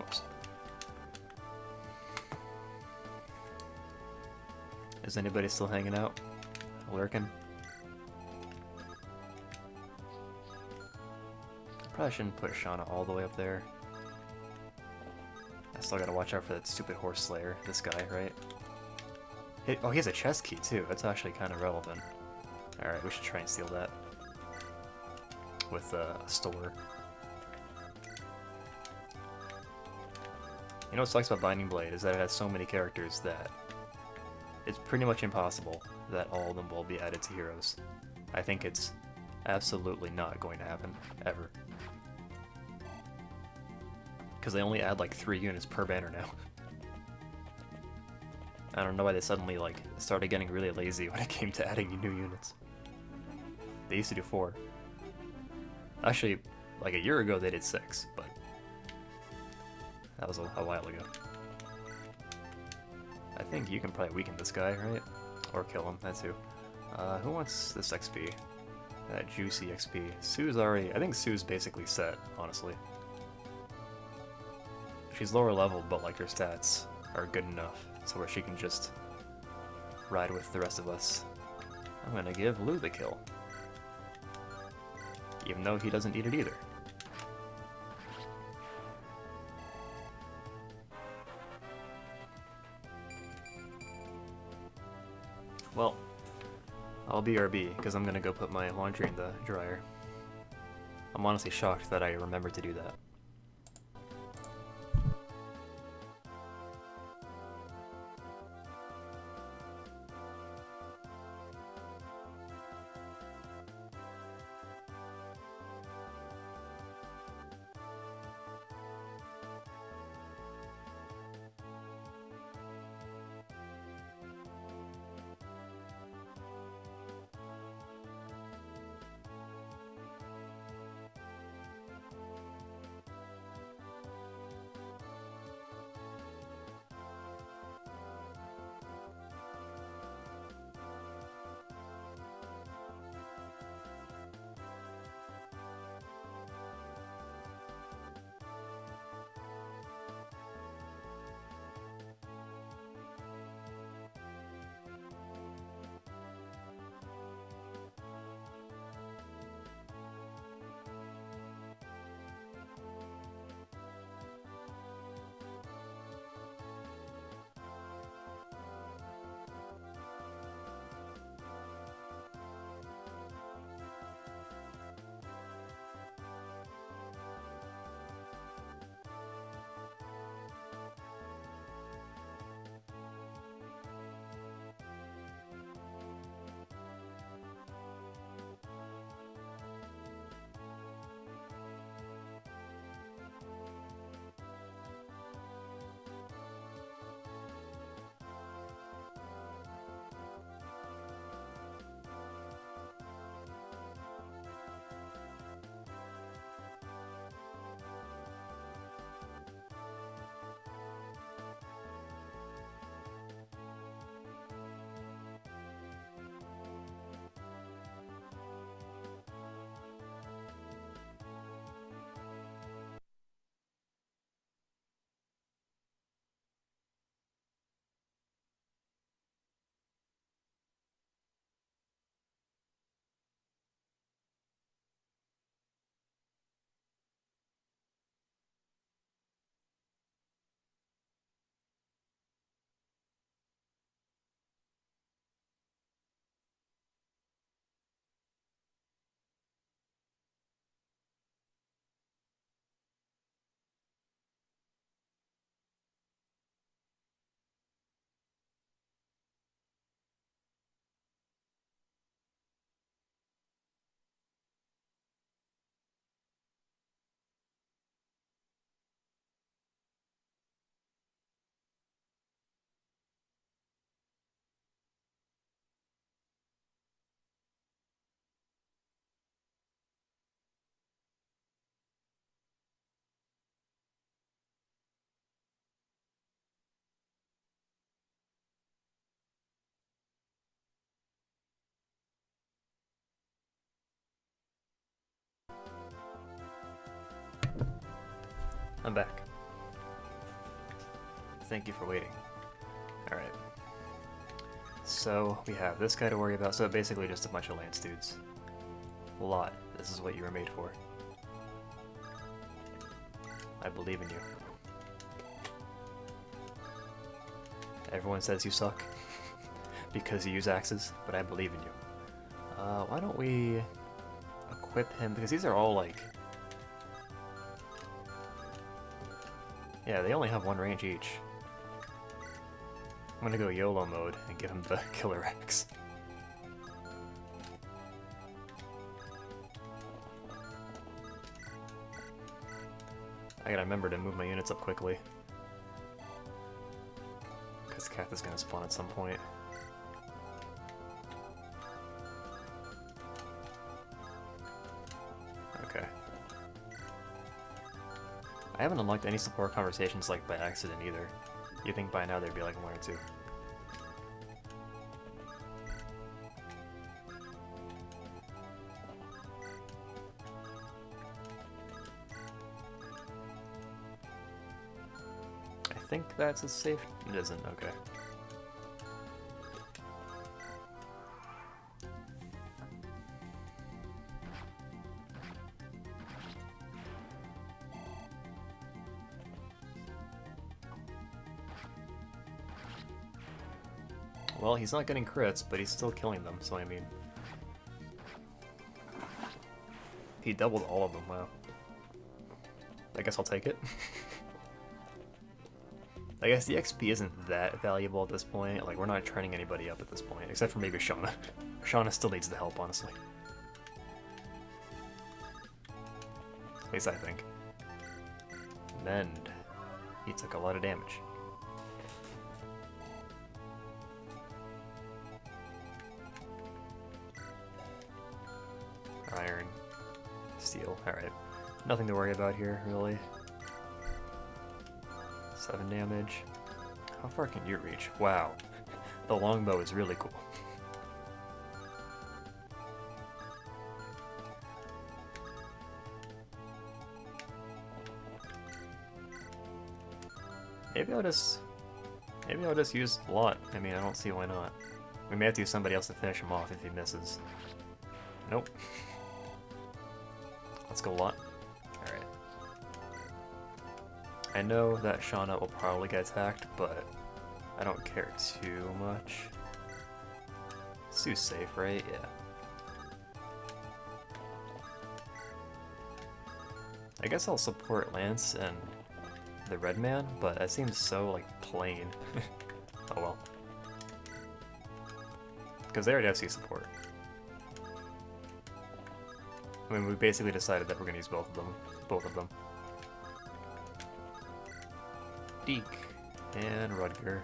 Oops. Is anybody still hanging out? Lurking? Probably shouldn't put Shauna all the way up there. I still gotta watch out for that stupid horse slayer, this guy, right? Oh, he has a chest key too. That's actually kind of relevant. Alright, we should try and steal that. With a store. You know what sucks about Binding Blade is that it has so many characters that it's pretty much impossible that all of them will be added to heroes. I think it's absolutely not going to happen, ever. Because they only add like 3 units per banner now. I don't know why they suddenly like started getting really lazy when it came to adding new units. They used to do 4. Actually, like a year ago they did 6, but that was a while ago. I think you can probably weaken this guy, right? Or kill him, that too. Who wants this XP? That juicy XP. Sue's already... I think Sue's basically set, honestly. She's lower level, but like her stats are good enough so where she can just ride with the rest of us. I'm gonna give Lou the kill. Even though he doesn't need it either. Well, I'll BRB, because I'm gonna go put my laundry in the dryer. I'm honestly shocked that I remembered to do that. I'm back. Thank you for waiting. Alright. So, we have this guy to worry about, so basically just a bunch of lance dudes. A lot. This is what you were made for. I believe in you. Everyone says you suck because you use axes, but I believe in you. Why don't we equip him, because these are all like... Yeah, they only have one range each. I'm gonna go YOLO mode and give him the killer axe. I gotta remember to move my units up quickly, because Kath is gonna spawn at some point. Okay. I haven't unlocked any support conversations like by accident either. You'd think by now there'd be like one or two. I think that's a safe... It isn't, okay. Well, he's not getting crits, but he's still killing them, so I mean... He doubled all of them, wow. I guess I'll take it. I guess the XP isn't that valuable at this point, like we're not training anybody up at this point, except for maybe Shauna. Shauna still needs the help, honestly. At least I think. Mend. He took a lot of damage. Iron. Steel. Alright. Nothing to worry about here, really. 7 damage. How far can you reach? Wow. The longbow is really cool. Maybe I'll just use Lot. I mean, I don't see why not. We may have to use somebody else to finish him off if he misses. Nope. Let's go Lot. Alright. I know that Shauna will probably get attacked, but I don't care too much. Sue's safe, right? Yeah. I guess I'll support Lance and the Red Man, but that seems so, like, plain. Oh well. Because they already have C support. I mean, we basically decided that we're gonna use both of them. Deke and Rudger.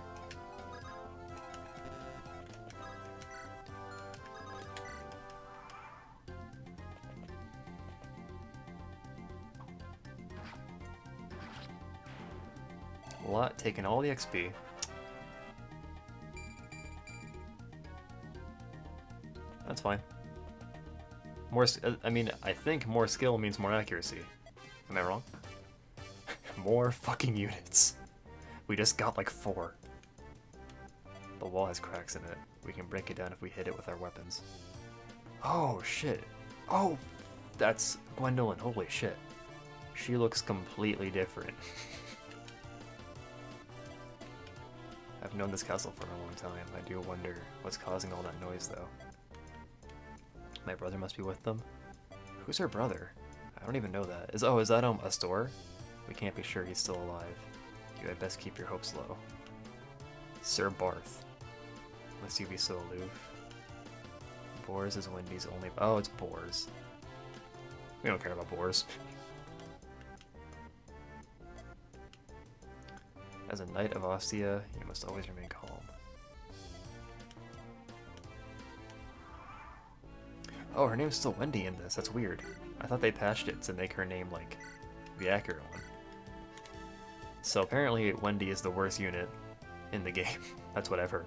Lot taking all the XP. That's fine. More, I mean, I think more skill means more accuracy. Am I wrong? More fucking units. We just got like 4. The wall has cracks in it. We can break it down if we hit it with our weapons. Oh shit. Oh, that's Gwendolyn. Holy shit. She looks completely different. I've known this castle for a long time. I do wonder what's causing all that noise though. My brother must be with them. Who's her brother? I don't even know that. Is that a store? We can't be sure he's still alive. You had best keep your hopes low. Sir Barth. Unless you be so aloof. Boars is Wendy's only... Oh, it's boars. We don't care about boars. As a knight of Ostia, you must always remain calm. Oh, her name's still Wendy in this. That's weird. I thought they patched it to make her name, like, the accurate one. So apparently Wendy is the worst unit in the game. That's what I've heard.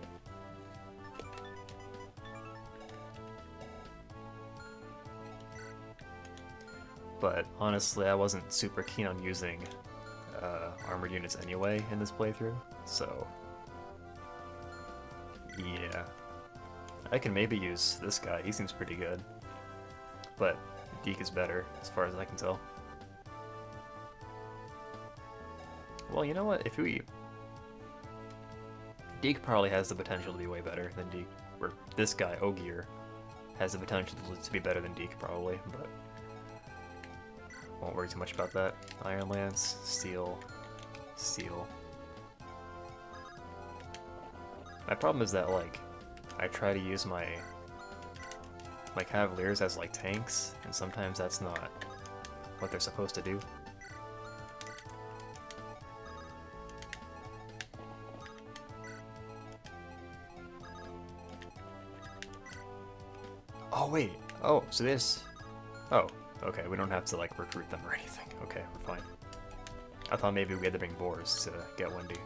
But honestly, I wasn't super keen on using armored units anyway in this playthrough, so yeah. I can maybe use this guy, he seems pretty good. But Deke is better, as far as I can tell. Well, you know what, if we... Deke probably has the potential to be way better than Deke. Or this guy, Ogier, has the potential to be better than Deke, probably, but... Won't worry too much about that. Iron Lance, Steel, Steel. My problem is that, like, I try to use my Cavaliers as, like, tanks, and sometimes that's not what they're supposed to do. Oh, wait. Oh, so this... Oh, okay, we don't have to, like, recruit them or anything. Okay, we're fine. I thought maybe we had to bring boars to get Wendy.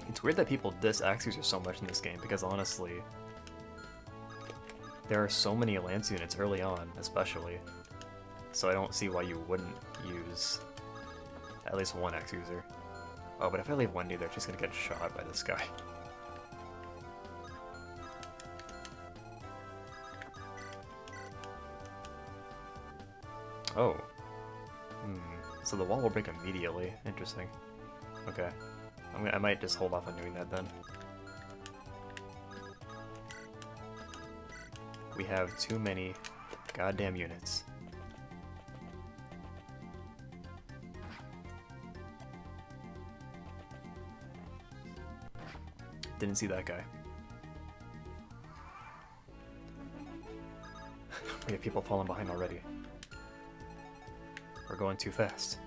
It's weird that people diss Axe User so much in this game, because honestly, there are so many Lance units early on, especially, so I don't see why you wouldn't use at least one Axe User. Oh, but if I leave Wendy there, she's gonna get shot by this guy. Oh. So the wall will break immediately. Interesting. Okay. I might just hold off on doing that then. We have too many goddamn units. Didn't see that guy. We have people falling behind already. We're going too fast.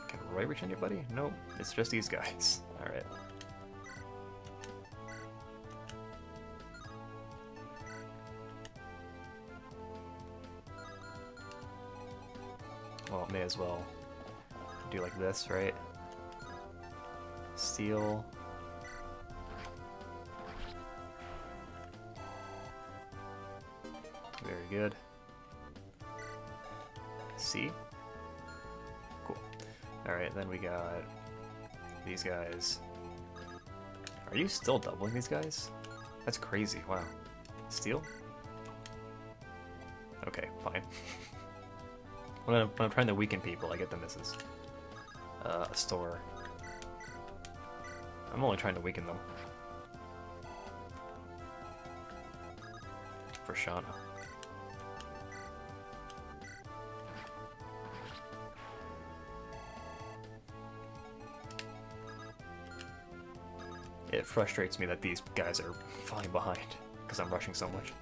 Can Roy reach anybody? Nope, it's just these guys. Alright. Well, may as well do like this, right? Steel. Very good. C. Cool. Alright, then we got these guys. Are you still doubling these guys? That's crazy, wow. Steel? Okay, fine. When I'm trying to weaken people, I get the misses. A store. I'm only trying to weaken them. For Shauna. It frustrates me that these guys are falling behind, because I'm rushing so much.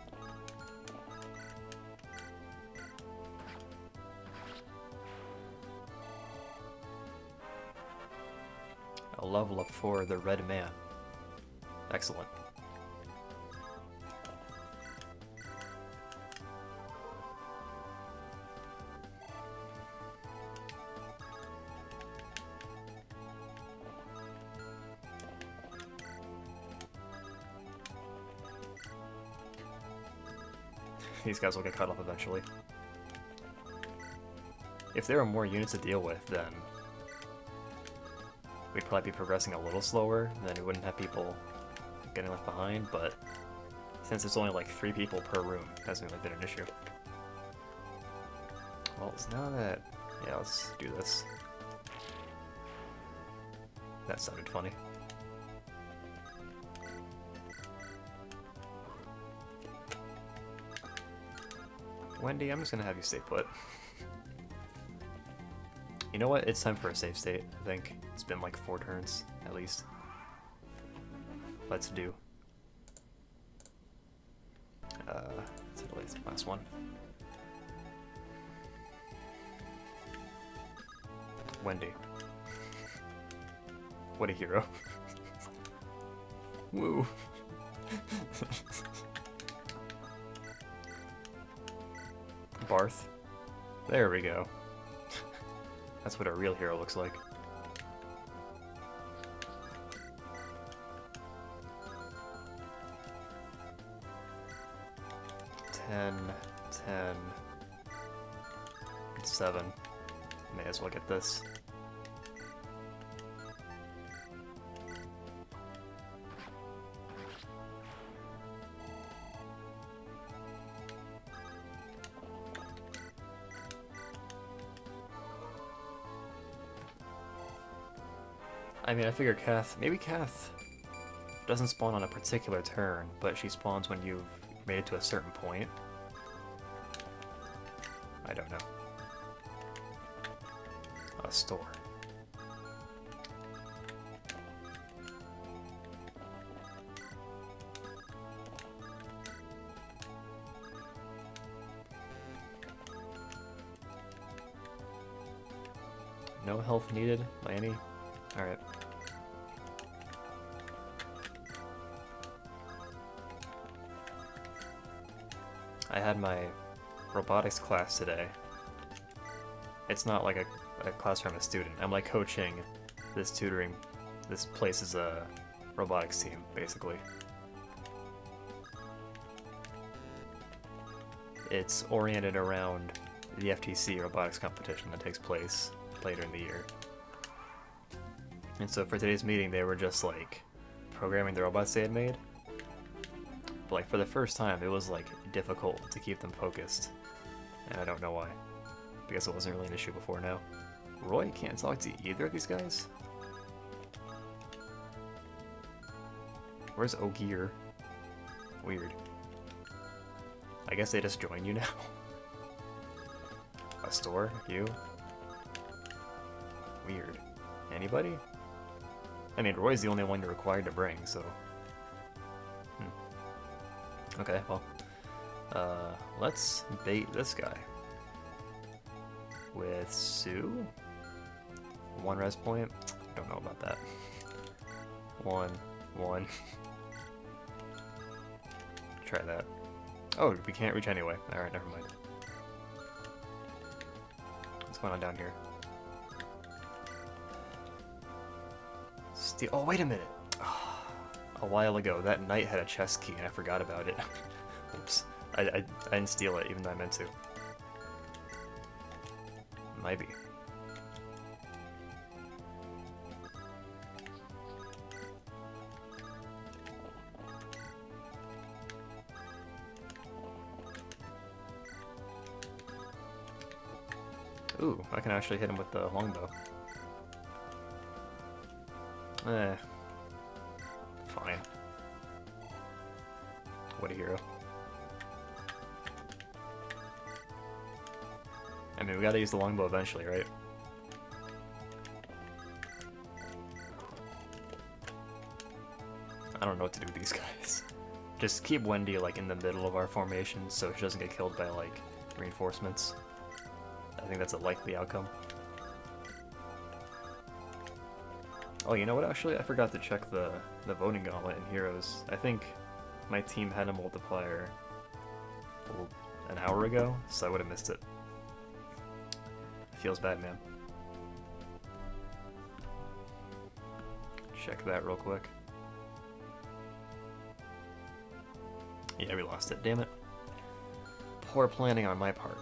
A level up for the Red Man. Excellent. These guys will get cut off eventually. If there were more units to deal with, then we'd probably be progressing a little slower, then we wouldn't have people getting left behind, but since it's only like 3 people per room, it hasn't really been an issue. Well, so now that... yeah, let's do this. That sounded funny. Wendy, I'm just gonna have you stay put. You know what? It's time for a save state, I think. It's been like 4 turns, at least. Let's do. It's the last one. Wendy. What a hero. Woo. Barth. There we go. That's what a real hero looks like. Ten, 7. May as well get this. I mean, I figure maybe Kath doesn't spawn on a particular turn, but she spawns when you've made it to a certain point. I don't know. A store. No health needed by any? Alright. I had my robotics class today. It's not like a class where I'm a student. I'm like coaching this tutoring. This place is a robotics team, basically. It's oriented around the FTC robotics competition that takes place later in the year. And so for today's meeting, they were just like programming the robots they had made. But like for the first time, it was like difficult to keep them focused. And I don't know why. Because it wasn't really an issue before now. Roy can't talk to either of these guys? Where's Ogier? Weird. I guess they just join you now. A store? You? Weird. Anybody? I mean, Roy's the only one you're required to bring, so... Okay, well... let's bait this guy. With Sue? 1 res point? Don't know about that. 1. Try that. Oh, we can't reach anyway. Alright, never mind. What's going on down here? Oh, wait a minute! A while ago, that knight had a chest key and I forgot about it. Oops. I didn't steal it, even though I meant to. Maybe. Ooh, I can actually hit him with the longbow. Fine. What a hero. I mean, we gotta use the longbow eventually, right? I don't know what to do with these guys. Just keep Wendy, like, in the middle of our formation so she doesn't get killed by, like, reinforcements. I think that's a likely outcome. Oh, you know what, actually? I forgot to check the voting gauntlet in Heroes. I think my team had a multiplier an hour ago, so I would have missed it. Feels bad, man. Check that real quick. Yeah, we lost it, damn it. Poor planning on my part.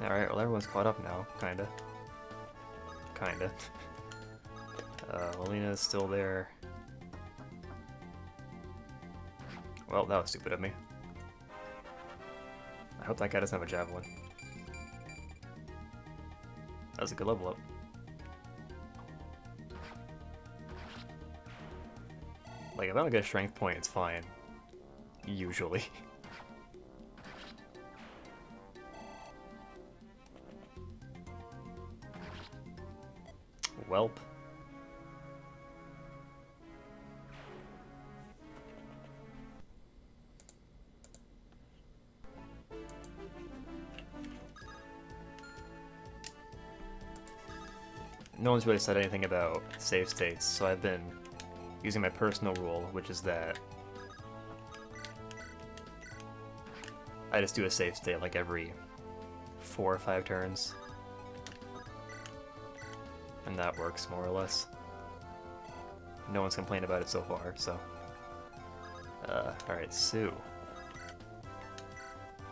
Alright, well everyone's caught up now, kinda. Lilina's still there. Well, that was stupid of me. I hope that guy doesn't have a javelin. That was a good level up. Like, if I don't get a strength point, it's fine. Usually. Welp. no one's really said anything about save states, so I've been using my personal rule, which is that I just do a save state like every 4 or 5 turns. And that works more or less. No one's complained about it so far, so. Alright, Sue.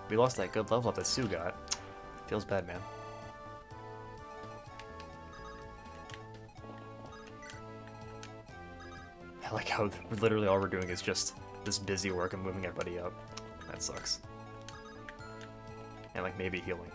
We lost that good level up that Sue got. Feels bad, man. I like how literally all we're doing is just this busy work of moving everybody up. That sucks. And like maybe healing.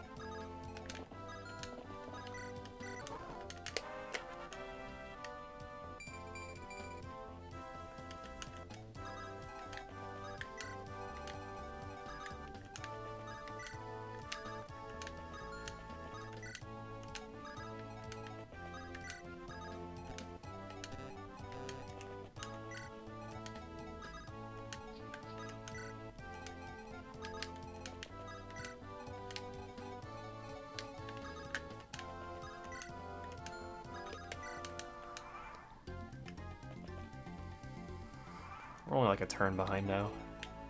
We're only like a turn behind now.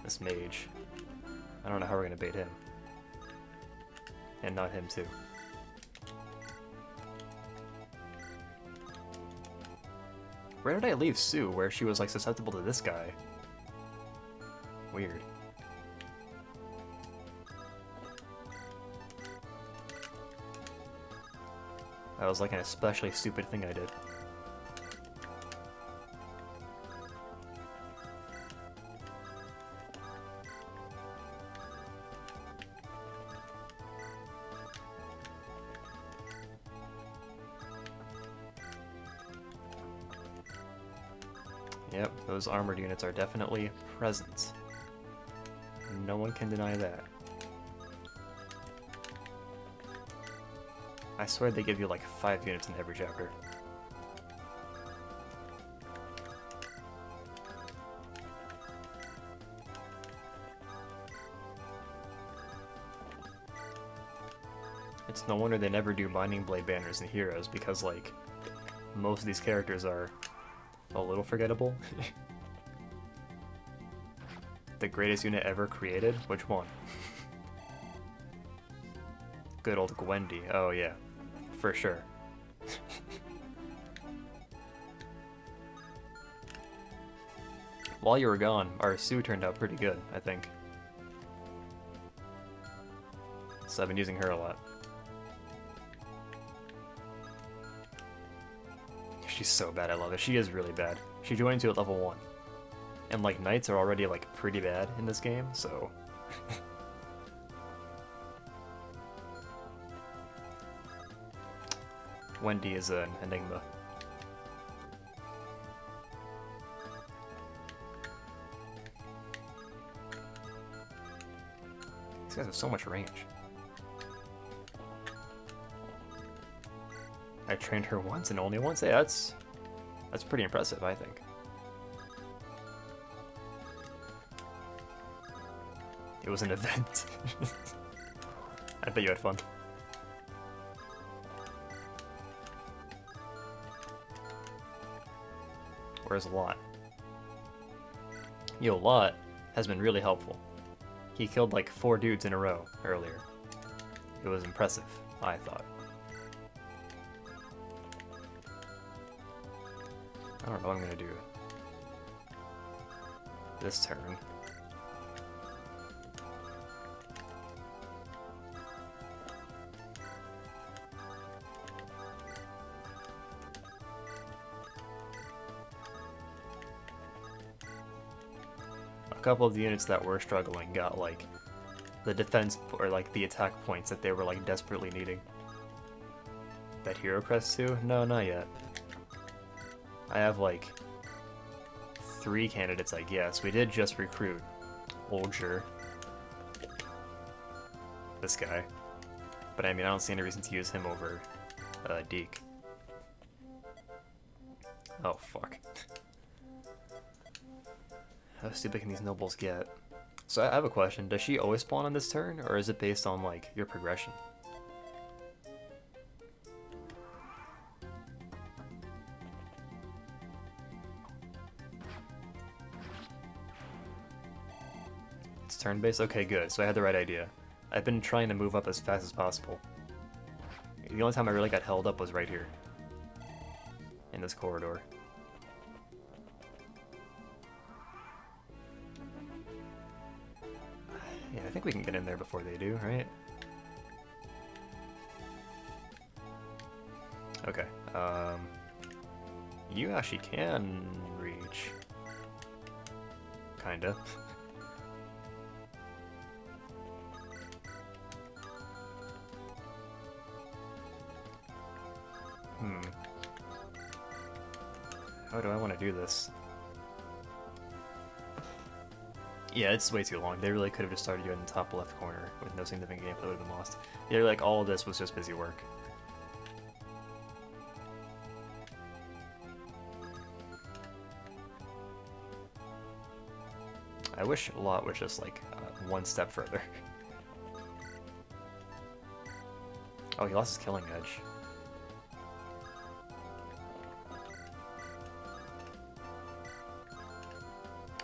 This mage. I don't know how we're gonna bait him. And not him too. Where did I leave Sue, where she was like susceptible to this guy? Weird. That was like an especially stupid thing I did. Yep, those armored units are definitely present. No one can deny that. I swear they give you like 5 units in every chapter. It's no wonder they never do Binding Blade banners in Heroes, because like most of these characters are a little forgettable. The greatest unit ever created? Which one? Good old Gwendy. Oh yeah, for sure. While you were gone, our Sue turned out pretty good, I think. So I've been using her a lot. She's so bad, I love it. She is really bad. She joined to at level 1. And like knights are already like pretty bad in this game, so Wendy is an enigma. These guys have so much range. I trained her once and only once? Yeah, that's pretty impressive, I think. It was an event. I bet you had fun. Where's Lot? Yo, Lot has been really helpful. He killed like 4 dudes in a row earlier. It was impressive, I thought. I don't know what I'm gonna do this turn. A couple of the units that were struggling got like the defense or like the attack points that they were like desperately needing. That hero crest too? No, not yet. I have like 3 candidates, I guess. We did just recruit Olger. This guy. But I mean, I don't see any reason to use him over Deke. Oh, fuck. How stupid can these nobles get? So I have a question. Does she always spawn on this turn, or is it based on, like, your progression? It's turn-based? Okay, good. So I had the right idea. I've been trying to move up as fast as possible. The only time I really got held up was right here. In this corridor. Yeah, I think we can get in there before they do, right? Okay, you actually can reach. Kinda. How do I want to do this? Yeah, it's way too long. They really could have just started you in the top left corner with no significant gameplay would have been lost. Yeah, like all of this was just busy work. I wish a lot was just like one step further. Oh, he lost his killing edge.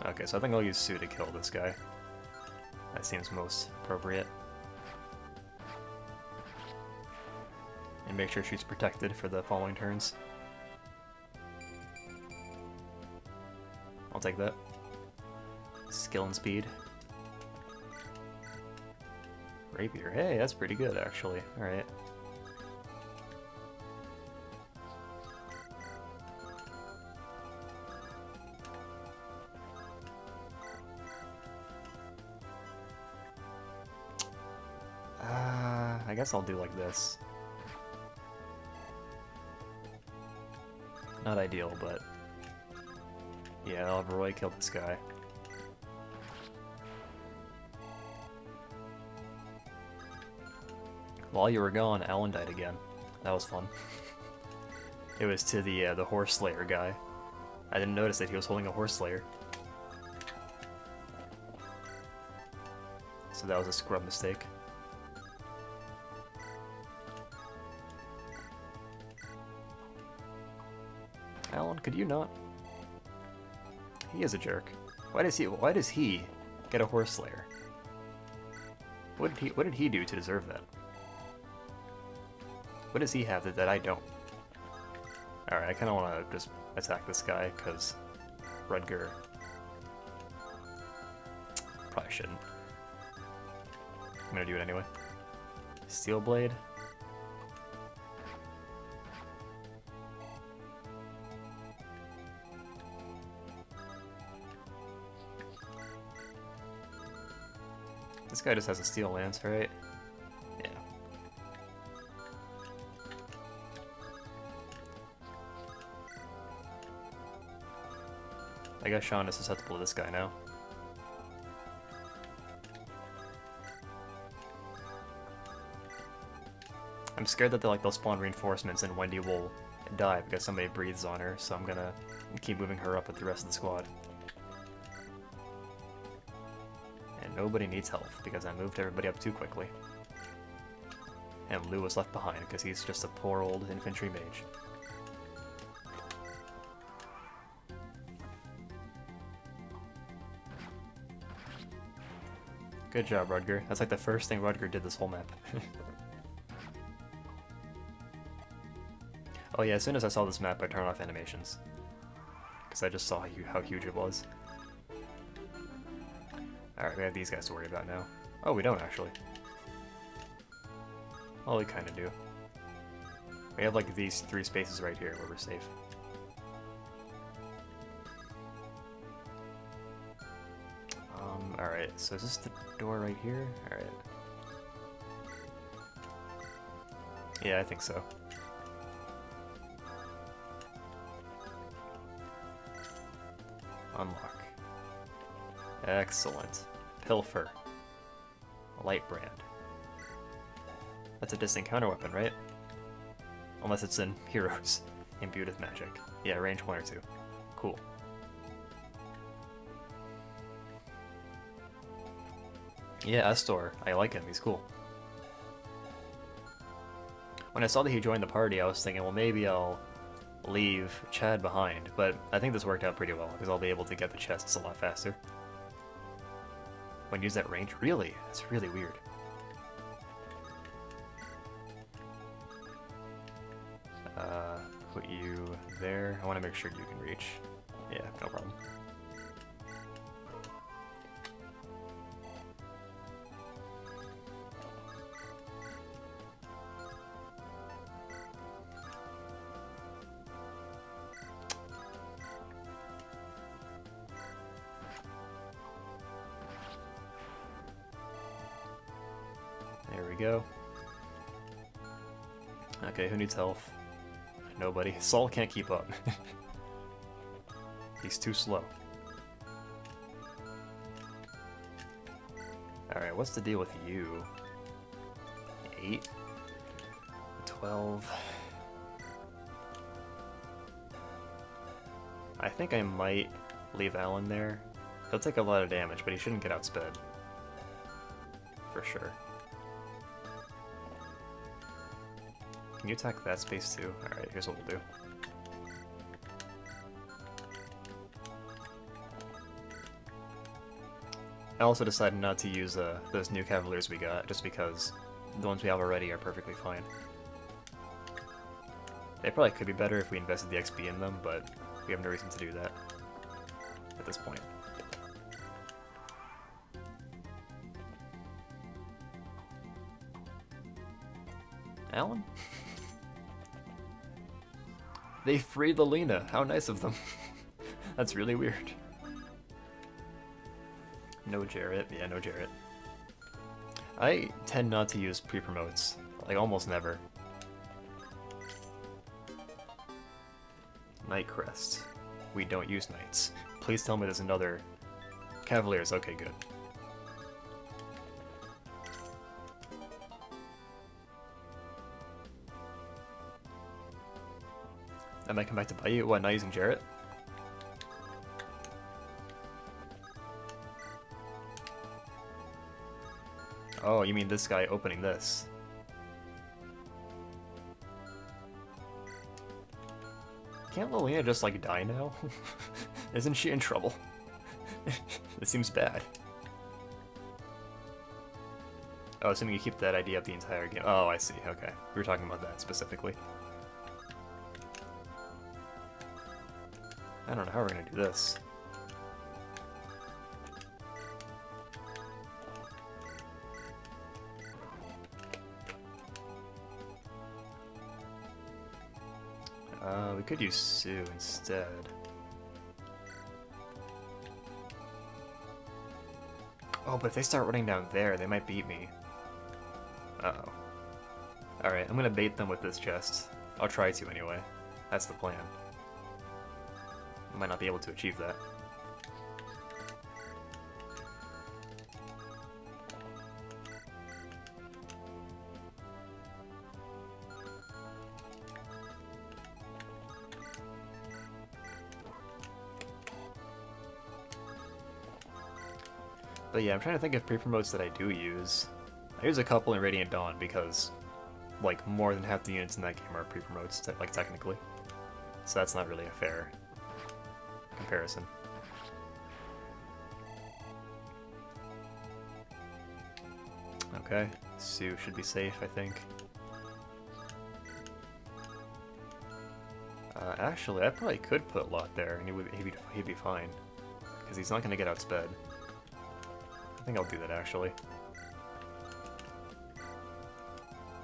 Okay, so I think I'll use Sue to kill this guy. That seems most appropriate. And make sure she's protected for the following turns. I'll take that. Skill and speed. Rapier. Hey, that's pretty good, actually. Alright. I guess I'll do like this. Not ideal, but... yeah, I'll have Roy kill this guy. While you were gone, Alan died again. That was fun. It was to the Horse Slayer guy. I didn't notice that he was holding a Horse Slayer. So that was a scrub mistake. Alan, could you not? He is a jerk. Why does he get a Horse Slayer? What did he do to deserve that? What does he have that I don't? Alright, I kinda wanna just attack this guy, cause Rudger probably shouldn't. I'm gonna do it anyway. Steel Blade. This guy just has a steel lance, right? Yeah. I guess Sean is susceptible to this guy now. I'm scared that they'll spawn reinforcements and Wendy will die because somebody breathes on her, so I'm gonna keep moving her up with the rest of the squad. And nobody needs health because I moved everybody up too quickly. And Lou was left behind because he's just a poor old infantry mage. Good job, Rudger. That's like the first thing Rudger did this whole map. Oh yeah, as soon as I saw this map, I turned off animations. Because I just saw how huge it was. Alright, we have these guys to worry about now. Oh, we don't actually. Well, we kinda do. We have like these 3 spaces right here where we're safe. Alright, so is this the door right here? Alright. Yeah, I think so. Unlock. Excellent. Pilfer. Light brand. That's a distant counter weapon, right? Unless it's in Heroes. Imbued with magic. Yeah, range 1 or 2. Cool. Yeah, Astor. I like him. He's cool. When I saw that he joined the party, I was thinking, well, maybe I'll leave Chad behind, but I think this worked out pretty well, because I'll be able to get the chests a lot faster. When you use that range? Really? That's really weird. Put you there. I want to make sure you can reach. Yeah, no problem. There we go. Okay, who needs health? Nobody. Saul can't keep up. He's too slow. Alright, what's the deal with you? 8? 12? I think I might leave Alan there. He'll take a lot of damage, but he shouldn't get outsped. For sure. Can you attack that space too? Alright, here's what we'll do. I also decided not to use those new Cavaliers we got, just because the ones we have already are perfectly fine. They probably could be better if we invested the XP in them, but we have no reason to do that at this point. Alan? They freed Lelina. How nice of them. That's really weird. No Jarrett. Yeah, no Jarrett. I tend not to use pre-promotes. Like, almost never. Knight Crest. We don't use knights. Please tell me there's another... Cavaliers. Okay, good. I might come back to bite you. What, not using Jarrett? Oh, you mean this guy opening this? Can't Lelina just, like, die now? Isn't she in trouble? This seems bad. Oh, assuming you keep that idea up the entire game. Oh, I see. Okay. We were talking about that specifically. I don't know how we're gonna do this. We could use Sue instead. Oh, but if they start running down there, they might beat me. Uh-oh. Alright, I'm gonna bait them with this chest. I'll try to anyway. That's the plan. I might not be able to achieve that. But yeah, I'm trying to think of pre-promotes that I do use. I use a couple in Radiant Dawn because, like, more than half the units in that game are pre-promotes, like, technically. So that's not really a fair comparison. Okay, Sue should be safe, I think. Actually, I probably could put Lot there, and he'd be fine, because he's not going to get outsped. I think I'll do that, actually.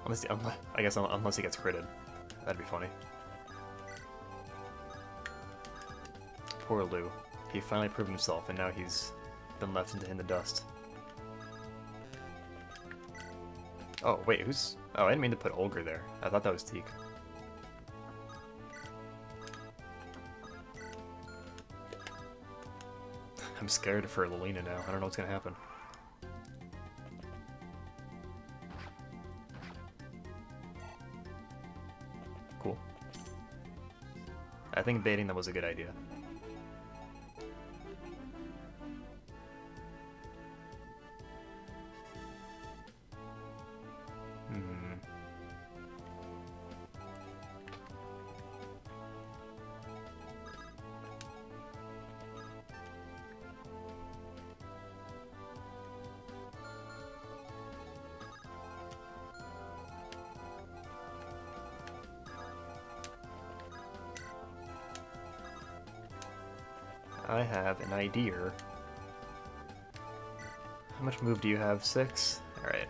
I guess unless he gets critted. That'd be funny. Poor Lou. He finally proved himself, and now he's been left in the dust. Oh, wait, who's... Oh, I didn't mean to put Olger there. I thought that was Teak. I'm scared for Lelina now. I don't know what's gonna happen. Cool. I think baiting them was a good idea. I have an idea. How much move do you have? 6? Alright.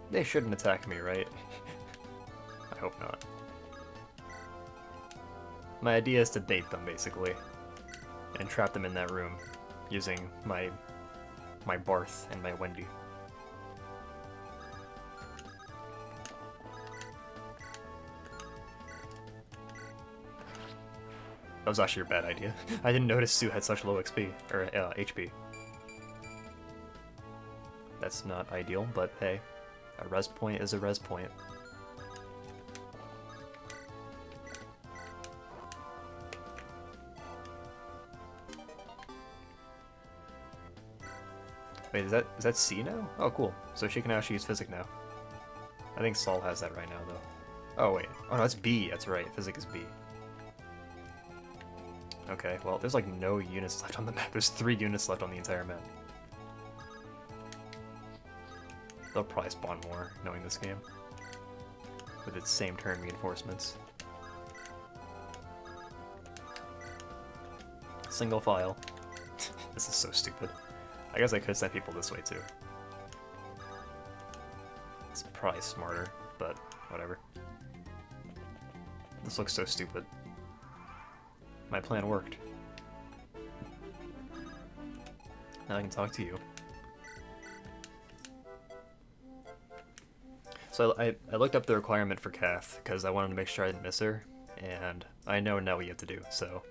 They shouldn't attack me, right? I hope not. My idea is to bait them, basically, and trap them in that room using my Barth and my Wendy. That was actually a bad idea. I didn't notice Sue had such low XP, or HP. That's not ideal, but hey, a res point is a res point. Wait, is that C now? Oh, cool. So she can actually use Physic now. I think Saul has that right now, though. Oh, wait. Oh, no, that's B. That's right. Physic is B. Okay, well, there's like no units left on the map. There's 3 units left on the entire map. They'll probably spawn more, knowing this game. With its same turn reinforcements. Single file. This is so stupid. I guess I could send people this way too. It's probably smarter, but whatever. This looks so stupid. My plan worked. Now I can talk to you. So I looked up the requirement for Kath, because I wanted to make sure I didn't miss her, and I know now what you have to do, so...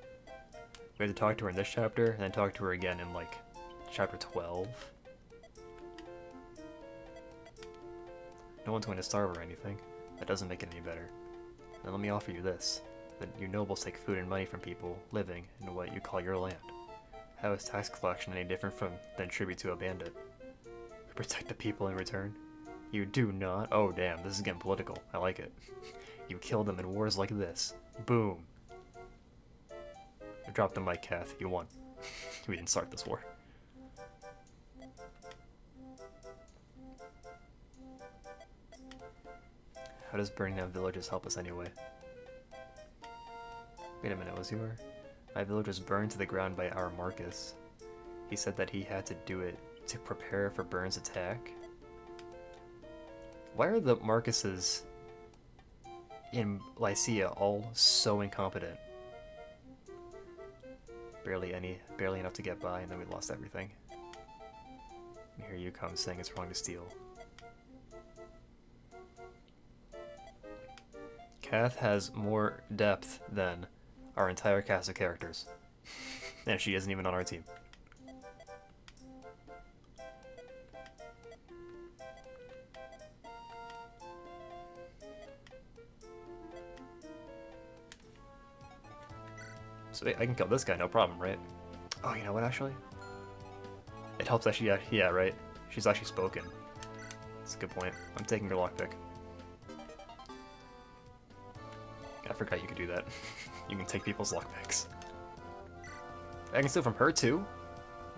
We have to talk to her in this chapter, and then talk to her again in, like, chapter 12. No one's going to starve or anything. That doesn't make it any better. Now let me offer you this. That you nobles take food and money from people living in what you call your land. How is tax collection any different than tribute to a bandit? We protect the people in return? You do not? Oh damn, this is getting political. I like it. You kill them in wars like this. Boom. Drop the mic, Kath. You won. We didn't start this war. How does burning down villages help us anyway? Wait a minute, was your... My village was burned to the ground by our Marcus. He said that he had to do it to prepare for Burn's attack? Why are the Marcuses in Lycia all so incompetent? Barely enough to get by, and then we lost everything. And here you come saying it's wrong to steal. Kath has more depth than our entire cast of characters. And she isn't even on our team. So I can kill this guy, no problem, right? Oh, you know what, actually? It helps that she, yeah, right? She's actually spoken. That's a good point. I'm taking her lockpick. I forgot you could do that. You can take people's lockpicks. I can steal from her, too?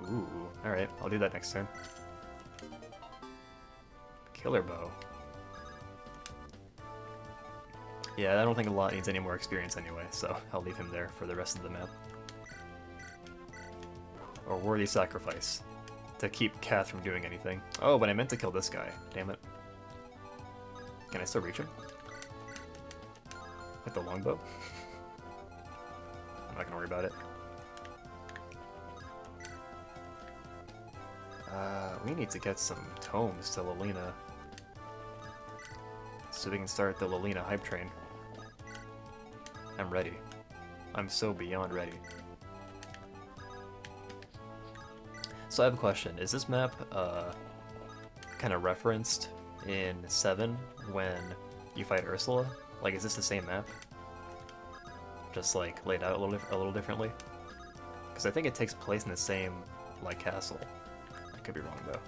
Ooh, alright, I'll do that next turn. Killer bow. Yeah, I don't think a lot needs any more experience anyway, so I'll leave him there for the rest of the map. Or worthy sacrifice. To keep Kath from doing anything. Oh, but I meant to kill this guy. Damn it. Can I still reach him? With the longbow? I'm not gonna worry about it. We need to get some tomes to Lilina. So we can start the Lilina hype train. I'm ready. I'm so beyond ready. So I have a question. Is this map kind of referenced in 7 when you fight Ursula? Like, is this the same map? Just like laid out a little differently? Because I think it takes place in the same like castle. I could be wrong though.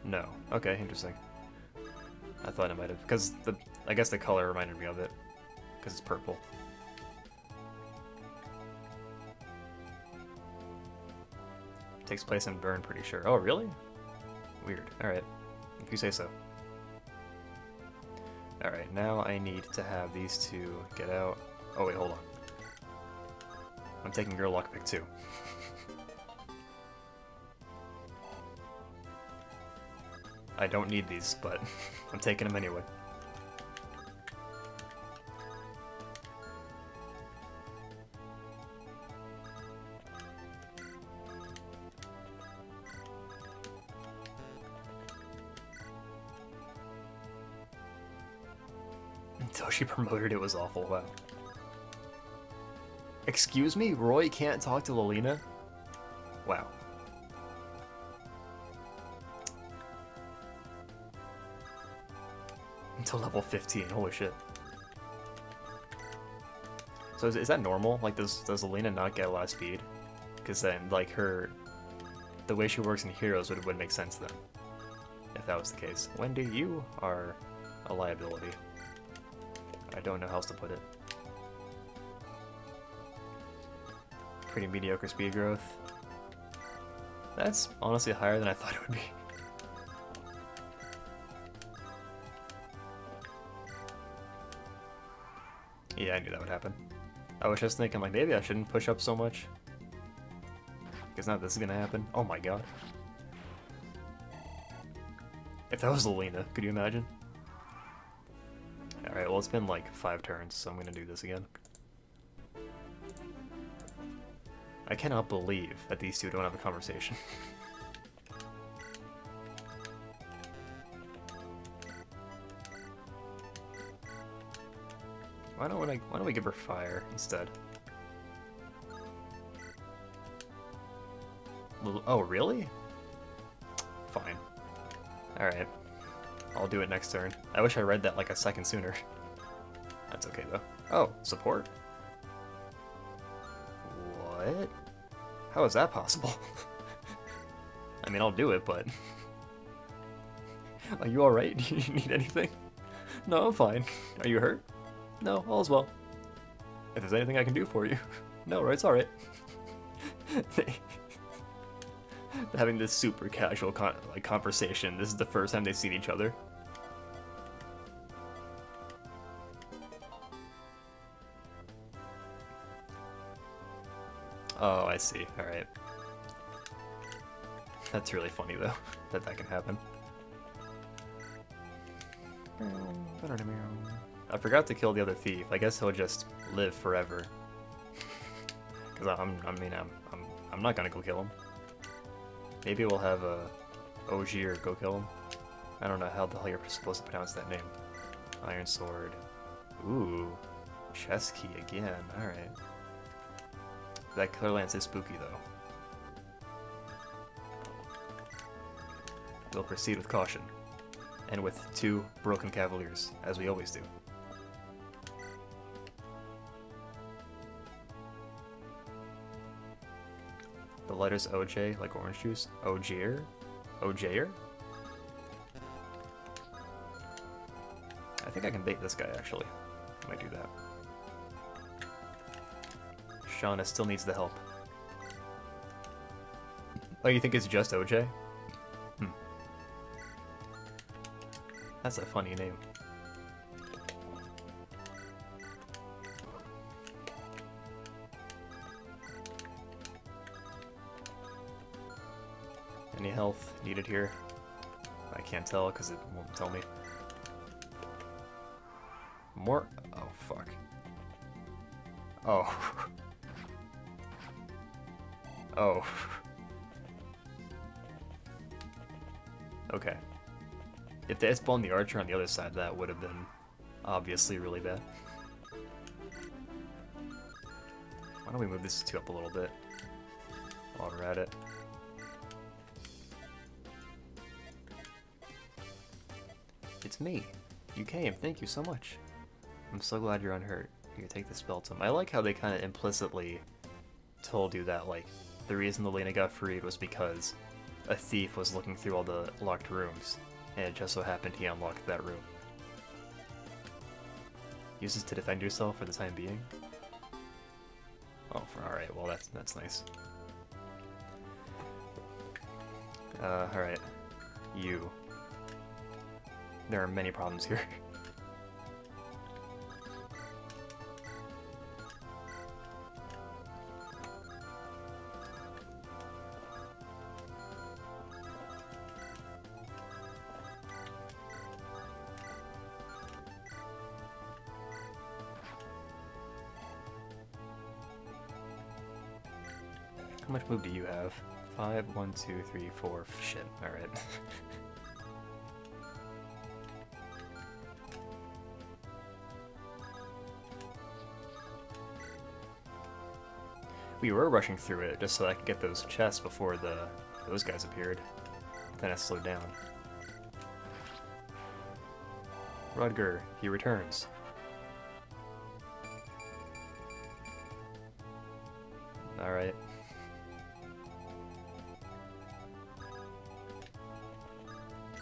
No. Okay, interesting. I thought it might have, because I guess the color reminded me of it, because it's purple. Takes place in Bern, pretty sure. Oh, really? Weird. Alright. If you say so. Alright, now I need to have these two get out. Oh, wait, hold on. I'm taking your lockpick, too. I don't need these, but I'm taking them anyway. Until she promoted, it was awful. Wow. Excuse me? Roy can't talk to Lolina? Wow. Until level 15, holy shit. So is that normal? Like, does Lolina not get a lot of speed? Because then, like, the way she works in Heroes would make sense then. If that was the case. Wendy, you are a liability. I don't know how else to put it. Pretty mediocre speed growth. That's honestly higher than I thought it would be. Yeah, I knew that would happen. I was just thinking, like, maybe I shouldn't push up so much. Because now this is gonna happen. Oh my god. If that was Lolina, could you imagine? Alright, well, it's been like 5 turns, so I'm gonna do this again. I cannot believe that these two don't have a conversation. Why don't we give her fire instead? Oh, really? Fine. Alright. I'll do it next turn. I wish I read that like a second sooner. That's okay though. Oh, support? What? How is that possible? I mean, I'll do it, but... Are you alright? Do you need anything? No, I'm fine. Are you hurt? No, all's well. If there's anything I can do for you. No, right? It's alright. Having this super casual conversation. This is the first time they've seen each other. Oh, I see. Alright. That's really funny, though, that can happen. I forgot to kill the other thief. I guess he'll just live forever. Because I'm not gonna go kill him. Maybe we'll have Ogier go kill him. I don't know how the hell you're supposed to pronounce that name. Iron Sword. Ooh. Chess key again. Alright. That Clear Lance is spooky, though. We'll proceed with caution. And with 2 broken cavaliers, as we always do. The letters OJ, like orange juice. Ogier? Ogier? I think I can bait this guy, actually. I might do that. Shauna still needs the help. Oh, you think it's just OJ? That's a funny name. Any health needed here? I can't tell because it won't tell me. More? Oh, fuck. Oh. Oh. Okay. If they had spawned the archer on the other side, that would have been obviously really bad. Why don't we move this 2 up a little bit while we're at it? It's me. You came. Thank you so much. I'm so glad you're unhurt. You can take the spell tome. I like how they kind of implicitly told you that, like, the reason Lolina got freed was because a thief was looking through all the locked rooms. And it just so happened he unlocked that room. Use this to defend yourself for the time being. Oh, alright, well that's nice. Alright. You. There are many problems here. How much move do you have? 5, 1, 2, 3, 4. Shit, alright. We were rushing through it just so I could get those chests before those guys appeared. Then I slowed down. Rudger, he returns. Alright.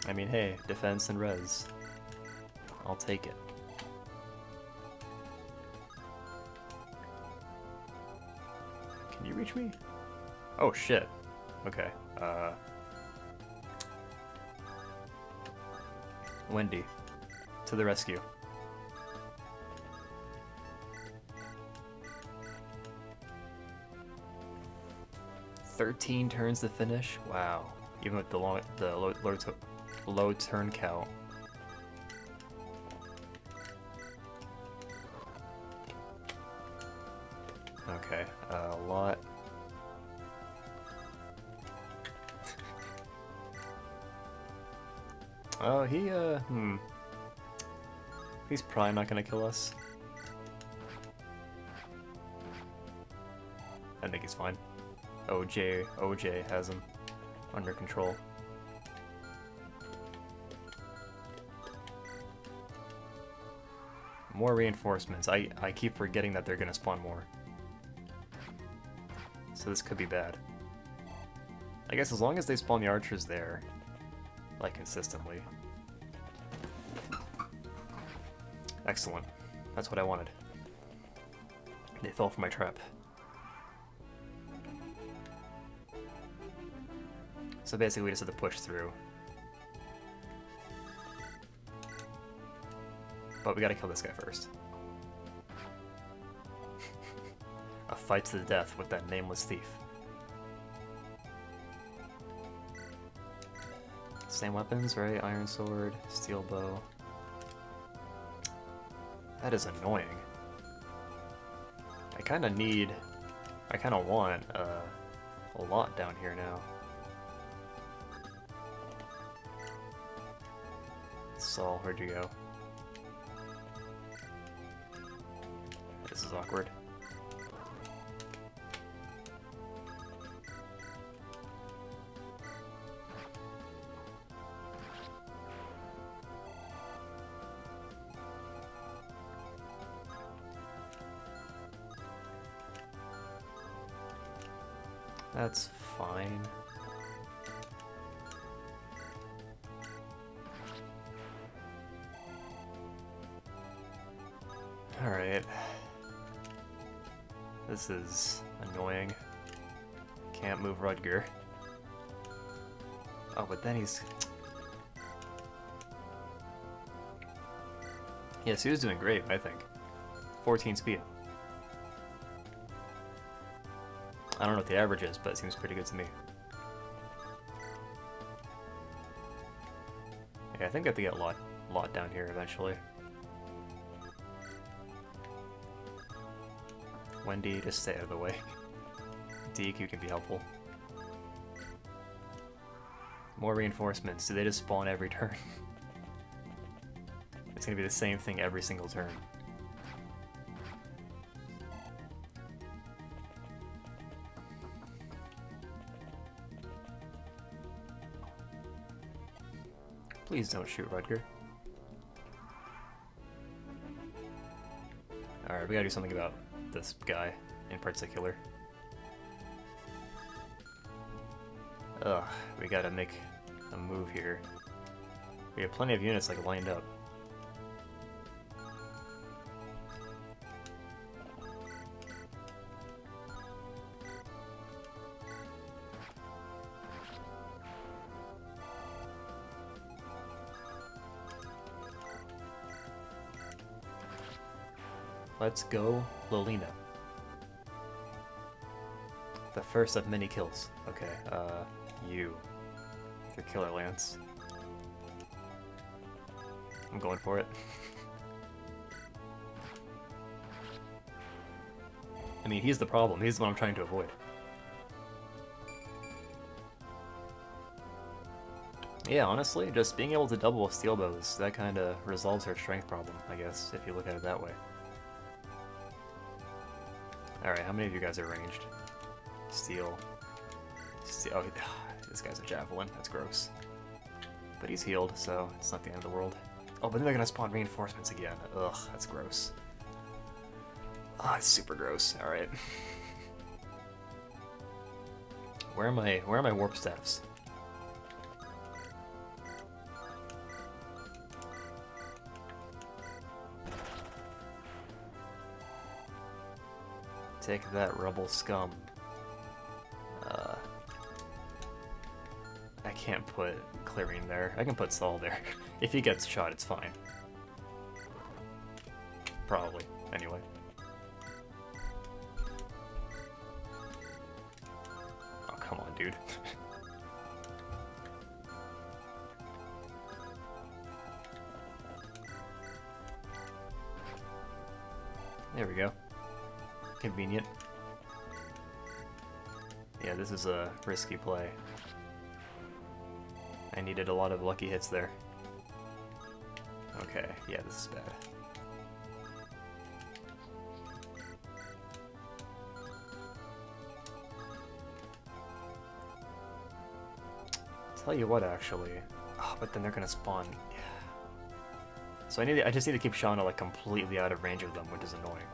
I mean, hey, defense and res. I'll take it. Can you reach me? Oh shit. Okay. Wendy, to the rescue. "13 turns to finish? Wow. Even with the low turn count. Okay, a lot. Oh, he's probably not gonna kill us. I think he's fine. OJ has him under control. More reinforcements. I keep forgetting that they're gonna spawn more. So this could be bad. I guess as long as they spawn the archers there, like, consistently. Excellent. That's what I wanted. They fell for my trap. So basically we just have to push through. But we gotta kill this guy first. A fight to the death with that nameless thief. Same weapons, right? Iron sword, steel bow. That is annoying. I kinda want a lot down here now. Saul, where'd you go? This is awkward. That's fine. Alright. This is annoying. Can't move Rudger. Oh, but then he's... Yes, he was doing great, I think. 14 speed. I don't know what the average is, but it seems pretty good to me. Yeah, I think I have to get a lot down here eventually. Wendy, just stay out of the way. Deke, you can be helpful. More reinforcements. Do they just spawn every turn? It's gonna be the same thing every single turn. Please don't shoot Rudger. Alright, we gotta do something about this guy in particular. Ugh, we gotta make a move here. We have plenty of units like lined up. Let's go, Lolina. The first of many kills. Okay, you. The Killer Lance. I'm going for it. I mean, he's the problem. He's the one I'm trying to avoid. Yeah, honestly, just being able to double with steel bows, that kind of resolves her strength problem, I guess, if you look at it that way. Alright, how many of you guys are ranged? Steel. Oh, this guy's a javelin. That's gross. But he's healed, so it's not the end of the world. Oh, but then they're gonna spawn reinforcements again. Ugh, that's gross. Ah, it's super gross. Alright. Where are my warp staffs? Take that, rebel scum. I can't put clearing there. I can put Saul there. If he gets shot, it's fine. Probably, anyway. Oh, come on, dude. There we go. Convenient. Yeah, this is a risky play. I needed a lot of lucky hits there. Okay, yeah, this is bad. Tell you what, actually. Oh, but then they're gonna spawn. Yeah. So I just need to keep Shauna like completely out of range of them, which is annoying.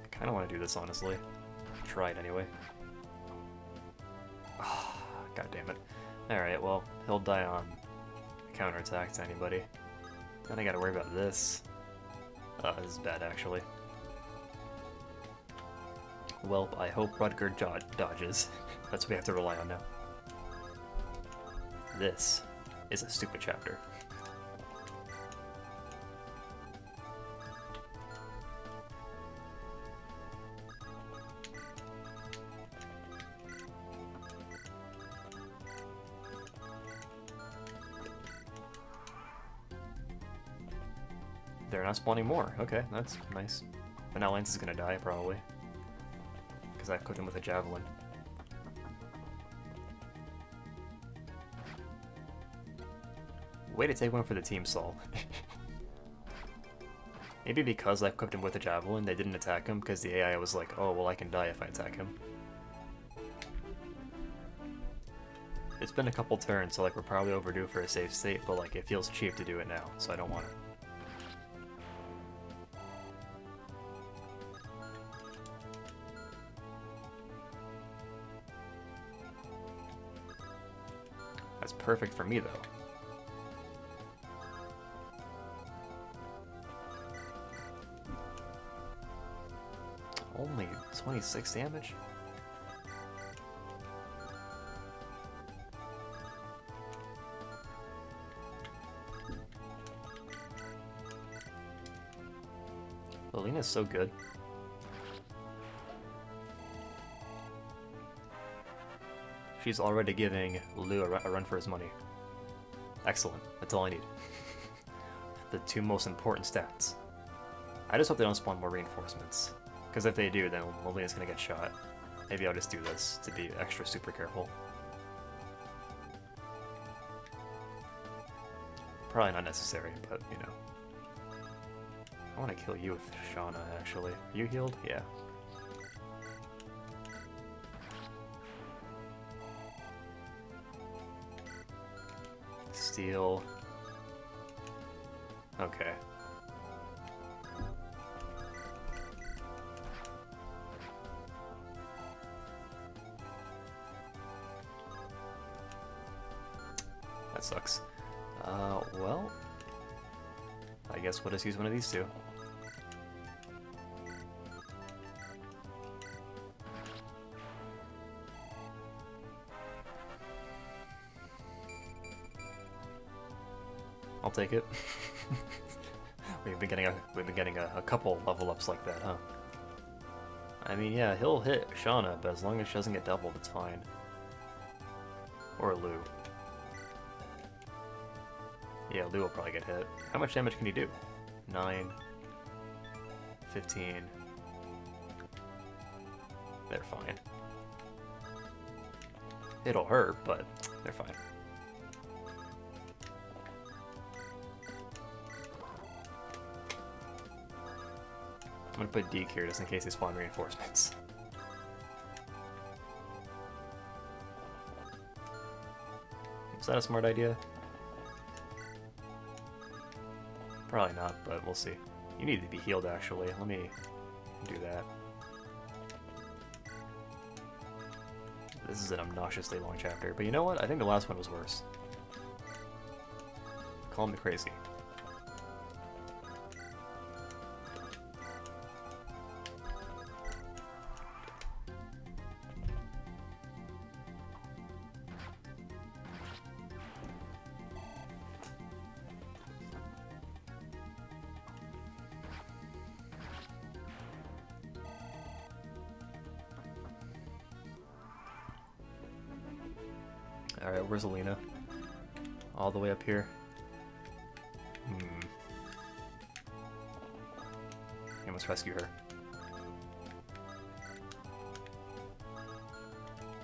I kinda wanna do this, honestly. Try it anyway. Oh, God damn it. Alright, well, he'll die on counterattack to anybody. Then I gotta worry about this. This is bad, actually. Well, I hope Rutger dodges. That's what we have to rely on now. This is a stupid chapter. They're not spawning more. Okay, that's nice. But now Lance is gonna die, probably. Because I cooked him with a javelin. Way to take one for the team, Saul. Maybe because I cooked him with a javelin, they didn't attack him, because the AI was like, oh, well, I can die if I attack him. It's been a couple turns, so like we're probably overdue for a safe state, but like it feels cheap to do it now, so I don't want it. That's perfect for me, though. Only 26 damage? Lolina's so good. She's already giving Lou a run for his money. Excellent. That's all I need. The two most important stats. I just hope they don't spawn more reinforcements. Because if they do, then Lolina's gonna get shot. Maybe I'll just do this to be extra super careful. Probably not necessary, but you know. I want to kill you with Shauna, actually. Are you healed? Yeah. Steel. Okay. That sucks. Well, I guess we'll just use one of these two. I'll take it. we've been getting a couple level ups like that, huh? I mean, yeah, he'll hit Shauna, but as long as she doesn't get doubled, it's fine. Or Lou. Yeah, Lou will probably get hit. How much damage can he do? 9, 15. They're fine. It'll hurt, but they're fine. I'm gonna put Deke here just in case they spawn reinforcements. Is that a smart idea? Probably not, but we'll see. You need to be healed, actually. Let me do that. This is an obnoxiously long chapter, but you know what? I think the last one was worse. Call me crazy. Alright, where's Alina? All the way up here. I must rescue her.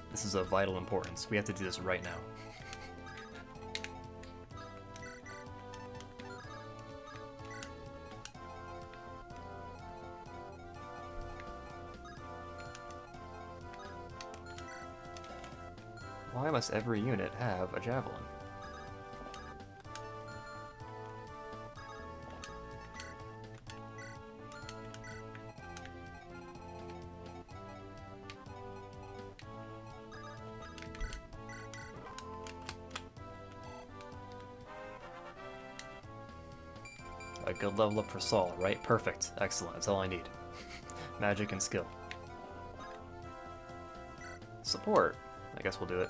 This is of vital importance. We have to do this right now. Why must every unit have a javelin? A good level up for Saul, right? Perfect. Excellent. That's all I need. Magic and skill. Support. I guess we'll do it.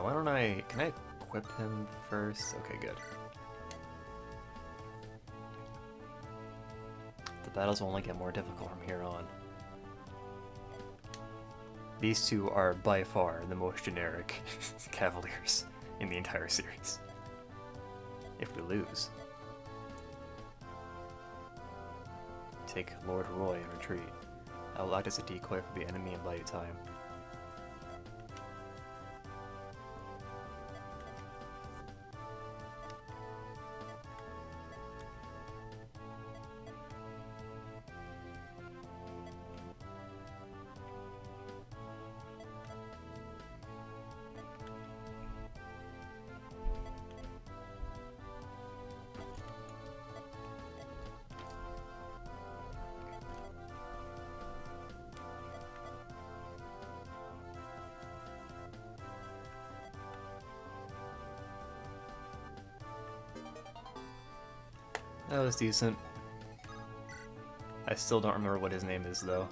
Why don't I... Can I equip him first? Okay, good. The battles will only get more difficult from here on. These two are by far the most generic Cavaliers in the entire series. If we lose. Take Lord Roy and retreat. I will act as a decoy for the enemy and buy you time. That was decent. I still don't remember what his name is, though.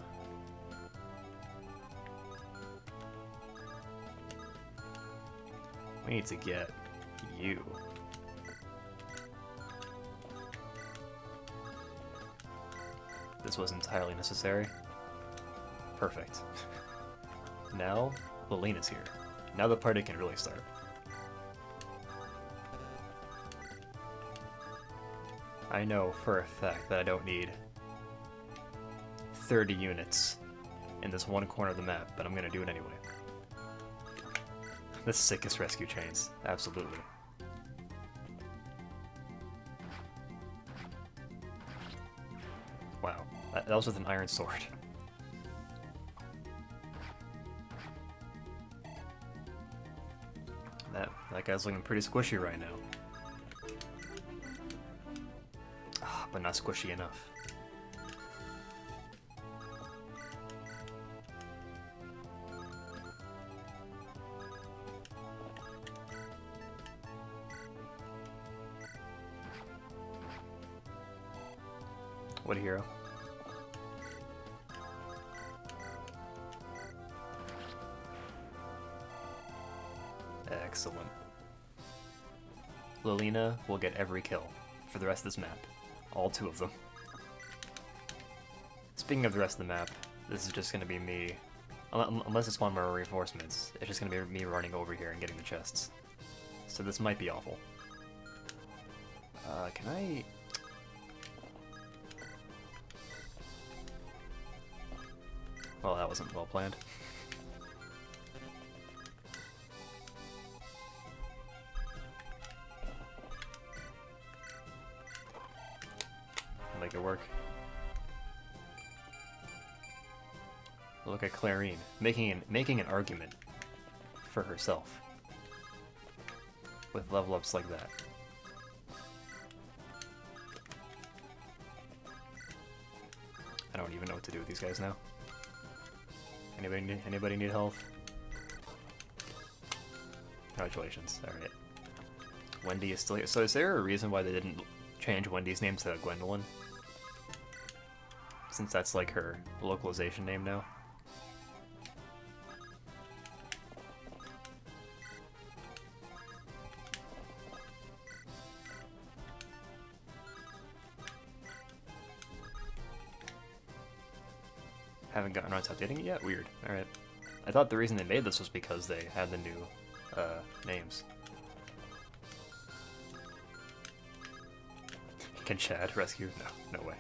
We need to get you. This was entirely necessary. Perfect. Now, Lelena's here. Now the party can really start. I know for a fact that I don't need 30 units in this one corner of the map, but I'm gonna do it anyway. The sickest rescue chains, absolutely. Wow, that was with an iron sword. That guy's looking pretty squishy right now. But not squishy enough. What a hero. Excellent. Lilina will get every kill for the rest of this map. All 2 of them. Speaking of the rest of the map, this is just going to be me, unless it's one of my reinforcements, it's just going to be me running over here and getting the chests. So this might be awful. Can I... Well, that wasn't well planned. I'll make it work. Look at Clarine, making an argument for herself with level ups like that. I don't even know what to do with these guys now. Anybody need health? Congratulations. All right. Wendy is still here. So is there a reason why they didn't change Wendy's name to Gwendolyn? Since that's like her localization name now. Haven't gotten around to updating it yet? Weird. Alright. I thought the reason they made this was because they had the new names. Can Chad rescue? No, no way.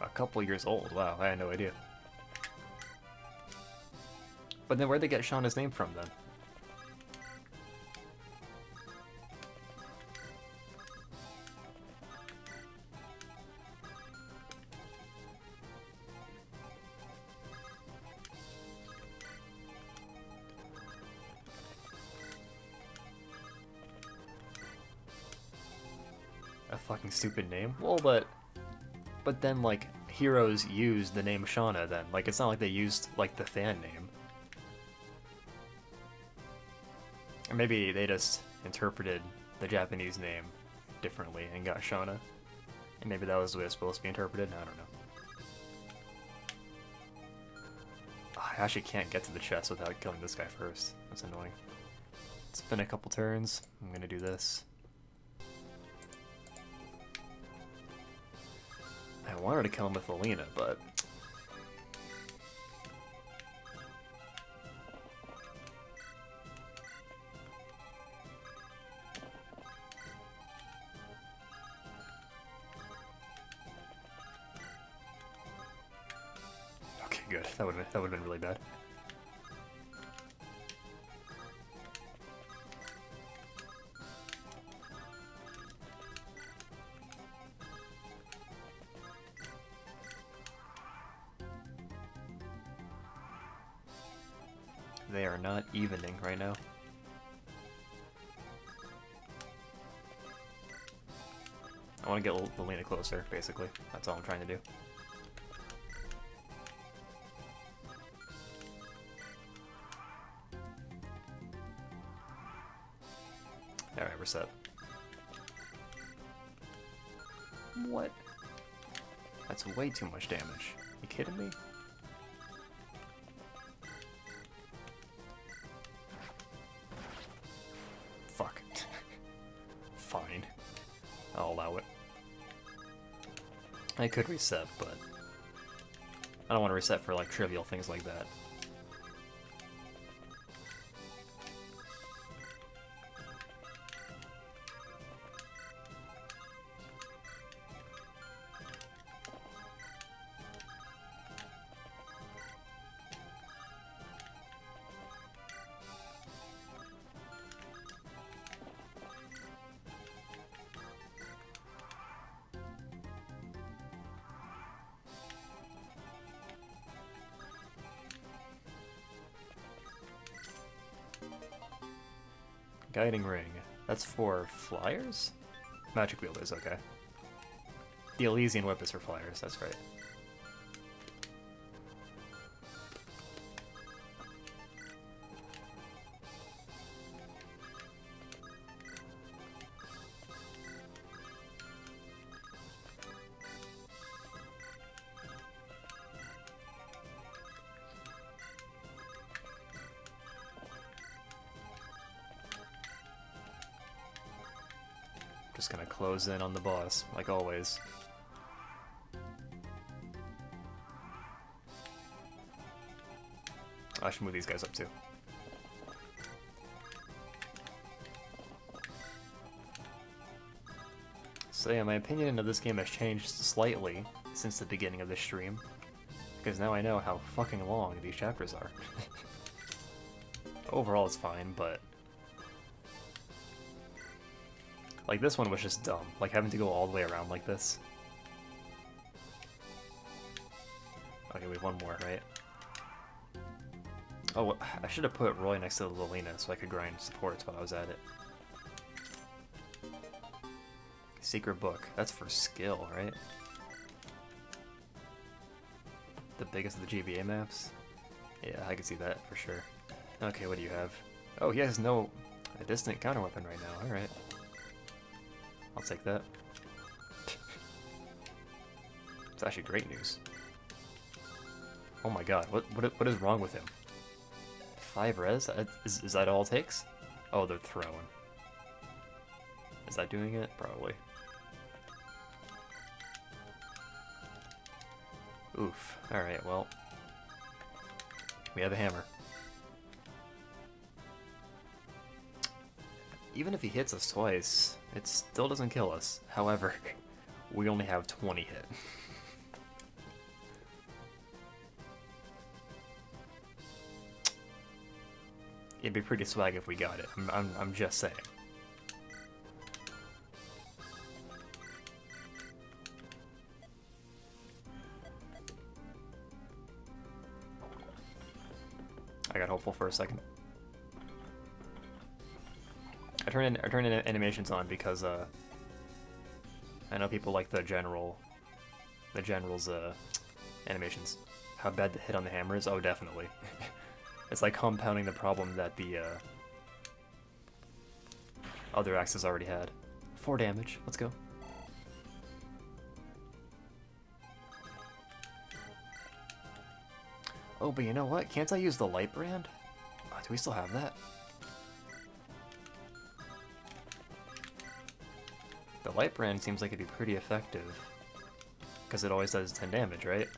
A couple years old. Wow, I had no idea. But then where'd they get Shauna's name from, then? A fucking stupid name? Well, but then, like, heroes used the name Shauna, then. Like, it's not like they used, like, the fan name. Or maybe they just interpreted the Japanese name differently and got Shauna. And maybe that was the way it's supposed to be interpreted? I don't know. Oh, I actually can't get to the chest without killing this guy first. That's annoying. It's been a couple turns. I'm gonna do this. I wanted to kill him with Lilina, but... Okay, good. That would've been really bad. They are not evening right now. I want to get Lilina closer, basically. That's all I'm trying to do. Alright, we're set. What? That's way too much damage. You kidding me? Fuck. Fine. I'll allow it. I could reset, but I don't want to reset for like trivial things like that. Guiding ring. That's for flyers? Magic wielders, okay. The Elysian whip is for flyers, that's right. Just gonna close in on the boss, like always. I should move these guys up too. So yeah, my opinion of this game has changed slightly since the beginning of this stream, because now I know how fucking long these chapters are. Overall it's fine, but like this one was just dumb, like having to go all the way around like this. Okay, we have one more, right? Oh, I should have put Roy next to Lilina so I could grind supports while I was at it. Secret book. That's for skill, right? The biggest of the GBA maps? Yeah, I can see that for sure. Okay, what do you have? Oh, he has a distant counter weapon right now. Alright. I'll take that. It's actually great news. Oh my god, what is wrong with him? 5 res? Is that all it takes? Oh, they're throwing. Is that doing it? Probably. Oof. Alright, well. We have a hammer. Even if he hits us twice, it still doesn't kill us. However, we only have 20 hit. It'd be pretty swag if we got it. I'm just saying. I got hopeful for a second. I turned animations on because I know people like the general's animations. How bad the hit on the hammer is? Oh, definitely. It's like compounding the problem that the other axes already had. 4 damage. Let's go. Oh, but you know what? Can't I use the light brand? Oh, do we still have that? The light brand seems like it'd be pretty effective. Because it always does 10 damage, right?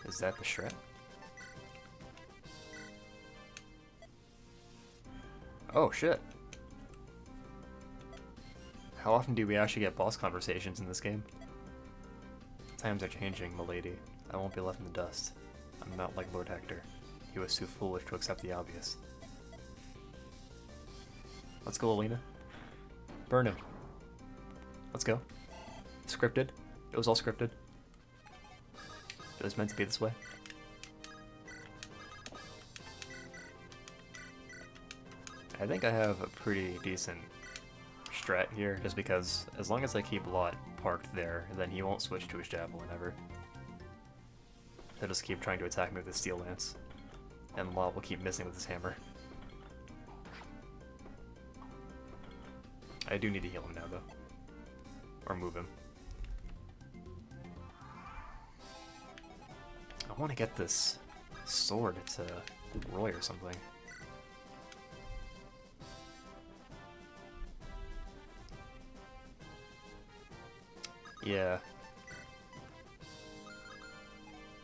Is that the shred? Oh, shit. How often do we actually get boss conversations in this game? Times are changing, milady. I won't be left in the dust. I'm not like Lord Hector. He was too foolish to accept the obvious. Let's go, Alina. Burn him. Let's go. Scripted. It was all scripted. It was meant to be this way. I think I have a pretty decent strat here, just because as long as I keep Lot parked there, then he won't switch to his javelin ever. He'll just keep trying to attack me with his steel lance, and Lot will keep missing with his hammer. I do need to heal him now, though. Or move him. I want to get this sword to Roy or something. Yeah.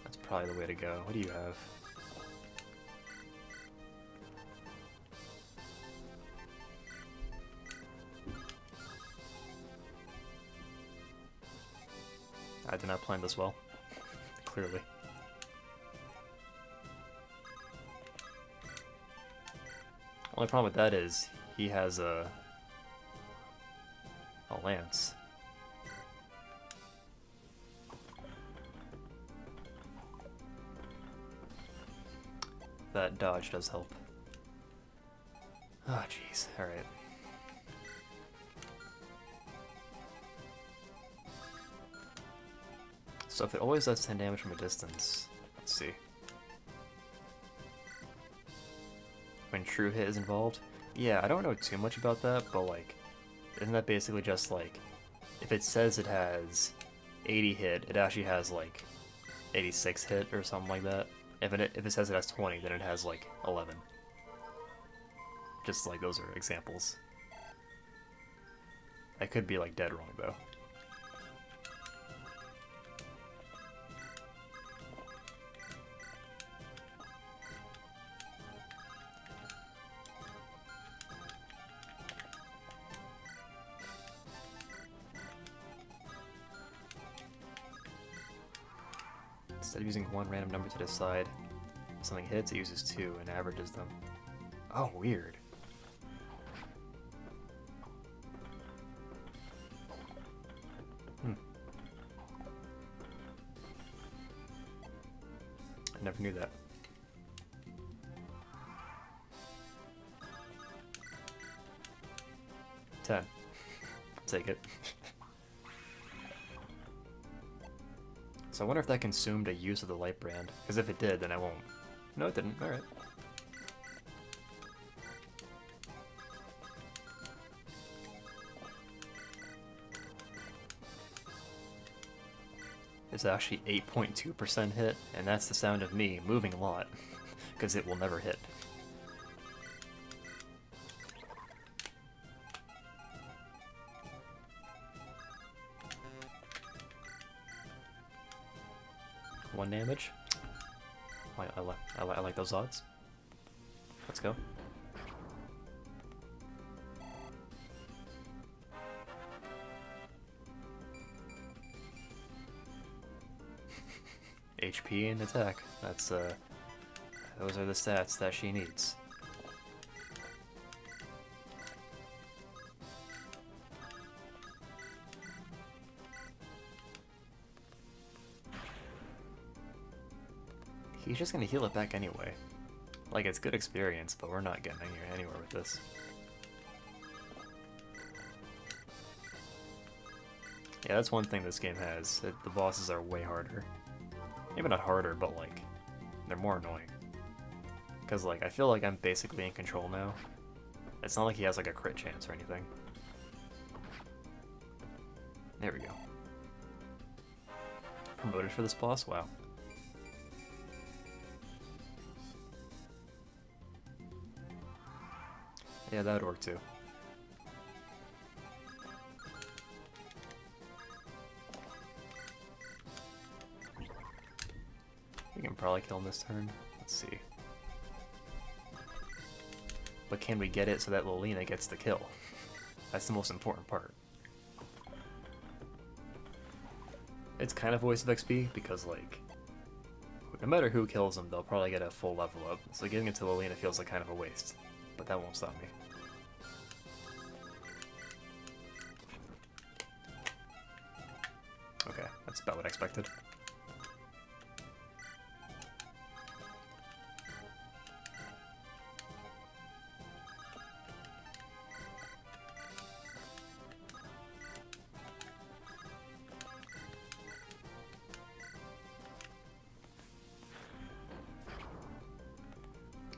That's probably the way to go. What do you have? I did not plan this well. Clearly. Only problem with that is he has a lance. That dodge does help. Oh jeez, alright. So if it always does 10 damage from a distance, let's see. When true hit is involved? Yeah, I don't know too much about that, but like, isn't that basically just like, if it says it has 80 hit, it actually has like 86 hit or something like that? If it says it has 20, then it has like 11. Just like those are examples. I could be like dead wrong though. Instead of using one random number to decide if something hits, it uses two and averages them. Oh, weird. I never knew that. 10. Take it. So I wonder if that consumed a use of the light brand, because if it did, then I won't. No, it didn't. Alright. It's actually 8.2% hit, and that's the sound of me moving a lot, because it will never hit. One damage. I like those odds. Let's go. HP and attack. That's those are the stats that she needs. He's just gonna heal it back anyway. Like, it's good experience, but we're not getting anywhere with this. Yeah, that's one thing this game has. The bosses are way harder. Maybe not harder, but like, they're more annoying. Because like, I feel like I'm basically in control now. It's not like he has like a crit chance or anything. There we go. Promoted for this boss? Wow. Yeah, that would work too. We can probably kill him this turn. Let's see. But can we get it so that Lolina gets the kill? That's the most important part. It's kind of a waste of XP because, like, no matter who kills him, they'll probably get a full level up. So giving it to Lolina feels like kind of a waste. But that won't stop me. Okay, that's about what I expected.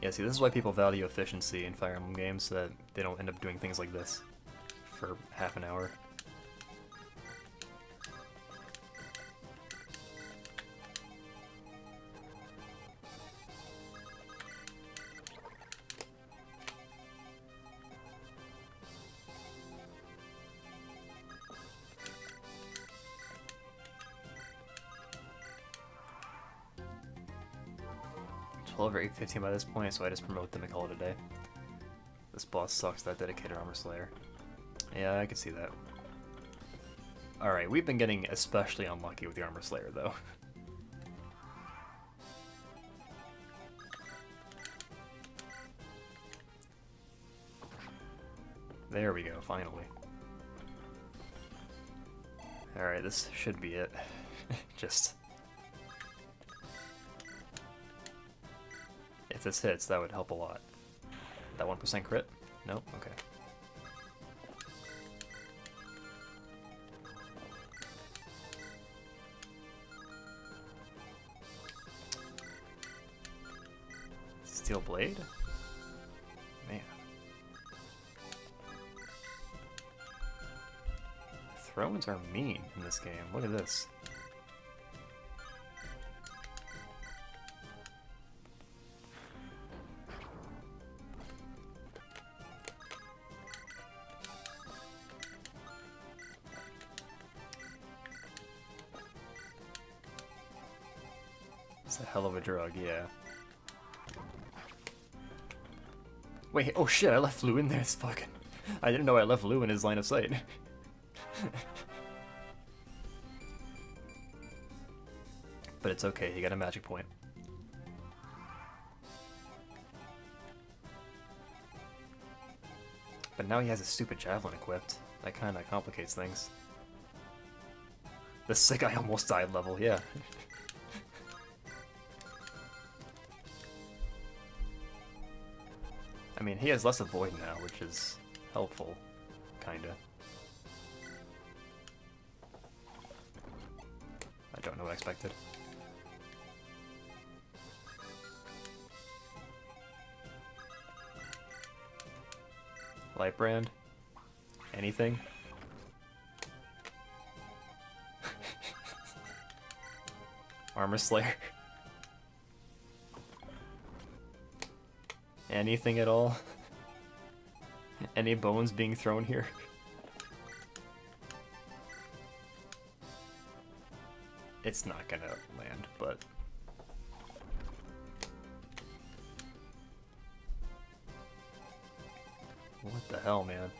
Yeah, see, this is why people value efficiency in Fire Emblem games, so that they don't end up doing things like this for half an hour. Over 815 by this point, so I just promote them and call it a day. This boss sucks, that dedicated armor slayer. Yeah, I can see that. Alright, we've been getting especially unlucky with the armor slayer, though. There we go, finally. Alright, this should be it. Just... if this hits, that would help a lot. That 1% crit? Nope? Okay. Steel blade? Man. Thrones are mean in this game. Look at this. It's a hell of a drug, yeah. Wait, oh shit, I left Lou in there. It's fucking... I didn't know I left Lou in his line of sight. But it's okay, he got a magic point. But now he has a stupid javelin equipped. That kinda complicates things. The sick I almost died level, yeah. I mean, he has less avoid now, which is helpful, kinda. I don't know what I expected. Light brand? Anything? Armor Slayer? Anything at all? Any bones being thrown here? It's not gonna land, but... What the hell, man?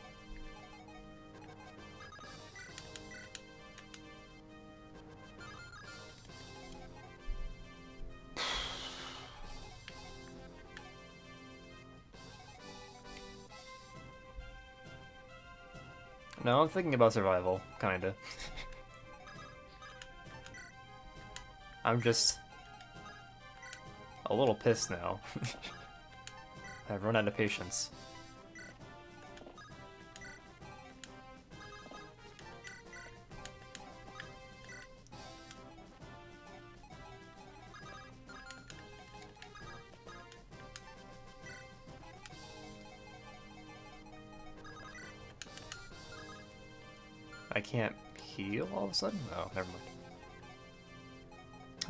No, I'm thinking about survival, kinda. I'm just a little pissed now. I've run out of patience. I can't heal all of a sudden? Oh, never mind.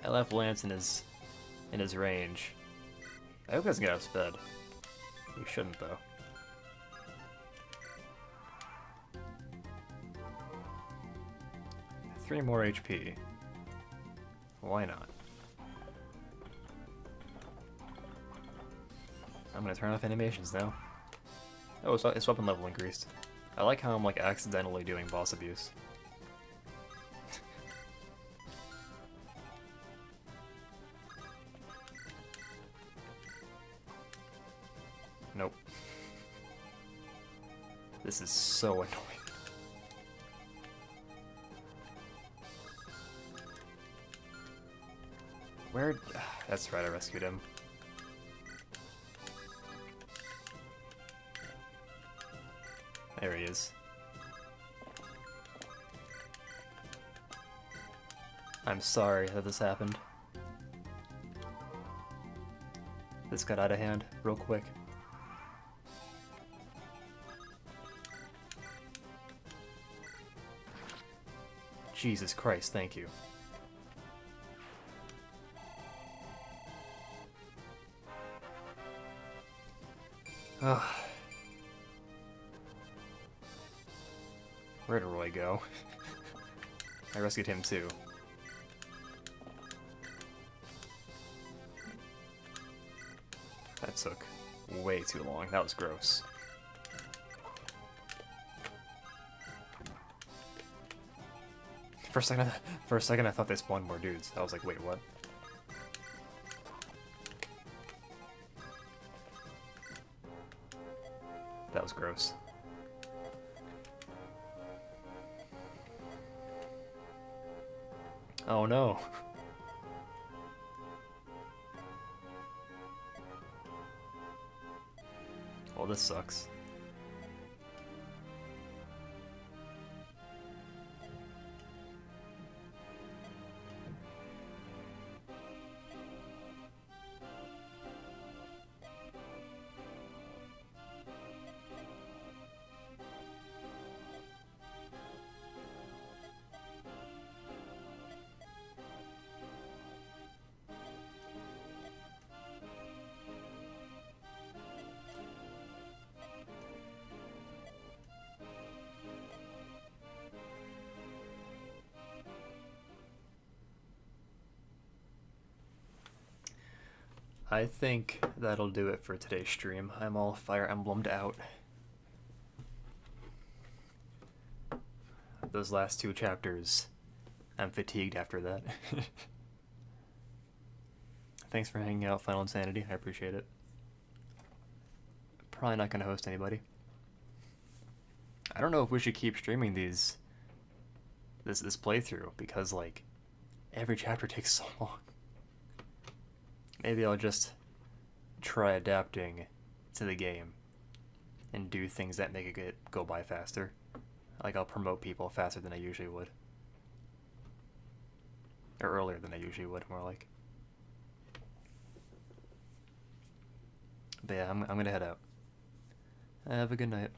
I left Lance in his range. I hope he doesn't get out of bed. He shouldn't, though. Three more HP. Why not? I'm gonna turn off animations now. Oh, its weapon level increased. I like how I'm like accidentally doing boss abuse. Nope. This is so annoying. Where? That's right, I rescued him. There he is. I'm sorry that this happened. This got out of hand real quick. Jesus Christ, thank you. Ugh. Where did Roy go? I rescued him too. That took way too long. That was gross. For a second I thought they spawned more dudes. I was like, wait, what? That was gross. Oh no. Well, this sucks. I think that'll do it for today's stream. I'm all Fire Emblemed out. Those last 2 chapters, I'm fatigued after that. Thanks for hanging out, Final Insanity. I appreciate it. Probably not going to host anybody. I don't know if we should keep streaming this playthrough, because, like, every chapter takes so long. Maybe I'll just try adapting to the game and do things that make it go by faster. Like, I'll promote people faster than I usually would. Or earlier than I usually would, more like. But yeah, I'm gonna head out. Have a good night.